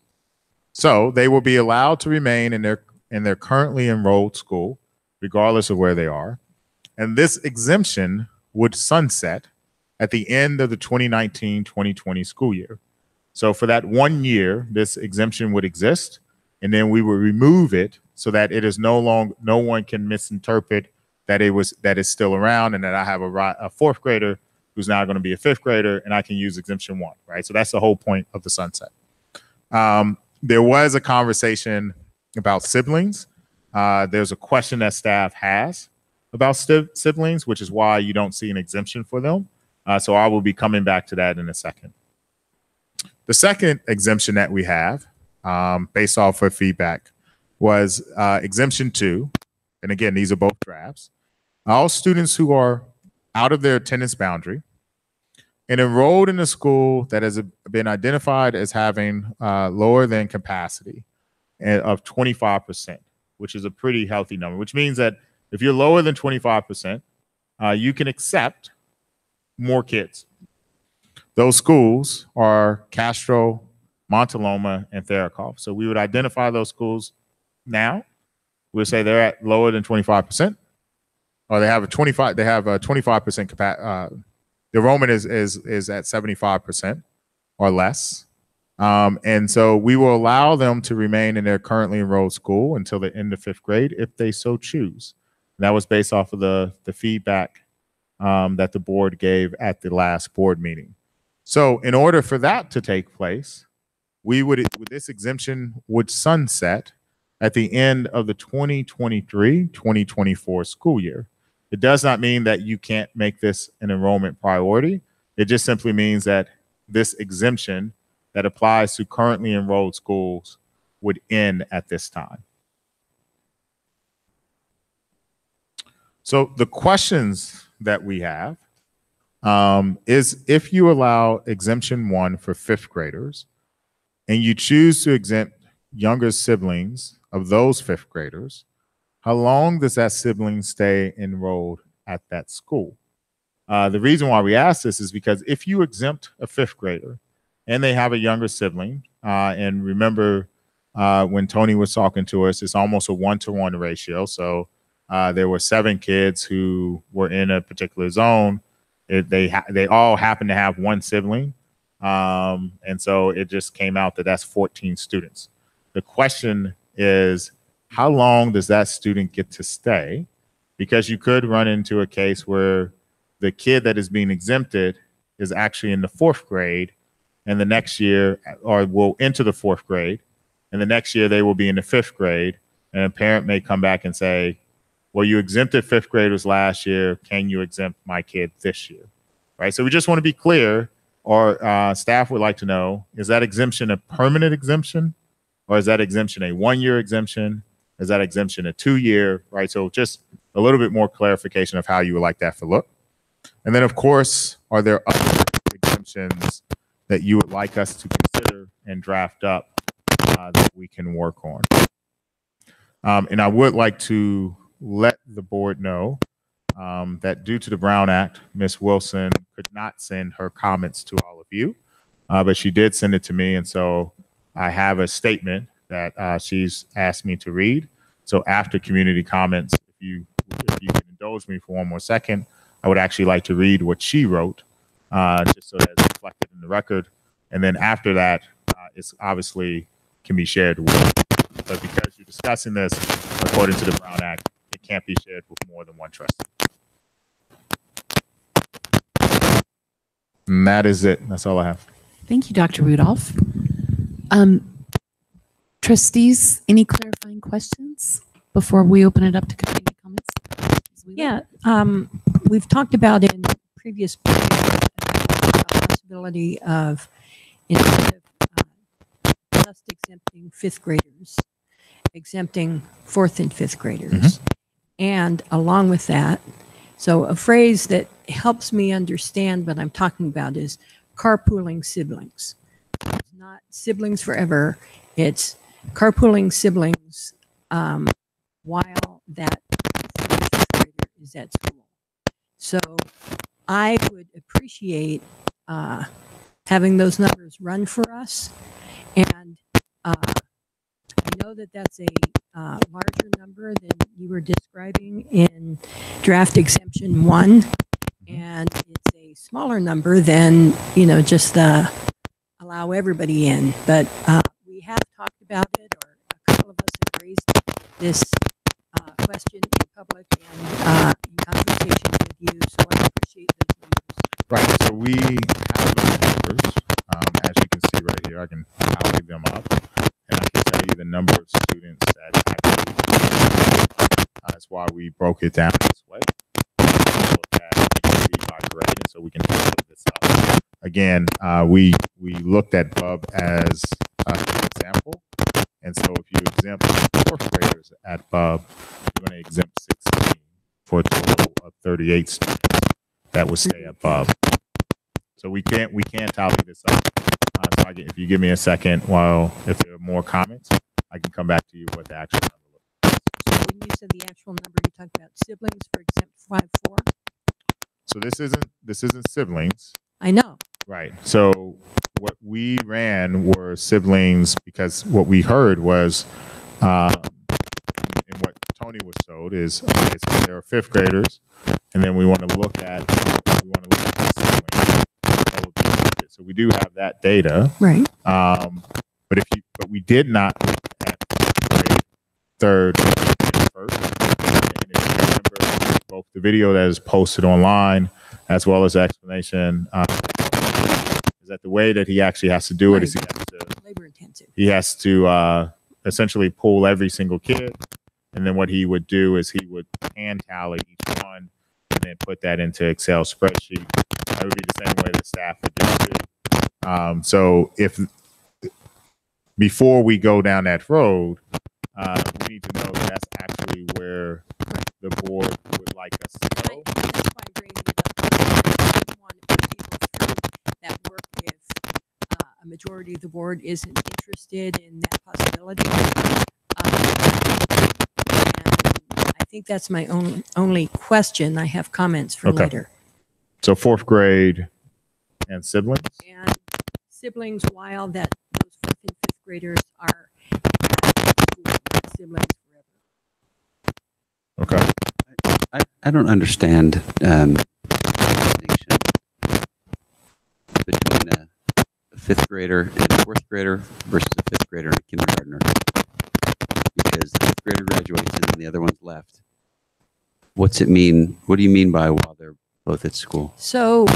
So they will be allowed to remain in their currently enrolled school, regardless of where they are. And this exemption would sunset at the end of the 2019-2020 school year. So for that 1 year, this exemption would exist, and then we would remove it so that it is no one can misinterpret that it's still around, and that I have a 4th grader who's now going to be a 5th grader, and I can use exemption 1, right? So that's the whole point of the sunset. There was a conversation about siblings. There's a question that staff has about siblings, which is why you don't see an exemption for them. So I will be coming back to that in a second. The second exemption that we have, based off of feedback, was exemption 2. And again, these are both drafts. All students who are out of their attendance boundary and enrolled in a school that has been identified as having lower than capacity of 25%, which is a pretty healthy number, which means that if you're lower than 25%, you can accept more kids. Those schools are Castro, Montaloma, and Therakoff. So we would identify those schools now. We'll say they're at lower than 25%, or they have a 25% capacity. The enrollment is at 75% or less. And so we will allow them to remain in their currently enrolled school until the end of 5th grade if they so choose. And that was based off of the feedback that the board gave at the last board meeting. So in order for that to take place, this exemption would sunset at the end of the 2023-2024 school year. It does not mean that you can't make this an enrollment priority. It just simply means that this exemption that applies to currently enrolled schools would end at this time. So the questions that we have is, if you allow exemption 1 for 5th graders and you choose to exempt younger siblings of those 5th graders, how long does that sibling stay enrolled at that school? The reason why we ask this is because if you exempt a 5th grader and they have a younger sibling, and remember when Tony was talking to us, it's almost a 1-to-1 ratio. So there were 7 kids who were in a particular zone. They all happen to have one sibling. And so it just came out that that's 14 students. The question is, how long does that student get to stay? Because you could run into a case where the kid that is being exempted is actually in the 4th grade, and the next year, or will enter the 4th grade, and the next year they will be in the 5th grade, and a parent may come back and say, well, you exempted 5th graders last year, can you exempt my kid this year? Right, so we just want to be clear, or staff would like to know, is that exemption a permanent exemption? Or is that exemption a 1-year exemption? Is that exemption a 2-year, right? So just a little bit more clarification of how you would like that to look. And then, of course, are there other exemptions that you would like us to consider and draft up that we can work on? And I would like to let the board know that due to the Brown Act, Ms. Wilson could not send her comments to all of you, but she did send it to me. And so I have a statement that she's asked me to read. So after community comments, if you can indulge me for one more second, I would actually like to read what she wrote, just so that it's reflected in the record. And then after that, it's obviously can be shared with. But because you're discussing this according to the Brown Act, it can't be shared with more than one trustee. And that is it. That's all I have. Thank you, Dr. Rudolph. Trustees, any clarifying questions before we open it up to community comments? Yeah, we've talked about in previous periods about possibility of, instead of just exempting fifth graders, exempting fourth and fifth graders. And along with that, so a phrase that helps me understand what I'm talking about is carpooling siblings. It's not siblings forever. It's carpooling siblings while that fifth grader is at school. So I would appreciate having those numbers run for us. And I know that that's a larger number than you were describing in draft exemption 1. And it's a smaller number than, just allow everybody in. But we have talked about it, or a couple of us have raised this question in public and in conversation with you. So I appreciate those numbers. Right. So we have those numbers. As you can see right here, I can tally them up, and I can tell you the number of students that actually. That's why we broke it down this way. Look at by grade, and so we can look this up. Again, we looked at Bub as an example, and so if you exempt fourth graders at Bub, you're going to exempt 16 for a total of 38 students that would stay at Bub. So we can't tally this up. So if you give me a second, if there are more comments, I can come back to you with the actual number. So when you said the actual number, you talked about siblings for exempt 5-4. So this isn't siblings. I know. Right. So what we ran were siblings because what we heard was, and what Tony was told is, okay, so there are fifth graders, and then we want to look at the siblings. So we do have that data. Right. But we did not look at grade third and first. And if you remember, both the video that is posted online as well as the explanation is that the way that he actually has to do it is he has to labor intensive. He has to essentially pull every single kid, and then what he would do is he would hand tally each one and then put that into Excel spreadsheet. That would be the same way the staff would do it. So if before we go down that road, we need to know that that's actually where the board would like us to go. That's why I'm bringing it up. I want to put people through that work if a majority of the board isn't interested in that possibility. And I think that's my only question. I have comments for later. So fourth grade and siblings? And siblings, while those fourth and fifth graders are at school, siblings forever. Okay. I don't understand the distinction between a fifth grader and a fourth grader versus a fifth grader and a kindergartner. Because the fifth grader graduates and then the other one's left. What's it mean? What do you mean by while they're both at school? So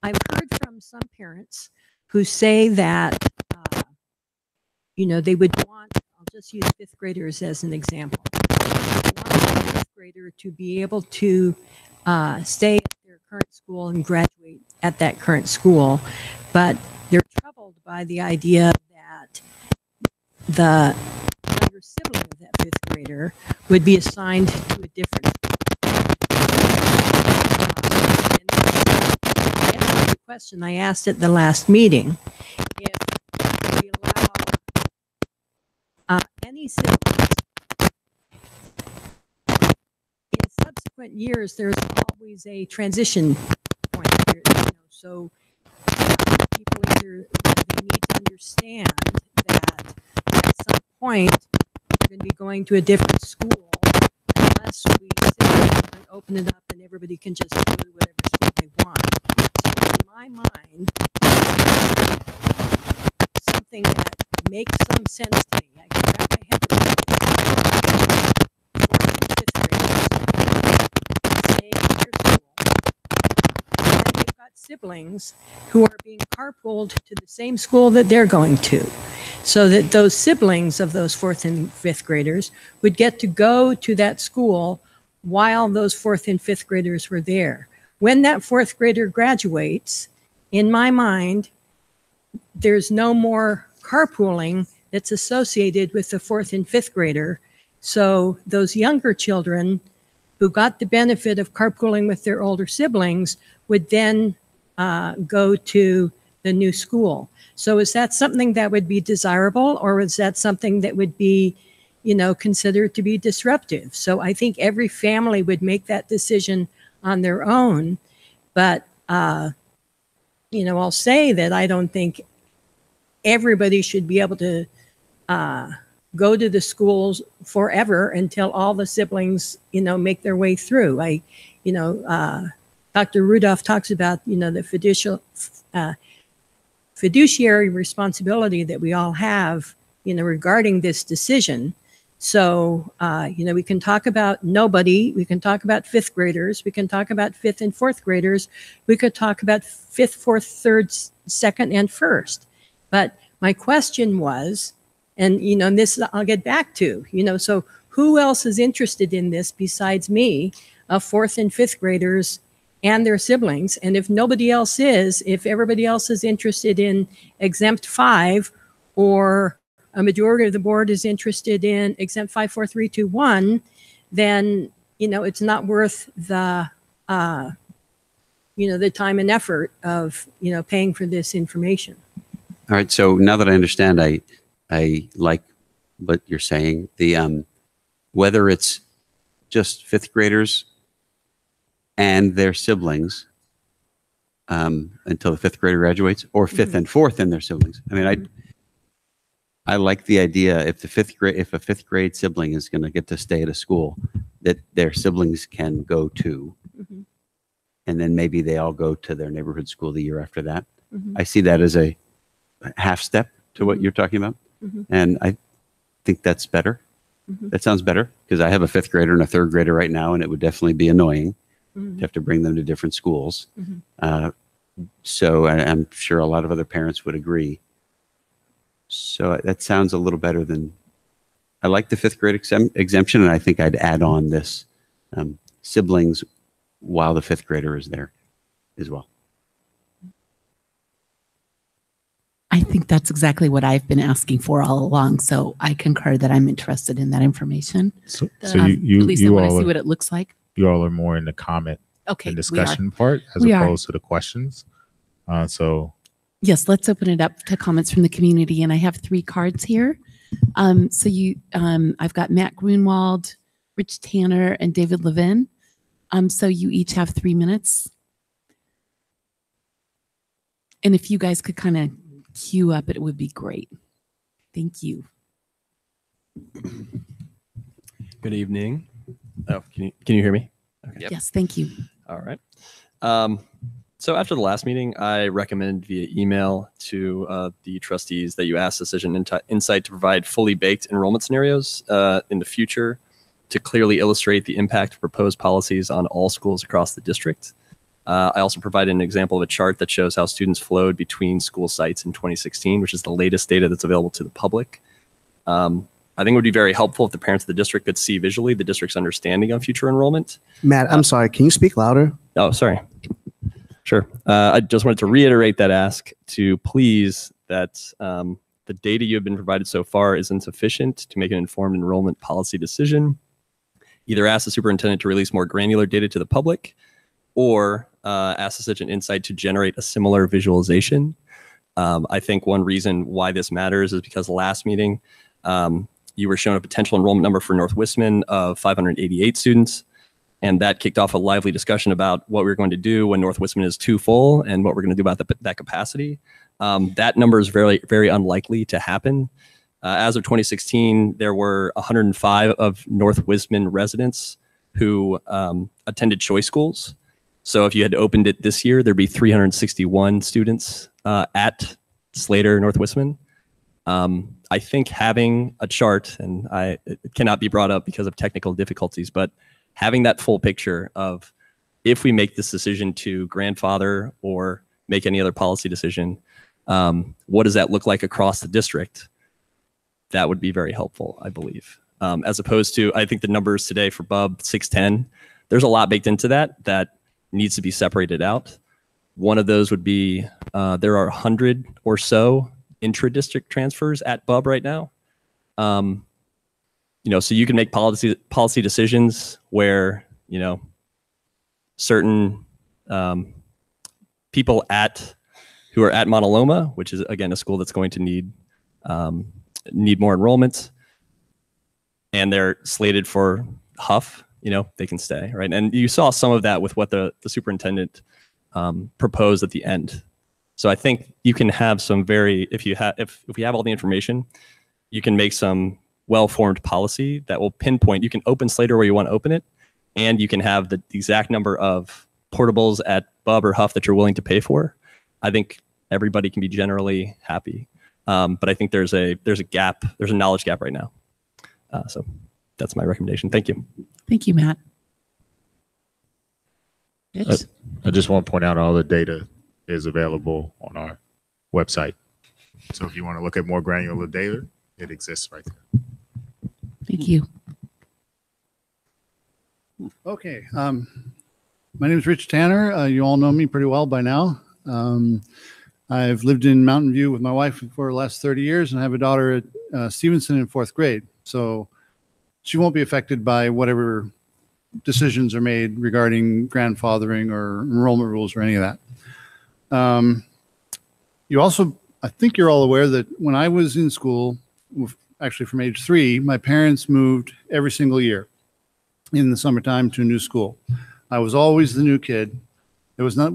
I've heard from some parents who say that, they would want, I'll just use fifth graders as an example. They want the fifth grader to be able to stay at their current school and graduate at that current school, but they're troubled by the idea that the younger sibling of that fifth grader would be assigned to a different question I asked at the last meeting. If we allow any siblings, in subsequent years, there's always a transition point. So people either they need to understand that at some point we're going to be going to a different school unless we sit down and open it up and everybody can just go to whatever school they want. In my mind, something that makes some sense to me. I can wrap my head around it. Fourth and fifth graders stay at their school, and they've got siblings who are being carpooled to the same school that they're going to, so that those siblings of those fourth and fifth graders would get to go to that school while those fourth and fifth graders were there. When that fourth grader graduates, in my mind, there's no more carpooling that's associated with the 4th and 5th grader. So those younger children who got the benefit of carpooling with their older siblings would then go to the new school. So is that something that would be desirable, or is that something that would be, considered to be disruptive? So I think every family would make that decision on their own. But, I'll say that I don't think everybody should be able to go to the schools forever until all the siblings, make their way through. Dr. Rudolph talks about, the fiduciary responsibility that we all have, regarding this decision. So, we can talk about nobody, we can talk about 5th graders, we can talk about 5th and 4th graders, we could talk about 5th, 4th, 3rd, 2nd, and 1st. But my question was, and, this I'll get back to, so who else is interested in this besides me, of 4th and 5th graders and their siblings? And if nobody else is, if everybody else is interested in exempt 5, or a majority of the board is interested in exempt 5, 4, 3, 2, 1, then, it's not worth the, the time and effort of, paying for this information. All right. So now that I understand, I like what you're saying. The whether it's just 5th graders and their siblings until the 5th grader graduates, or 5th and 4th and their siblings. I mean, I like the idea if a 5th grade sibling is going to get to stay at a school that their siblings can go to, and then maybe they all go to their neighborhood school the year after that. I see that as a half step to what you're talking about. And I think that's better. That sounds better, because I have a 5th grader and a 3rd grader right now, and it would definitely be annoying to have to bring them to different schools. So I'm sure a lot of other parents would agree. So that sounds a little better than, I like the 5th grade exemption, and I think I'd add on this siblings while the 5th grader is there as well. I think that's exactly what I've been asking for all along. So I concur that I'm interested in that information. So At least I want to see what it looks like. You all are more in the comment and discussion part as opposed to the questions. Yes, let's open it up to comments from the community. And I have 3 cards here. I've got Matt Grunwald, Rich Tanner, and David Levin. So you each have 3 minutes. And if you guys could kind of queue up, it would be great. Thank you. Good evening. Oh, can you hear me? Okay. Yes, thank you. All right. So after the last meeting, I recommended via email to the trustees that you ask Decision Insight to provide fully baked enrollment scenarios in the future to clearly illustrate the impact of proposed policies on all schools across the district. I also provided an example of a chart that shows how students flowed between school sites in 2016, which is the latest data that's available to the public. I think it would be very helpful if the parents of the district could see visually the district's understanding of future enrollment. Matt, I'm sorry. Can you speak louder? Oh, sorry. Sure. I just wanted to reiterate that ask to please that the data you have been provided so far is insufficient to make an informed enrollment policy decision. Either ask the superintendent to release more granular data to the public, or ask Decision Insight to generate a similar visualization. I think one reason why this matters is because last meeting, you were shown a potential enrollment number for North Westman of 588 students. And that kicked off a lively discussion about what we're going to do when North Westman is too full and what we're going to do about that capacity. That number is very, very unlikely to happen. As of 2016, there were 105 of North Westman residents who attended choice schools. So if you had opened it this year, there'd be 361 students at Slater North Westman. I think having a chart, and it cannot be brought up because of technical difficulties, but having that full picture of if we make this decision to grandfather or make any other policy decision, what does that look like across the district? That would be very helpful, I believe. As opposed to, I think the numbers today for BUB 610, there's a lot baked into that needs to be separated out. One of those would be there are 100 or so intra-district transfers at BUB right now. So you can make policy decisions where, certain people who are at Montaloma, which is again a school that's going to need more enrollments, and they're slated for Huff, they can stay, right? And you saw some of that with what the superintendent proposed at the end. So I think you can have some if we have all the information, you can make some well-formed policy that will pinpoint. You can open Slater where you want to open it, and you can have the exact number of portables at BUB or Huff that you're willing to pay for. I think everybody can be generally happy. But I think there's a gap, there's a knowledge gap right now. So that's my recommendation. Thank you. Thank you, Matt. I just want to point out all the data is available on our website. So if you want to look at more granular data, it exists right there. Thank you. Okay. My name is Rich Tanner. You all know me pretty well by now. I've lived in Mountain View with my wife for the last 30 years, and I have a daughter at Stevenson in 4th grade. So she won't be affected by whatever decisions are made regarding grandfathering or enrollment rules or any of that. I think you're all aware that when I was in school, actually from age 3, my parents moved every single year in the summertime to a new school. I was always the new kid. There was not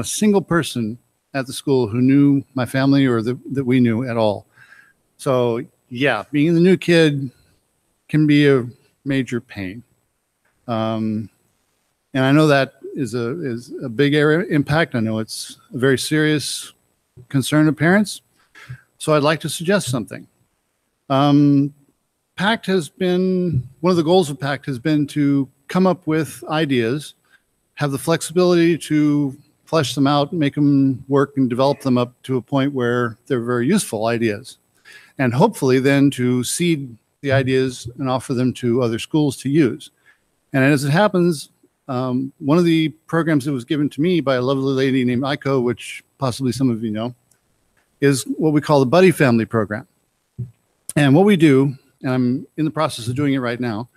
a single person at the school who knew my family or that we knew at all. So yeah, being the new kid can be a major pain. And I know that is a big area impact. I know it's a very serious concern of parents. So I'd like to suggest something. PACT has been, one of the goals of PACT has been to come up with ideas, have the flexibility to flesh them out, make them work, and develop them up to a point where they're very useful ideas. And hopefully then to seed the ideas and offer them to other schools to use. And as it happens, one of the programs that was given to me by a lovely lady named Aiko, which possibly some of you know, is what we call the Buddy Family Program. And what we do, and I'm in the process of doing it right now,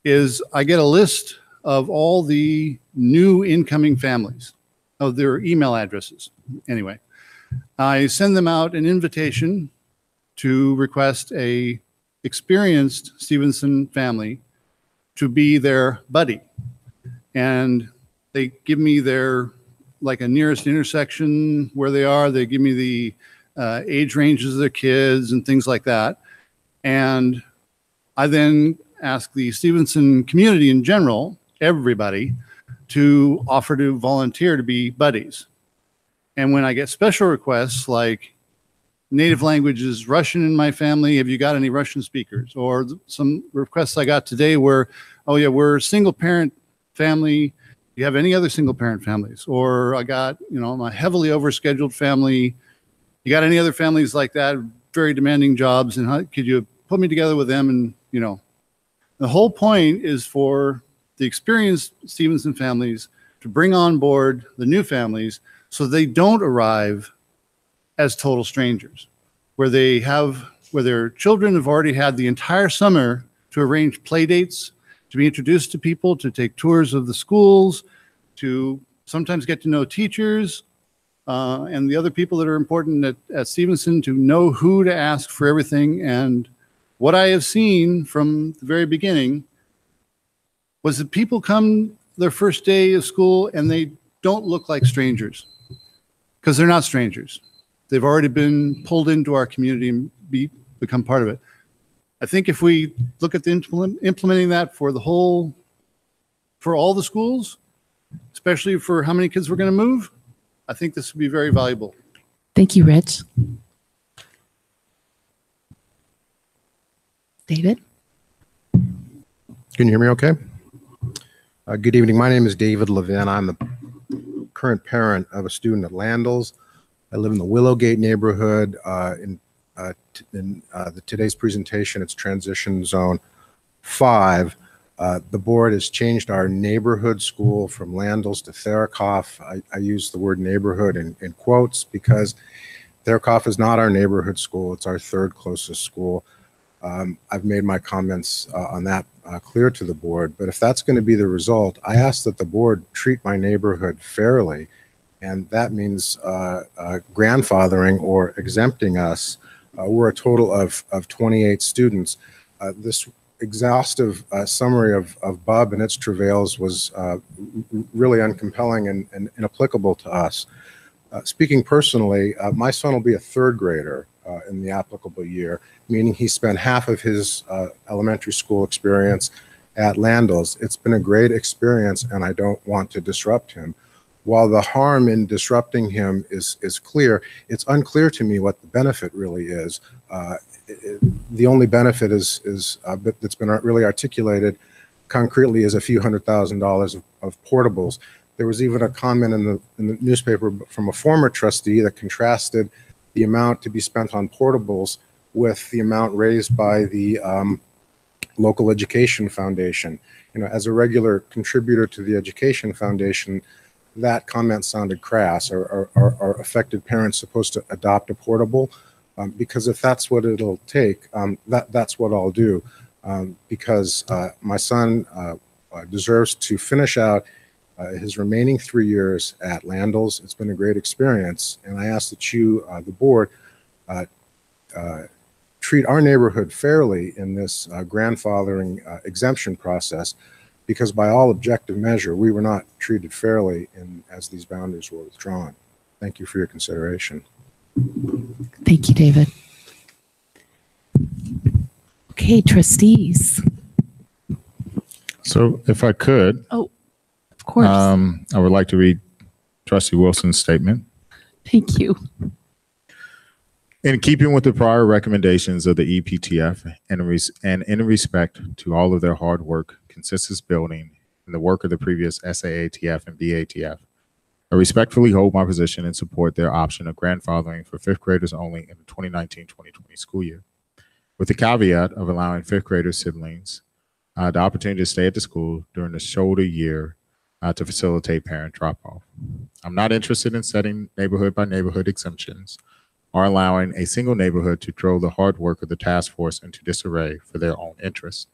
is I get a list of all the new incoming families, of their email addresses. Anyway, I send them out an invitation to request a experienced Stevenson family to be their buddy. And they give me their, like a nearest intersection where they are. They give me the age ranges of their kids and things like that. And I then ask the Stevenson community in general, everybody, to offer to volunteer to be buddies. And when I get special requests like native languages, Russian in my family, have you got any Russian speakers? Or some requests I got today were, oh yeah, we're a single parent family. Do you have any other single parent families? Or I got, my heavily overscheduled family. You got any other families like that, very demanding jobs, and how could you put me together with them? And, the whole point is for the experienced Stevenson families to bring on board the new families so they don't arrive as total strangers, where their children have already had the entire summer to arrange play dates, to be introduced to people, to take tours of the schools, to sometimes get to know teachers and the other people that are important at Stevenson, to know who to ask for everything. And what I have seen from the very beginning was that people come their first day of school and they don't look like strangers, because they're not strangers. They've already been pulled into our community and become part of it. I think if we look at implementing that for all the schools, especially for how many kids we're going to move, I think this would be very valuable. Thank you, Rich. David? Can you hear me okay? Good evening. My name is David Levin. I'm the current parent of a student at Landals. I live in the Willowgate neighborhood. In today's presentation, it's transition zone 5. The board has changed our neighborhood school from Landals to Therakoff. I use the word neighborhood in quotes because Therakoff is not our neighborhood school. It's our third closest school. I've made my comments on that clear to the board, but if that's going to be the result, I ask that the board treat my neighborhood fairly, and that means grandfathering or exempting us. We're a total of 28 students. This exhaustive summary of BUB and its travails was really uncompelling and inapplicable to us. Speaking personally, my son will be a third grader in the applicable year, meaning he spent half of his elementary school experience at Landals. It's been a great experience, and I don't want to disrupt him. While the harm in disrupting him is clear, it's unclear to me what the benefit really is. The only benefit that's been really articulated concretely is a few $100,000 of portables. There was even a comment in the newspaper from a former trustee that contrasted the amount to be spent on portables with the amount raised by the local education foundation. As a regular contributor to the education foundation, that comment sounded crass. Are affected parents supposed to adopt a portable? Because if that's what it'll take, that's what I'll do. Because my son deserves to finish out his remaining 3 years at Landals. It's been a great experience, and I ask that you, the board, treat our neighborhood fairly in this grandfathering exemption process, because by all objective measure, we were not treated fairly as these boundaries were withdrawn. Thank you for your consideration. Thank you, David. Okay, trustees. So if I could, of course. I would like to read Trustee Wilson's statement. Thank you. In keeping with the prior recommendations of the EPTF and in respect to all of their hard work, consensus building, and the work of the previous SAATF and BATF, I respectfully hold my position and support their option of grandfathering for fifth graders only in the 2019-2020 school year, with the caveat of allowing fifth graders siblings the opportunity to stay at the school during the shoulder year to facilitate parent drop-off. I'm not interested in setting neighborhood by neighborhood exemptions or allowing a single neighborhood to throw the hard work of the task force into disarray for their own interests.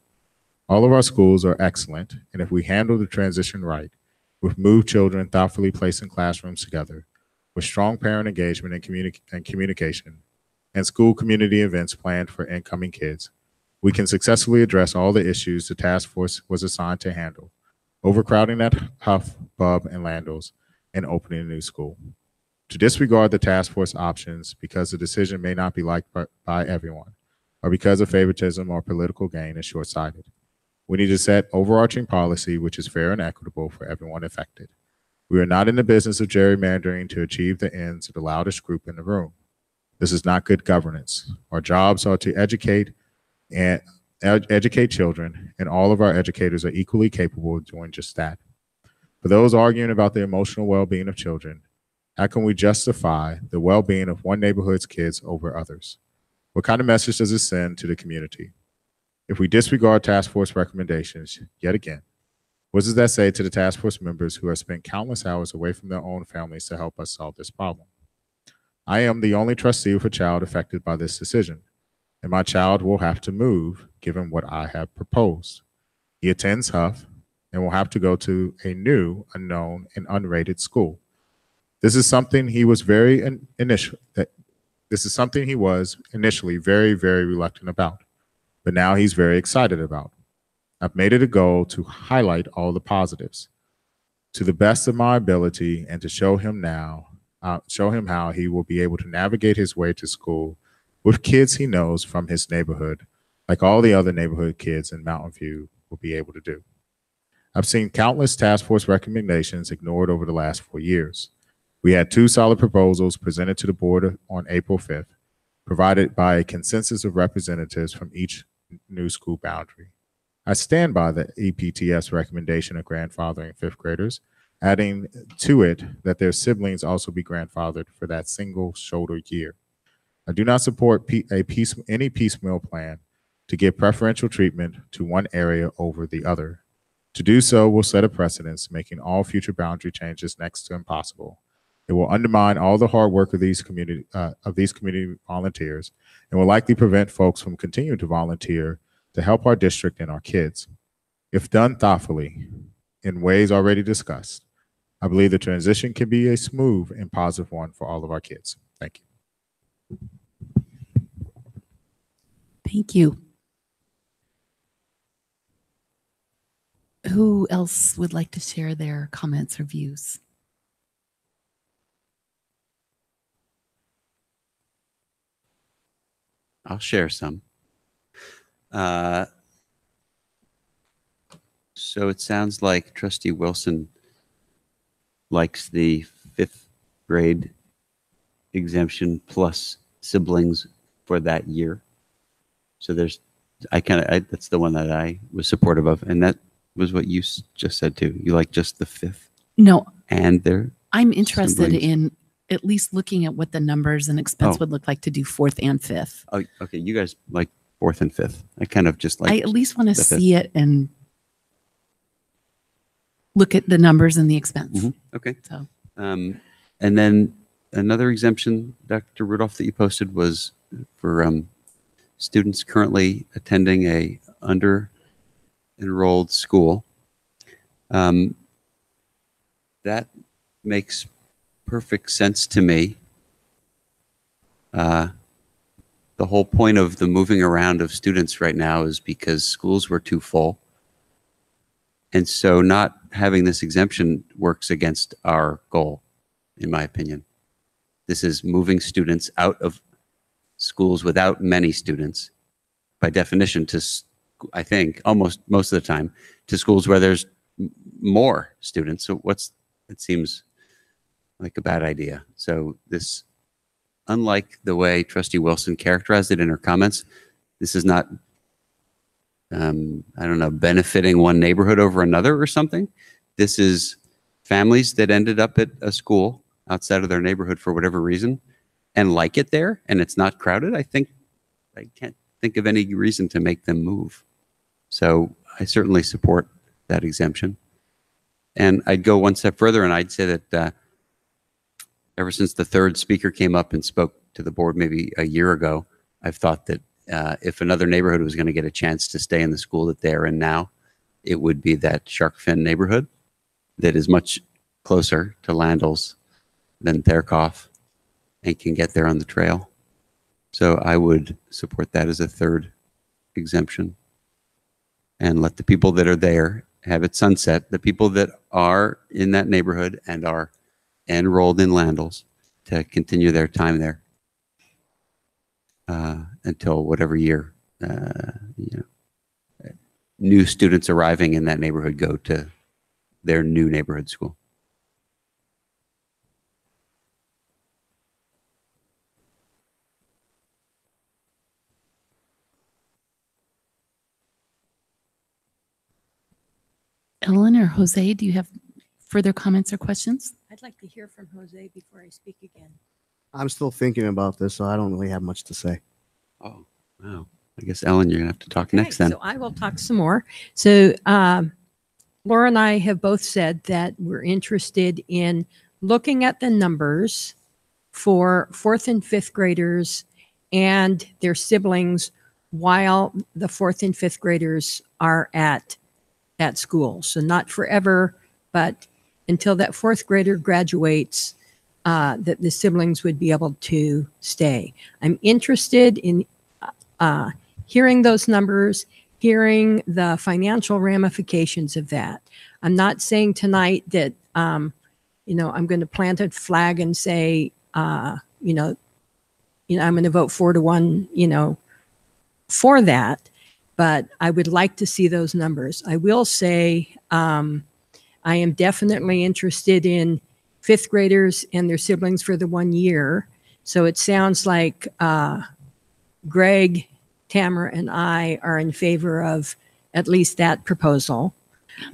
All of our schools are excellent, and if we handle the transition right, with moved children thoughtfully placed in classrooms together, with strong parent engagement and communication, and school community events planned for incoming kids, we can successfully address all the issues the task force was assigned to handle: overcrowding at Huff, Bub, and Landals, and opening a new school. To disregard the task force options because the decision may not be liked by everyone, or because of favoritism or political gain, is short-sighted. We need to set overarching policy which is fair and equitable for everyone affected. We are not in the business of gerrymandering to achieve the ends of the loudest group in the room. This is not good governance. Our jobs are to educate children, and all of our educators are equally capable of doing just that. For those arguing about the emotional well-being of children, how can we justify the well-being of one neighborhood's kids over others? What kind of message does it send to the community? If we disregard task force recommendations, yet again, what does that say to the task force members who have spent countless hours away from their own families to help us solve this problem? I am the only trustee of a child affected by this decision, and my child will have to move given what I have proposed. He attends Huff and will have to go to a new, unknown, and unrated school. This is something he was initially very, very reluctant about, but now he's very excited about. I've made it a goal to highlight all the positives to the best of my ability and to show him how he will be able to navigate his way to school with kids he knows from his neighborhood, like all the other neighborhood kids in Mountain View will be able to do. I've seen countless task force recommendations ignored over the last 4 years. We had 2 solid proposals presented to the board on April 5th, provided by a consensus of representatives from each new school boundary. I stand by the EPTF's recommendation of grandfathering fifth graders, adding to it that their siblings also be grandfathered for that single shoulder year. I do not support any piecemeal plan to give preferential treatment to one area over the other. To do so will set a precedence, making all future boundary changes next to impossible. It will undermine all the hard work of these community volunteers and will likely prevent folks from continuing to volunteer to help our district and our kids. If done thoughtfully, in ways already discussed, I believe the transition can be a smooth and positive one for all of our kids. Thank you. Thank you. Who else would like to share their comments or views? I'll share some. So it sounds like Trustee Wilson likes the 5th grade exemption plus siblings for that year. So there's, that's the one that I was supportive of. And that was what you just said too. You like just the 5th? No. And their I'm interested siblings. in at least looking at what the numbers and expense would look like to do 4th and 5th. Oh, okay. You guys like 4th and 5th. I kind of just like. I at least want to the 5th. see it and look at the numbers and the expense. Okay. So, and then another exemption, Dr. Rudolph, that you posted was for students currently attending a under-enrolled school. That makes perfect sense to me. The whole point of the moving around of students right now is because schools were too full. And so not having this exemption works against our goal, in my opinion. This is moving students out of schools without many students, by definition, to, I think, almost most of the time, to schools where there's more students. So it seems like a bad idea. So this, unlike the way Trustee Wilson characterized it in her comments, this is not, I don't know, benefiting one neighborhood over another or something. This is families that ended up at a school outside of their neighborhood for whatever reason and like it there and it's not crowded. I can't think of any reason to make them move. So I certainly support that exemption. And I'd go one step further and I'd say that ever since the third speaker came up and spoke to the board maybe a year ago, I've thought that if another neighborhood was going to get a chance to stay in the school that they're in now, it would be that Shark Fin neighborhood that is much closer to Landals than Therkoff and can get there on the trail. So I would support that as a third exemption and let the people that are there have it sunset. The people that are in that neighborhood and are enrolled in Landals to continue their time there until whatever year new students arriving in that neighborhood go to their new neighborhood school. Ellen or Jose, do you have further comments or questions? I'd like to hear from Jose before I speak again. I'm still thinking about this, so I don't really have much to say. Oh, wow. I guess, Ellen, you're going to have to talk next then. So I will talk some more. So Laura and I have both said that we're interested in looking at the numbers for 4th and 5th graders and their siblings while the 4th and 5th graders are at school. So not forever, but until that 4th grader graduates, that the siblings would be able to stay. I'm interested in hearing those numbers, hearing the financial ramifications of that. I'm not saying tonight that, I'm going to plant a flag and say, I'm going to vote 4-1, for that. But I would like to see those numbers. I will say I am definitely interested in 5th graders and their siblings for the 1 year. So it sounds like Greg, Tamara, and I are in favor of at least that proposal.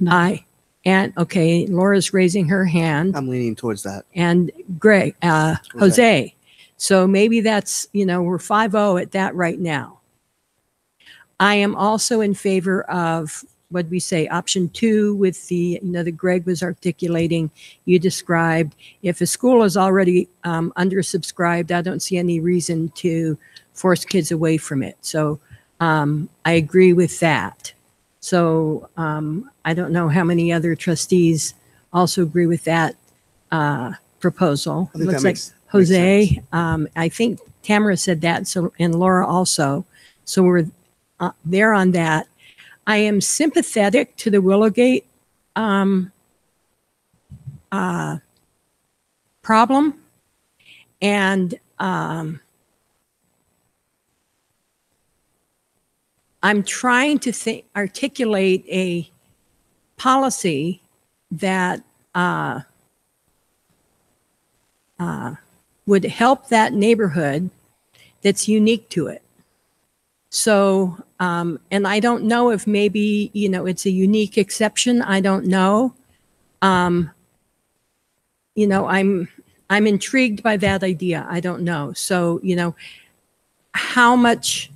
Okay, Laura's raising her hand. I'm leaning towards that. And Greg, Jose. So maybe that's, we're 5-0 at that right now. I am also in favor of what we say, option 2 with the, that Greg was articulating, you described. If a school is already undersubscribed, I don't see any reason to force kids away from it. So I agree with that. So I don't know how many other trustees also agree with that proposal. I think Looks that like makes Jose, I think Tamara said that, so, and Laura also. So we're there on that. I am sympathetic to the Willowgate problem. And I'm trying to articulate a policy that would help that neighborhood that's unique to it. So, and I don't know if maybe, it's a unique exception. I don't know. I'm intrigued by that idea. I don't know. So, how much,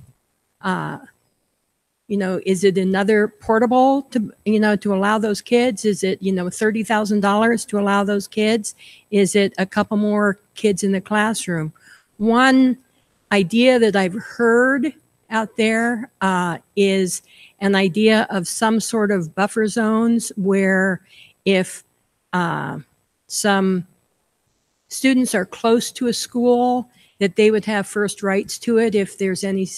is it another portable to allow those kids? Is it, $30,000 to allow those kids? Is it a couple more kids in the classroom? One idea that I've heard out there is an idea of some sort of buffer zones where if some students are close to a school, that they would have first rights to it if there's any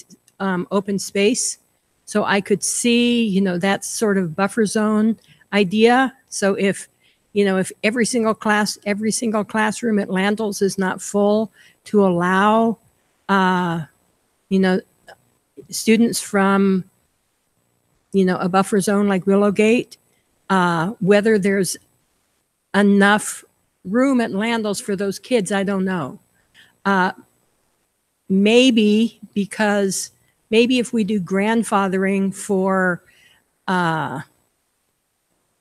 open space. So I could see, that sort of buffer zone idea. So if every single classroom at Landals is not full, to allow, students from, a buffer zone like Willowgate, whether there's enough room at Landals for those kids, I don't know. Maybe if we do grandfathering for,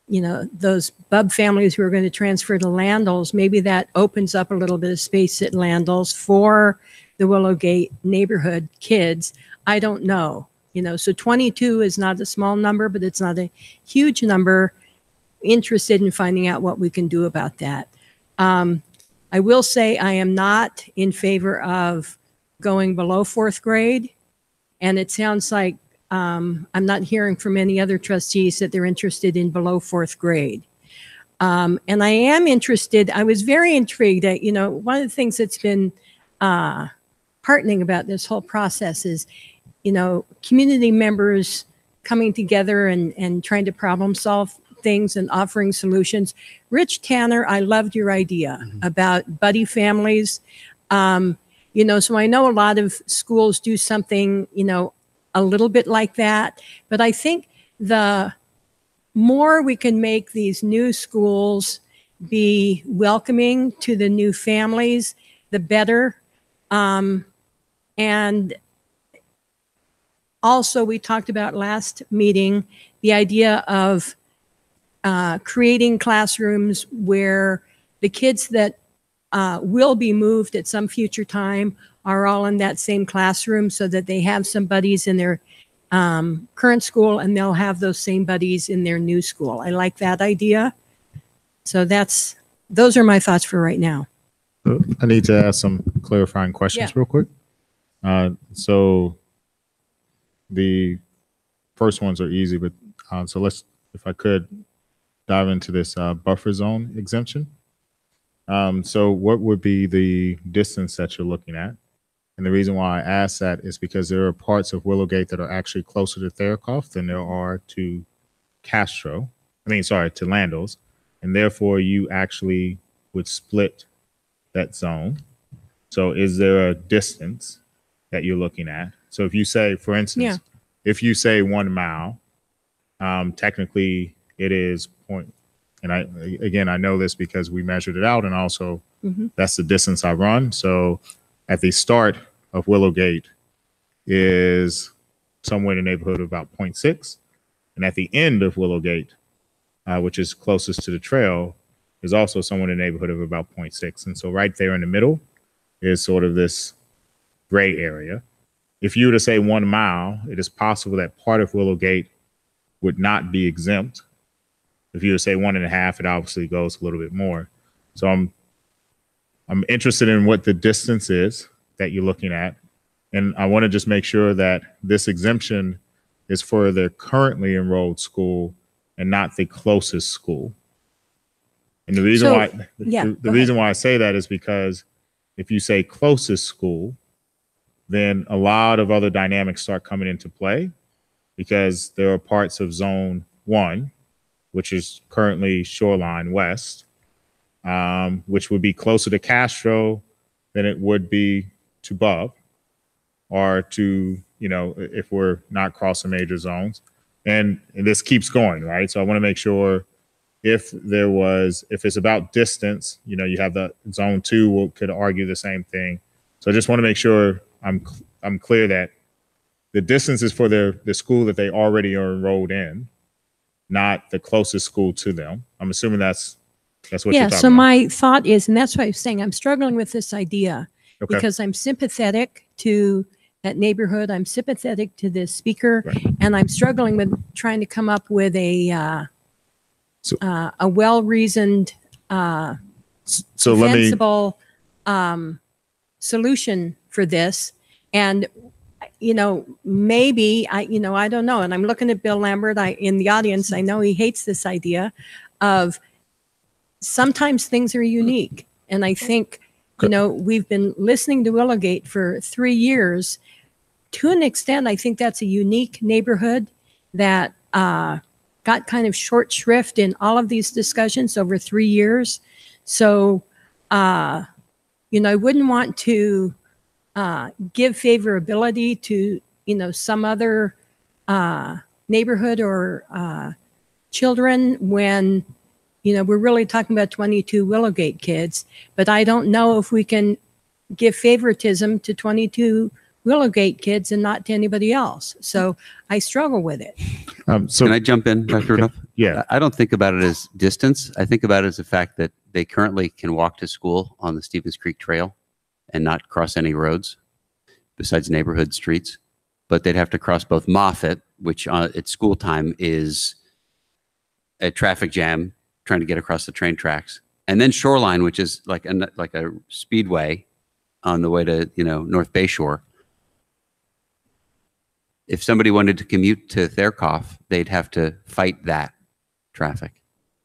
those Bub families who are going to transfer to Landals, maybe that opens up a little bit of space at Landals for the Willowgate neighborhood kids. I don't know. So 22 is not a small number, but it's not a huge number. Interested in finding out what we can do about that. I will say I am not in favor of going below 4th grade. And it sounds like I'm not hearing from any other trustees that they're interested in below 4th grade. And I am interested, I was very intrigued that, one of the things that's been heartening about this whole process is, community members coming together and trying to problem solve things and offering solutions. Rich Tanner, I loved your idea about buddy families. So I know a lot of schools do something, a little bit like that, but I think the more we can make these new schools be welcoming to the new families, the better. And also we talked about last meeting, the idea of creating classrooms where the kids that will be moved at some future time are all in that same classroom so that they have some buddies in their current school and they'll have those same buddies in their new school. I like that idea. So those are my thoughts for right now. I need to ask some clarifying questions real quick. So the first ones are easy, but so let's, if I could dive into this buffer zone exemption. So what would be the distance that you're looking at? And the reason why I ask that is because there are parts of Willowgate that are actually closer to Therakoff than there are to to Landals. And therefore you actually would split that zone. So is there a distance that you're looking at? So if you say, for instance, if you say 1 mile, technically it is point. And I know this because we measured it out, and also that's the distance I run. So at the start of Willowgate is somewhere in the neighborhood of about 0.6. And at the end of Willowgate, which is closest to the trail, is also somewhere in the neighborhood of about 0.6. And so right there in the middle is sort of this gray area. if you were to say 1 mile, it is possible that part of Willowgate would not be exempt. If you were to say 1.5, it obviously goes a little bit more. So I'm interested in what the distance is that you're looking at. And I want to just make sure that this exemption is for the currently enrolled school and not the closest school. And the reason reason why I say that is because if you say closest school, then a lot of other dynamics start coming into play, because there are parts of Zone 1, which is currently Shoreline West, which would be closer to Castro than it would be to Bub, or to, if we're not crossing major zones. And this keeps going, right? So I want to make sure if it's about distance, you have the Zone 2 could argue the same thing. So I just want to make sure I'm clear that the distance is for the school that they already are enrolled in, not the closest school to them. I'm assuming that's what you're talking so about. my thought is, and that's why I was saying I'm struggling with this idea, Okay. because I'm sympathetic to that neighborhood. I'm sympathetic to this speaker, and I'm struggling with trying to come up with a well-reasoned, So let me, defensible solution for this. And maybe I don't know. And I'm looking at Bill Lambert in the audience. I know he hates this idea of sometimes things are unique. And I think, we've been listening to Willowgate for 3 years. To an extent, I think that's a unique neighborhood that got kind of short shrift in all of these discussions over 3 years. So, I wouldn't want to give favorability to, some other neighborhood or children when, we're really talking about 22 Willowgate kids. But I don't know if we can give favoritism to 22 Willowgate kids and not to anybody else. So I struggle with it. Can I jump in, Dr. Rudolph? Yeah. I don't think about it as distance. I think about it as the fact that they currently can walk to school on the Stevens Creek Trail and not cross any roads besides neighborhood streets. But they'd have to cross both Moffett, which at school time is a traffic jam trying to get across the train tracks, and then Shoreline, which is like a speedway on the way to North Bayshore. If somebody wanted to commute to Therkoff, they'd have to fight that traffic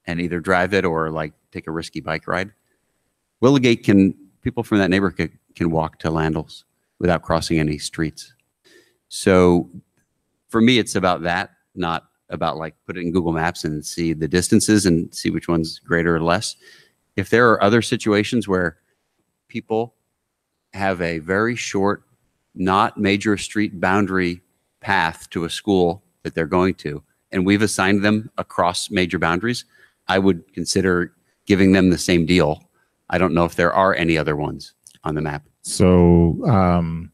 and either drive it or take a risky bike ride. Willowgate people from that neighborhood can walk to Landals without crossing any streets. So for me, it's about that, not about put it in Google Maps and see the distances and see which one's greater or less. If there are other situations where people have a very short, not major street boundary path to a school that they're going to, and we've assigned them across major boundaries, I would consider giving them the same deal. I don't know if there are any other ones on the map. So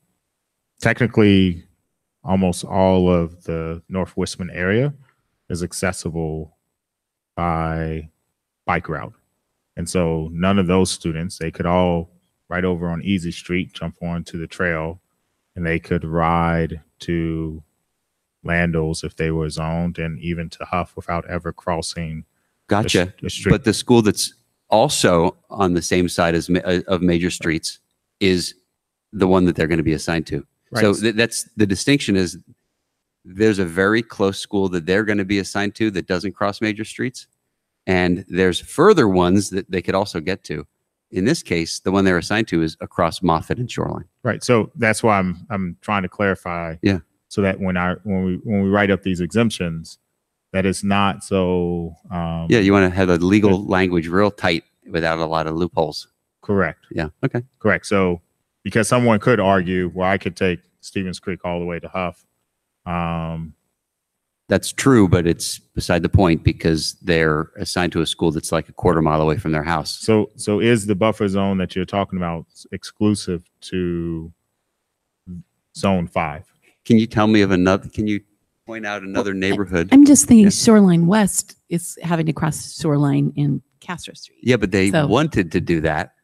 technically, almost all of the North Westman area is accessible by bike route. And so none of those students, they could all right over on Easy Street, jump onto the trail, and they could ride to Landals if they were zoned, and even to Huff without ever crossing Gotcha. the street. But the school that's also on the same side of major streets is the one that they're going to be assigned to. Right. So that's the distinction is there's a very close school that they're going to be assigned to that doesn't cross major streets. And there's further ones that they could also get to. In this case, the one they're assigned to is across Moffett and Shoreline. Right. So that's why I'm trying to clarify. Yeah. So that when we write up these exemptions, that it's not so. Yeah, you want to have the legal language real tight without a lot of loopholes. Correct. Yeah. Okay. Correct. So because someone could argue, well, I could take Stevens Creek all the way to Huff. That's true, but it's beside the point because they're assigned to a school that's like a quarter mile away from their house. So is the buffer zone that you're talking about exclusive to Zone 5? Can you tell me of another? Can you point out another neighborhood? I'm just thinking Shoreline West is having to cross Shoreline in Castro Street. Yeah, but they So- wanted to do that.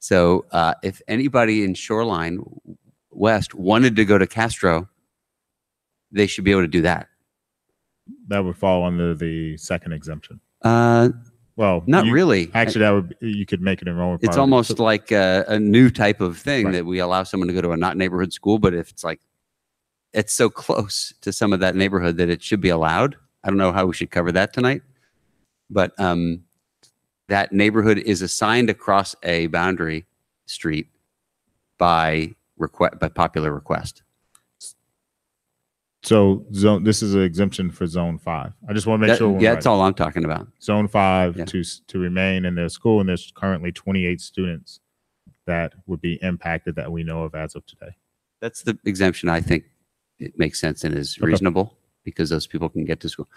So if anybody in Shoreline West wanted to go to Castro, they should be able to do that. That would fall under the second exemption. Well, not really. Actually, that would you could make it enrollment. It's almost like a new type of thing that we allow someone to go to a not neighborhood school, but if it's like it's so close to some of that neighborhood that it should be allowed. I don't know how we should cover that tonight, but that neighborhood is assigned across a boundary street by popular request. So this is an exemption for zone 5. I just want to make sure. Yeah, that's all I'm talking about. Zone 5 to remain in their school, and there's currently 28 students that would be impacted that we know of as of today. That's the exemption I think it makes sense and is reasonable because those people can get to school.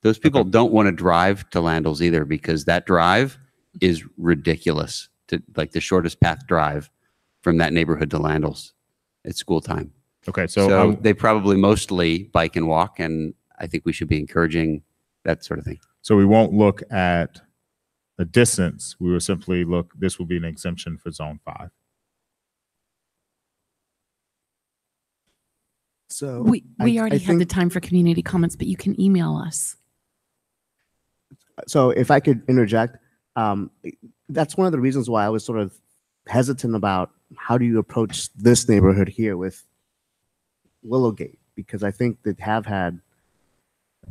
Those people don't want to drive to Landals either because that drive is ridiculous. To like the shortest path drive from that neighborhood to Landals at school time. Okay, so they probably mostly bike and walk, and I think we should be encouraging that sort of thing. So we won't look at the distance. We will simply look. This will be an exemption for zone 5. So we I already had think- the time for community comments, but you can email us. So if I could interject, that's one of the reasons why I was sort of hesitant about how do you approach this neighborhood here with Willowgate, because I think they have had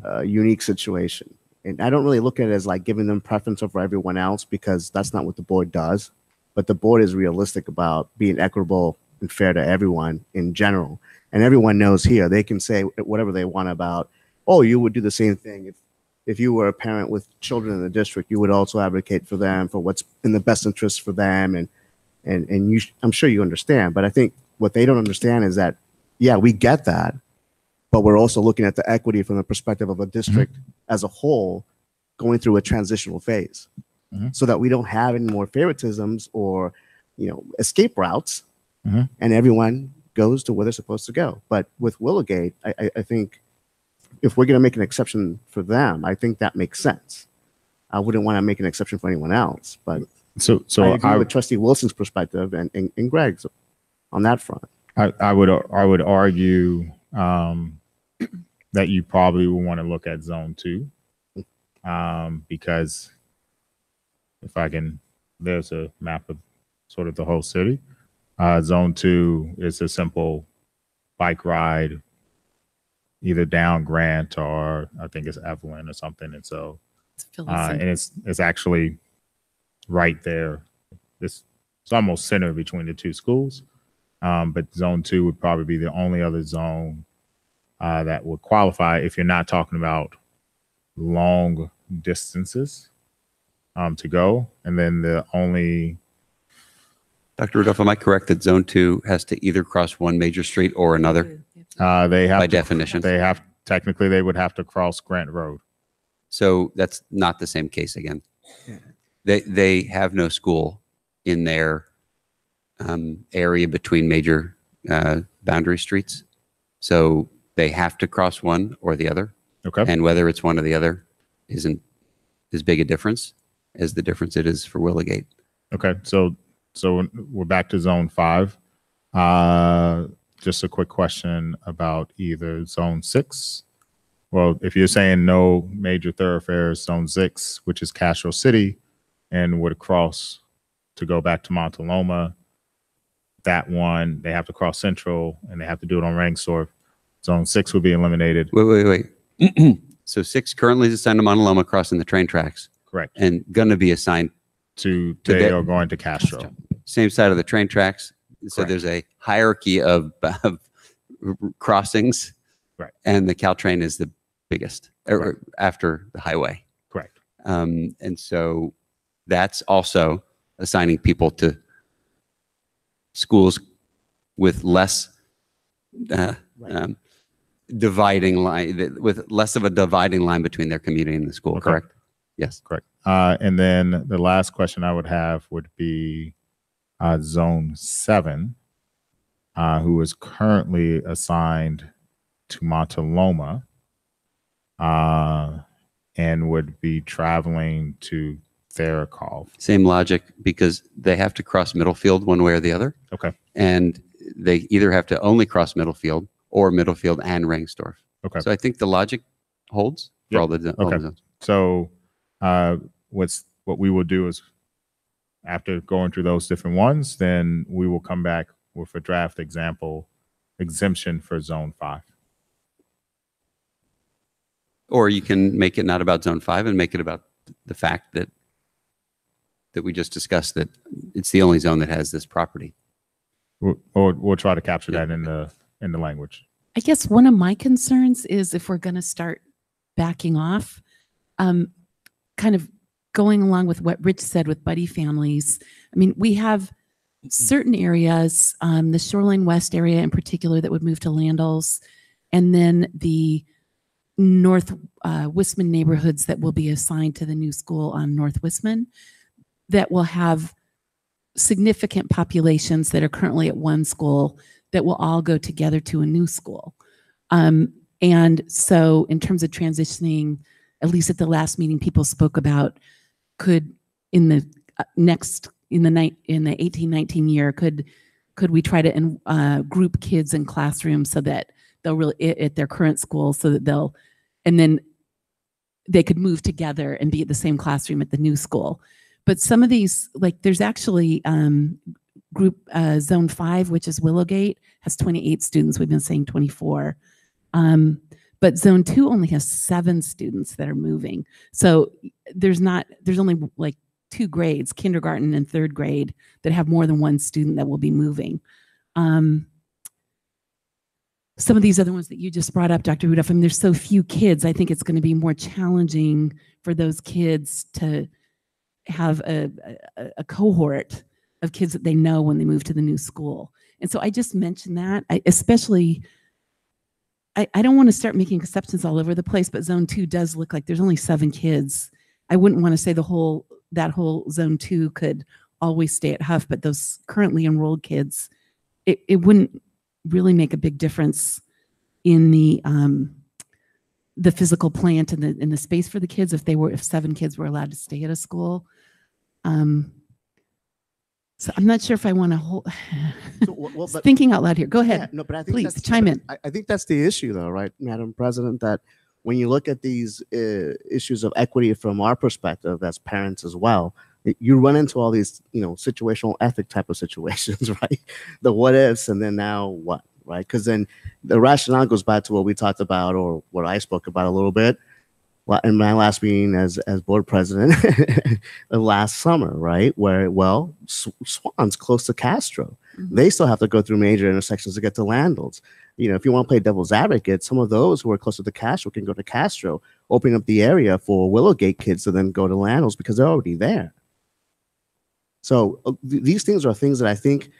a unique situation. And I don't really look at it as like giving them preference over everyone else because that's not what the board does. But the board is realistic about being equitable and fair to everyone in general. And everyone knows here, they can say whatever they want about, oh, you would do the same thing if you were a parent with children in the district, you would also advocate for them, for what's in the best interest for them. And you, I'm sure you understand, but I think what they don't understand is that, yeah, we get that, but we're also looking at the equity from the perspective of a district as a whole going through a transitional phase so that we don't have any more favoritisms or, escape routes and everyone goes to where they're supposed to go. But with Willowgate, I think if we're going to make an exception for them, I think that makes sense. I wouldn't want to make an exception for anyone else, but so I agree with Trustee Wilson's perspective and Greg's on that front. I would argue that you probably will want to look at zone 2 because there's a map of sort of the whole city. Zone 2 is a simple bike ride either down Grant or I think it's Evelyn or something. And so, and it's actually right there. It's almost center between the two schools. But zone 2 would probably be the only other zone that would qualify if you're not talking about long distances to go. And then the only Dr. Rudolph, am I correct that zone 2 has to either cross one major street or another? They have by definition. Technically they would have to cross Grant Road. So that's not the same case again. Yeah. They have no school in their area between major boundary streets. So they have to cross one or the other. Okay. And whether it's one or the other isn't as big a difference as the difference it is for Willowgate. Okay. So we're back to zone 5. Just a quick question about either zone 6. Well, if you're saying no major thoroughfares, zone 6, which is Castro City and would cross to go back to Montaloma, that one, they have to cross Central and they have to do it on Rangsdorf. Zone 6 would be eliminated. Wait. So 6 currently is assigned to Montaloma crossing the train tracks. Correct. And going to be assigned they are going to Castro. Same side of the train tracks. So Correct. there's a hierarchy of crossings. Right. And the Caltrain is the biggest after the highway. Correct. And so that's also assigning people to schools with less dividing line, with less of a dividing line between their community and the school. Okay. Correct? Yes. Correct. And then the last question I would have would be zone 7, who is currently assigned to Montaloma and would be traveling to Therakov. Same logic because they have to cross Middlefield one way or the other. Okay. And they either have to only cross Middlefield or Middlefield and Rangsdorf. Okay. So I think the logic holds for Yep. all the Okay. zones. So what we will do is after going through those different ones, then we will come back with a draft example exemption for zone 5. Or you can make it not about zone 5 and make it about the fact that we just discussed, that it's the only zone that has this property. We'll try to capture that in the language. I guess one of my concerns is if we're going to start backing off, kind of going along with what Rich said with buddy families. I mean, we have certain areas, the Shoreline West area in particular, that would move to Landals, and then the North Wisman neighborhoods that will be assigned to the new school on North Wisman, that will have significant populations that are currently at one school that will all go together to a new school. And so in terms of transitioning, at least at the last meeting, people spoke about could in the 18-19 year, could we try to group kids in classrooms so that they'll really at their current school, so that and then they could move together and be at the same classroom at the new school. But some of these, like there's actually group zone 5, which is Willowgate, has 28 students. We've been saying 24. But zone 2 only has 7 students that are moving. So there's only like 2 grades, kindergarten and 3rd grade, that have more than 1 student that will be moving. Some of these other ones that you just brought up, Dr. Rudolph, I mean, there's so few kids. I think it's going to be more challenging for those kids to have a cohort of kids that they know when they move to the new school. And so I just mentioned that, I don't want to start making exceptions all over the place, but zone 2 does look like there's only 7 kids. I wouldn't want to say that whole zone 2 could always stay at Huff, but those currently enrolled kids, it wouldn't really make a big difference in the physical plant and the space for the kids if 7 kids were allowed to stay at a school. So I'm not sure if I want to thinking out loud here. Go ahead. Yeah, no, but I think please chime in. I think that's the issue, though, right, Madam President? That when you look at these issues of equity from our perspective as parents as well, you run into all these, situational ethic type of situations, right? The what ifs, and then now what, right? Because then the rationale goes back to what we talked about, or what I spoke about a little bit in my last meeting as board president last summer, right? Where, Swan's close to Castro. Mm-hmm. They still have to go through major intersections to get to Landals. If you want to play devil's advocate, some of those who are closer to Castro can go to Castro, opening up the area for Willowgate kids to then go to Landals because they're already there. So these things are things that I think,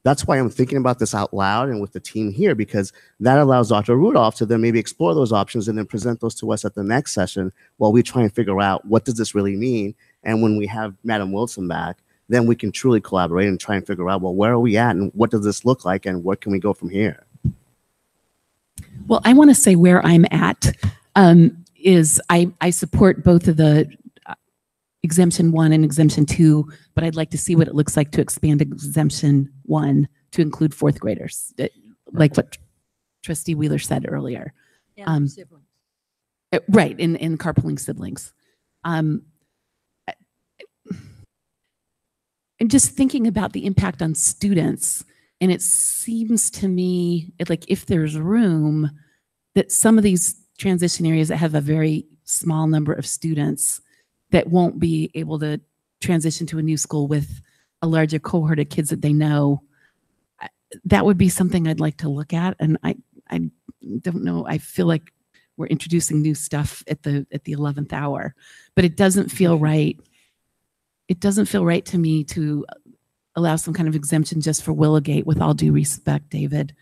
that's why I'm thinking about this out loud and with the team here, because that allows Dr. Rudolph to then maybe explore those options and then present those to us at the next session while we try and figure out what does this really mean. And when we have Madam Wilson back, then we can truly collaborate and try and figure out, where are we at and what does this look like and what can we go from here? Well, I want to say where I'm at is I support both of the exemption 1 and exemption 2, but I'd like to see what it looks like to expand exemption 1 to include 4th graders, like what Trustee Wheeler said earlier. Siblings. Right, in carpooling siblings. I'm just thinking about the impact on students, and it seems to me if there's room, that some of these transition areas that have a very small number of students that won't be able to transition to a new school with a larger cohort of kids that they know, that would be something I'd like to look at. And I don't know, I feel like we're introducing new stuff at the 11th hour, but it doesn't feel right. It doesn't feel right to me to allow some kind of exemption just for Willowgate, with all due respect, David,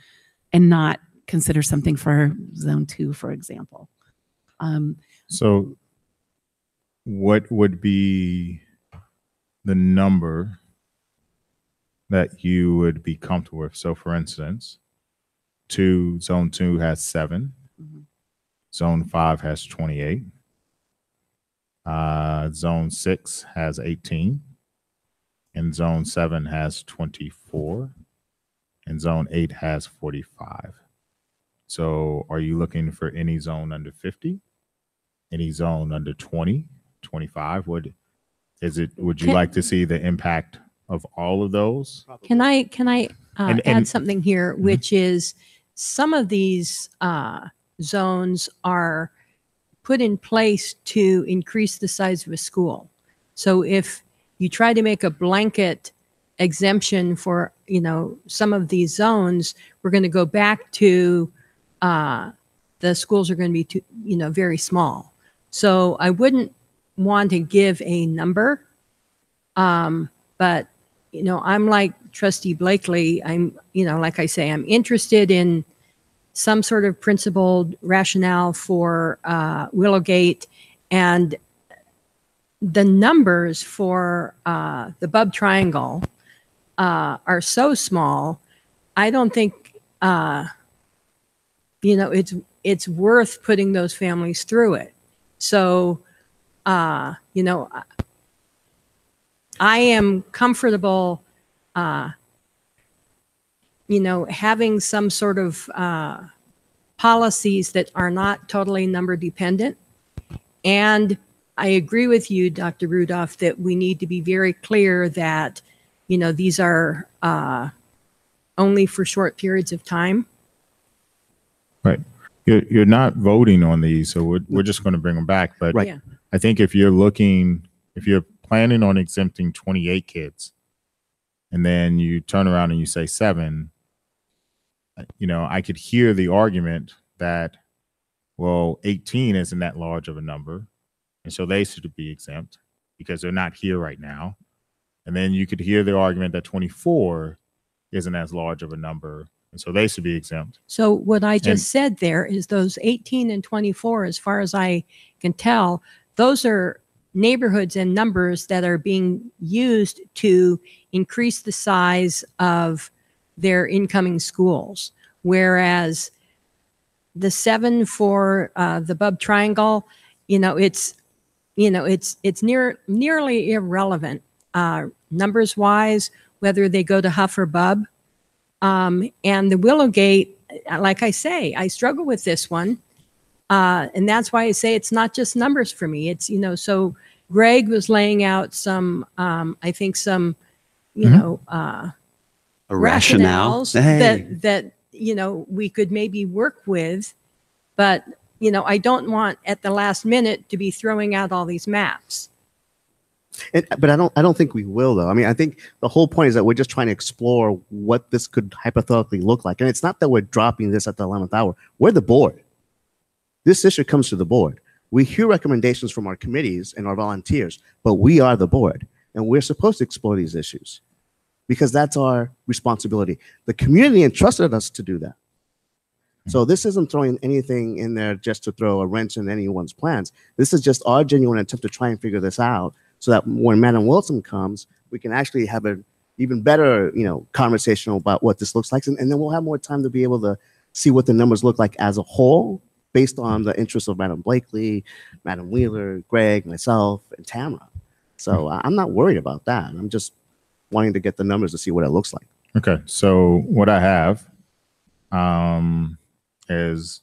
and not consider something for zone 2, for example. So what would be the number that you would be comfortable with? So for instance, zone 2 has 7, Mm-hmm. zone 5 has 28, zone 6 has 18, and zone 7 has 24, and zone 8 has 45. So are you looking for any zone under 50? Any zone under 20, 25? Would you Can- like to see the impact of all of those? Can I And- add and- something here, which is some of these zones are put in place to increase the size of a school. So if you try to make a blanket exemption for, some of these zones, we're going to go back to the schools are going to be too, very small. So I wouldn't want to give a number, but I'm like Trustee Blakely. I'm, like I say, I'm interested in some sort of principled rationale for Willowgate, and the numbers for the Bub Triangle are so small. I don't think it's worth putting those families through it. So I am comfortable having some sort of policies that are not totally number dependent. And I agree with you, Dr. Rudolph, that we need to be very clear that, these are only for short periods of time. Right. You're not voting on these, so we're just going to bring them back. But Right. Yeah. I think if you're planning on exempting 28 kids, and then you turn around and you say 7, I could hear the argument that, well, 18 isn't that large of a number, and so they should be exempt because they're not here right now. And then you could hear the argument that 24 isn't as large of a number, and so they should be exempt. So what I just said there is those 18 and 24, as far as I can tell, those are neighborhoods and numbers that are being used to increase the size of their incoming schools. Whereas the 7 for the Bub Triangle, it's nearly irrelevant numbers wise, whether they go to Huff or Bub. And the Willowgate, like I say, I struggle with this one. And that's why I say it's not just numbers for me. It's, so Greg was laying out some, I think some, A rationale. rationales Hey. that, we could maybe work with, but, I don't want at the last minute to be throwing out all these maps. But I don't think we will, though. I mean, I think the whole point is that we're just trying to explore what this could hypothetically look like. And it's not that we're dropping this at the 11th hour. We're the board. This issue comes to the board. We hear recommendations from our committees and our volunteers, but we are the board, and we're supposed to explore these issues because that's our responsibility. The community entrusted us to do that. So this isn't throwing anything in there just to throw a wrench in anyone's plans. This is just our genuine attempt to try and figure this out so that when Madam Wilson comes, we can actually have an even better, conversation about what this looks like. And then we'll have more time to be able to see what the numbers look like as a whole based on the interests of Madam Blakely, Madam Wheeler, Greg, myself, and Tamara. So I'm not worried about that. I'm just wanting to get the numbers to see what it looks like. Okay, so what I have is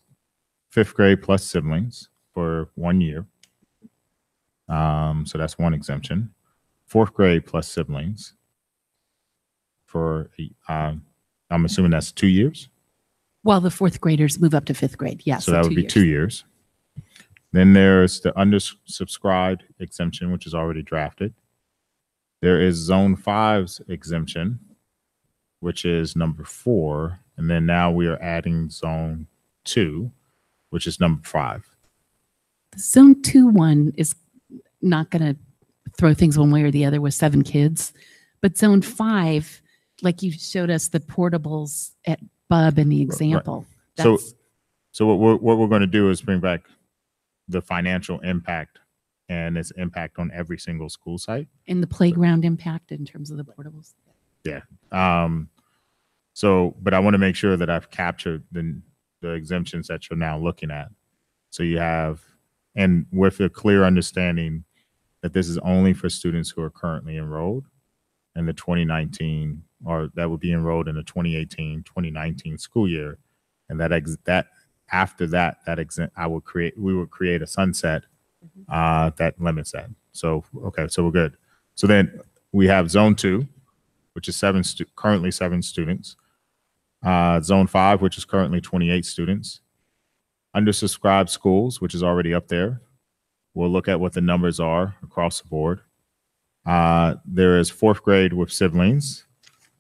5th grade plus siblings for 1 year. So that's one exemption. 4th grade plus siblings for, I'm assuming that's 2 years. Well, the 4th graders move up to 5th grade. Yes. So that would be 2 years. Then there's the undersubscribed exemption, which is already drafted. There is zone 5's exemption, which is number 4. And then now we are adding zone 2, which is number 5. Zone 2 one is not going to throw things one way or the other with 7 kids. But zone 5, like you showed us the portables at Bub in the example. Right. So what we're going to do is bring back the financial impact and its impact on every single school site. And the playground impact in terms of the portables. Yeah. But I want to make sure that I've captured the exemptions that you're now looking at. So you have, and with a clear understanding that this is only for students who are currently enrolled in the 2019, or that would be enrolled in the 2018-2019 school year. And that after that we would create a sunset that limits that. So, okay, so we're good. So then we have zone 2, which is currently 7 students. Zone 5, which is currently 28 students. Undersubscribed schools, which is already up there. We'll look at what the numbers are across the board. There is 4th grade with siblings.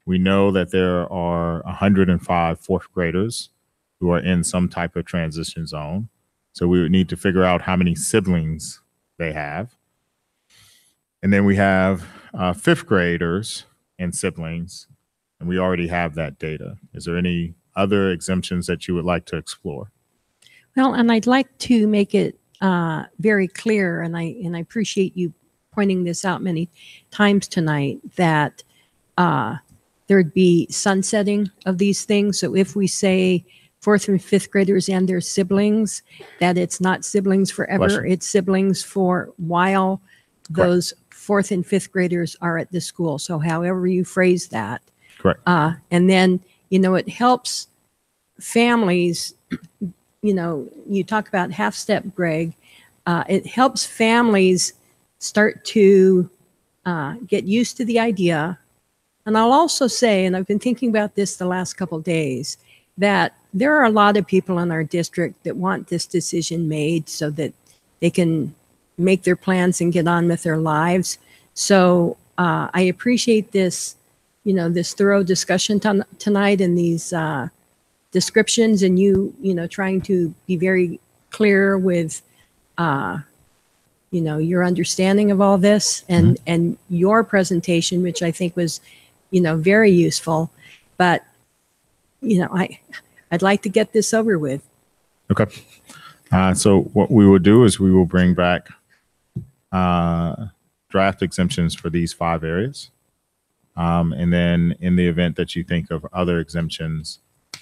We know that there are 105 4th graders who are in some type of transition zone. So we would need to figure out how many siblings they have. And then we have 5th graders and siblings, and we already have that data. Is there any other exemptions that you would like to explore? Well, and I'd like to make it very clear, and I appreciate you pointing this out many times tonight, that there'd be sunsetting of these things. So if we say 4th and 5th graders and their siblings, that it's not siblings forever, it's siblings for while those 4th and 5th graders are at the school. So however you phrase that. Correct. And then, it helps families, you talk about half step, Greg. It helps families start to get used to the idea. And I'll also say, and I've been thinking about this the last couple of days, that there are a lot of people in our district that want this decision made so that they can make their plans and get on with their lives. So I appreciate this, this thorough discussion tonight and these descriptions, and you trying to be very clear with, your understanding of all this and your presentation, which I think was, very useful. But, I'd like to get this over with. Okay. So what we will do is we will bring back draft exemptions for these 5 areas. And then in the event that you think of other exemptions,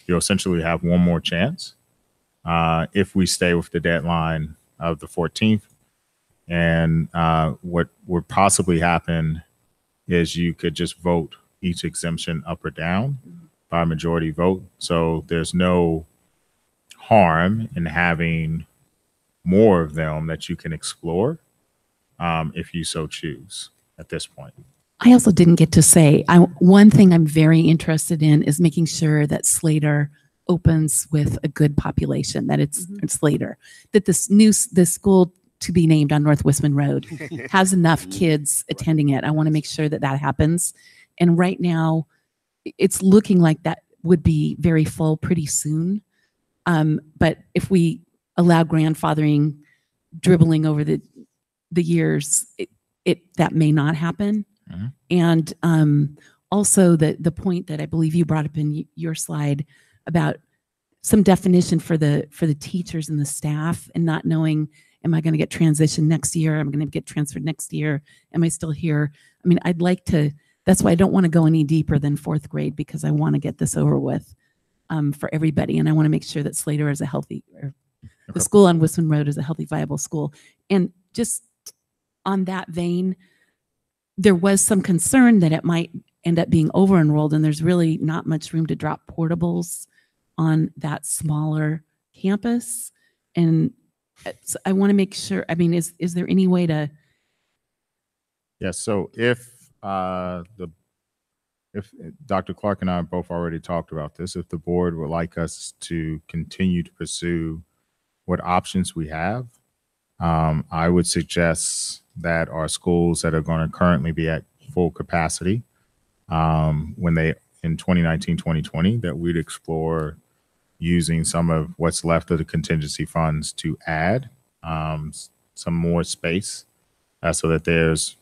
you'll essentially have one more chance if we stay with the deadline of the 14th. And what would possibly happen is you could just vote each exemption up or down by a majority vote. So there's no harm in having more of them that you can explore if you so choose at this point. I also didn't get to say, one thing I'm very interested in is making sure that Slater opens with a good population, that it's Slater, that this school to be named on North Westman Road has enough kids attending it. I want to make sure that that happens. And right now, it's looking like that would be very full pretty soon. But if we allow grandfathering dribbling over the years, that may not happen. And also the point that I believe you brought up in your slide about some definition for the teachers and the staff, and not knowing, am I going to get transitioned next year? Am I going to get transferred next year? Am I still here? I mean, I'd like to, that's why I don't want to go any deeper than 4th grade, because I want to get this over with for everybody. And I want to make sure that Slater is a healthy, or the school on Westman Road is a healthy, viable school. And just on that vein, there was some concern that it might end up being over-enrolled, and there's really not much room to drop portables on that smaller campus. And so I want to make sure, I mean, is there any way to? Yes, so if Dr. Clark and I both already talked about this, if the board would like us to continue to pursue what options we have, I would suggest that our schools that are going to currently be at full capacity when they in 2019, 2020, that we'd explore using some of what's left of the contingency funds to add some more space so that there's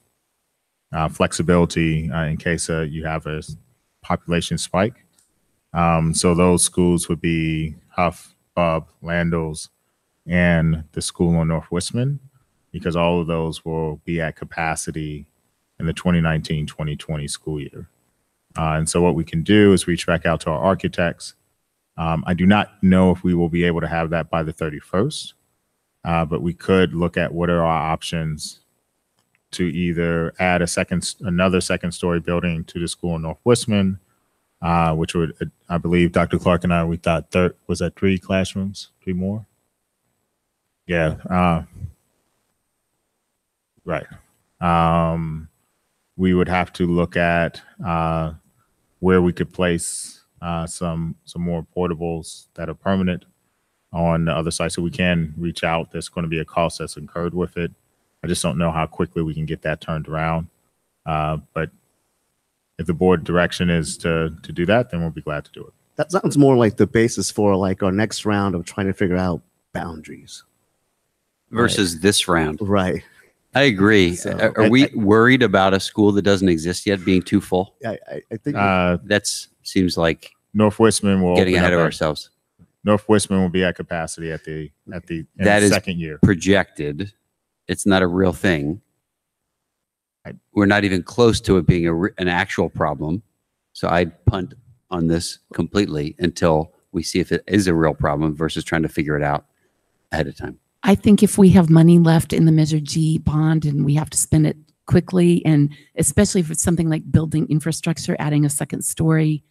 flexibility in case you have a population spike. So those schools would be Huff, Bub, Landals, and the school on North Westman, because all of those will be at capacity in the 2019-2020 school year. And so what we can do is reach back out to our architects. I do not know if we will be able to have that by the 31st, but we could look at what are our options to either add another second story building to the school in North Westman, which would, I believe, Dr. Clark and I, we thought was that 3 classrooms, 3 more? Yeah. Right. We would have to look at where we could place some more portables that are permanent on the other side, so we can reach out. There's going to be a cost that's incurred with it. I just don't know how quickly we can get that turned around. But if the board direction is to do that, then we'll be glad to do it. That sounds more like the basis for like our next round of trying to figure out boundaries. Versus this round. Right. I agree. So- Are we worried about a school that doesn't exist yet being too full? I think That's seems like North Westman will getting open ahead up of at- ourselves. North Westman will be at capacity at the in That the is second year. projected. It's not a real thing. We're not even close to it being an actual problem. So I'd punt on this completely until we see if it is a real problem versus trying to figure it out ahead of time. I think if we have money left in the Measure G bond and we have to spend it quickly, and especially if it's something like building infrastructure, adding a second story,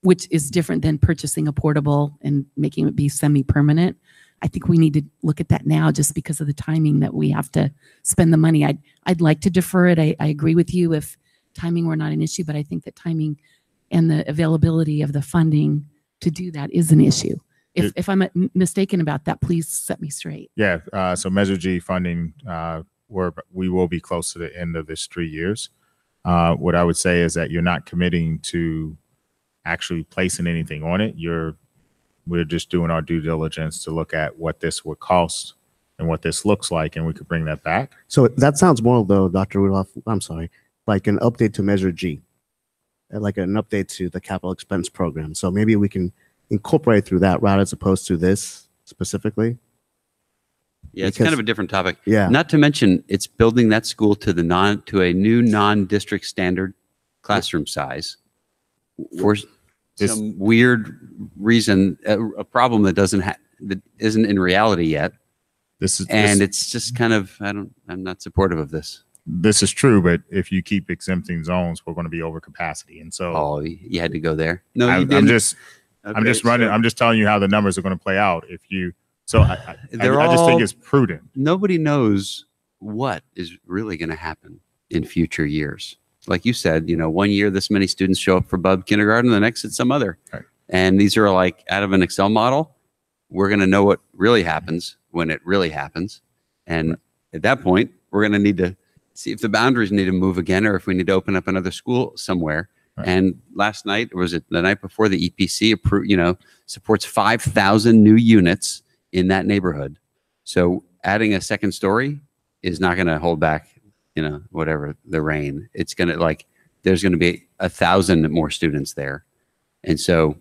which is different than purchasing a portable and making it be semi-permanent. I think we need to look at that now just because of the timing that we have to spend the money. I'd like to defer it. I agree with you if timing were not an issue, but I think that timing and the availability of the funding to do that is an issue. If I'm mistaken about that, please set me straight. Yeah. So Measure G funding, we will be close to the end of this 3 years. What I would say is that you're not committing to actually placing anything on it. We're just doing our due diligence to look at what this would cost and what this looks like, and we could bring that back. So that sounds more though, Dr. Rudolph, I'm sorry, like an update to Measure G, like an update to the capital expense program. So maybe we can incorporate through that route as opposed to this specifically. Yeah, it's Because- kind of a different topic. Yeah. Not to mention, it's building that school to a new non-district standard classroom size for some weird reason, a problem that that isn't in reality yet. It's just kind of I'm not supportive of this. This is true, but if you keep exempting zones, we're going to be over capacity, and so you had to go there. No, you I'm didn't. just running. so- I'm just telling you how the numbers are going to play out. If you, so I They're just think all- it's prudent. Nobody knows what is really going to happen in future years. Like you said, 1 year this many students show up for Bub kindergarten, the next it's some other. Right. And these are like out of an Excel model. We're going to know what really happens when it really happens. And at that point, we're going to need to see if the boundaries need to move again or if we need to open up another school somewhere. Right. And last night, or was it the night before, the EPC supports 5,000 new units in that neighborhood. So adding a second story is not going to hold back, whatever the rain. It's going to there's going to be 1,000 more students there. And so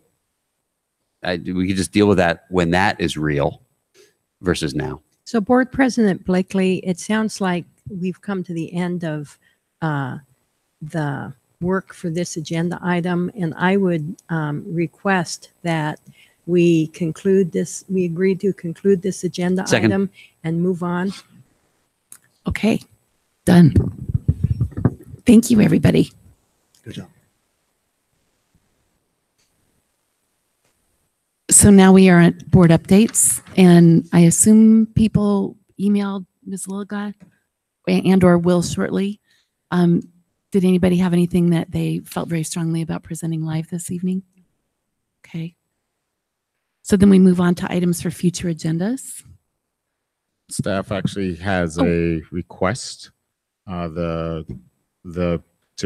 we could just deal with that when that is real versus now. So Board President Blakely, it sounds like we've come to the end of the work for this agenda item, and I would request that we agree to conclude this agenda Second. item and move on. Okay, done. Thank you, everybody. Good job. So now we are at board updates, and I assume people emailed Ms. Lilliga and/or will shortly. Did anybody have anything that they felt very strongly about presenting live this evening? Okay. So then we move on to items for future agendas. Staff actually has a request, to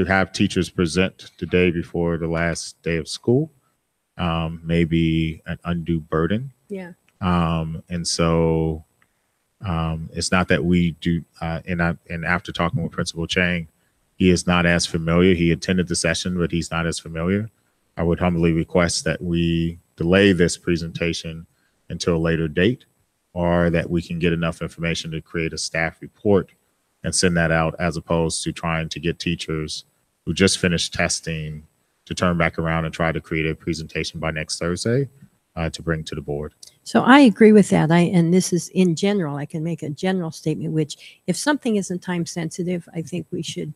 have teachers present the day before the last day of school. May be an undue burden. Yeah. And so it's not that we do, and after talking with Principal Chang, he is not as familiar. He attended the session, but he's not as familiar. I would humbly request that we delay this presentation until a later date, or that we can get enough information to create a staff report and send that out, as opposed to trying to get teachers who just finished testing to turn back around and try to create a presentation by next Thursday. to bring to the board. So I agree with that. And this is in general, I can make a general statement, which if something isn't time sensitive, I think we should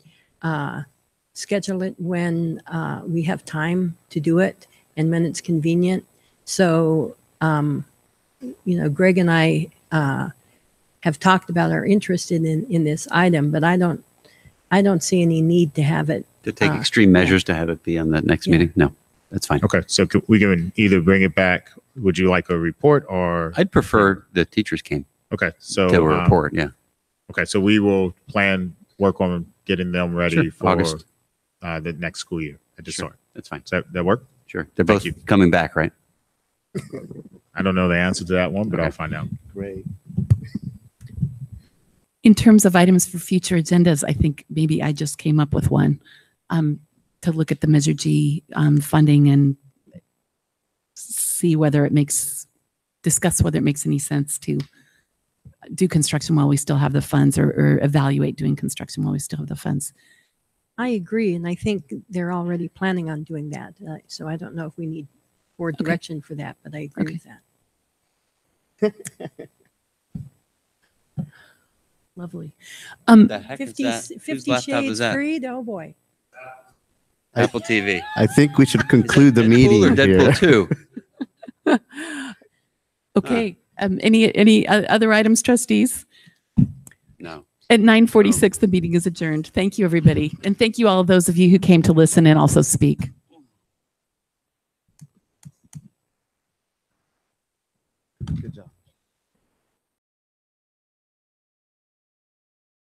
schedule it when we have time to do it and when it's convenient. So, Greg and I have talked about our interest in this item, but I don't see any need to have it. To take extreme measures to have it be on the next meeting? No, that's fine. Okay, so we can either bring it back. Would you like a report or? I'd prefer the teachers came Okay, so to a report, yeah. Okay, so we will work on getting them ready Sure, for August. The next school year at the Sure, start. that's fine. Does that work? Sure. They're Thank both you. coming back, right? I don't know the answer to that one, but Okay. I'll find out. Great. In terms of items for future agendas, I think maybe I just came up with one to look at the Measure G funding and see whether discuss whether it makes any sense to do construction while we still have the funds, or evaluate doing construction while we still have the funds. I agree. And I think they're already planning on doing that. So I don't know if we need board Okay. direction for that, but I agree Okay. with that. Lovely. The heck is 50, that? Whose 50 laptop is Shades that? Freed? Oh, boy. Apple TV. I think we should conclude the Deadpool meeting or Deadpool here. 2? Okay. Any other items, trustees? No. At 9:46, the meeting is adjourned. Thank you, everybody. And thank you all of those of you who came to listen and also speak. Good job.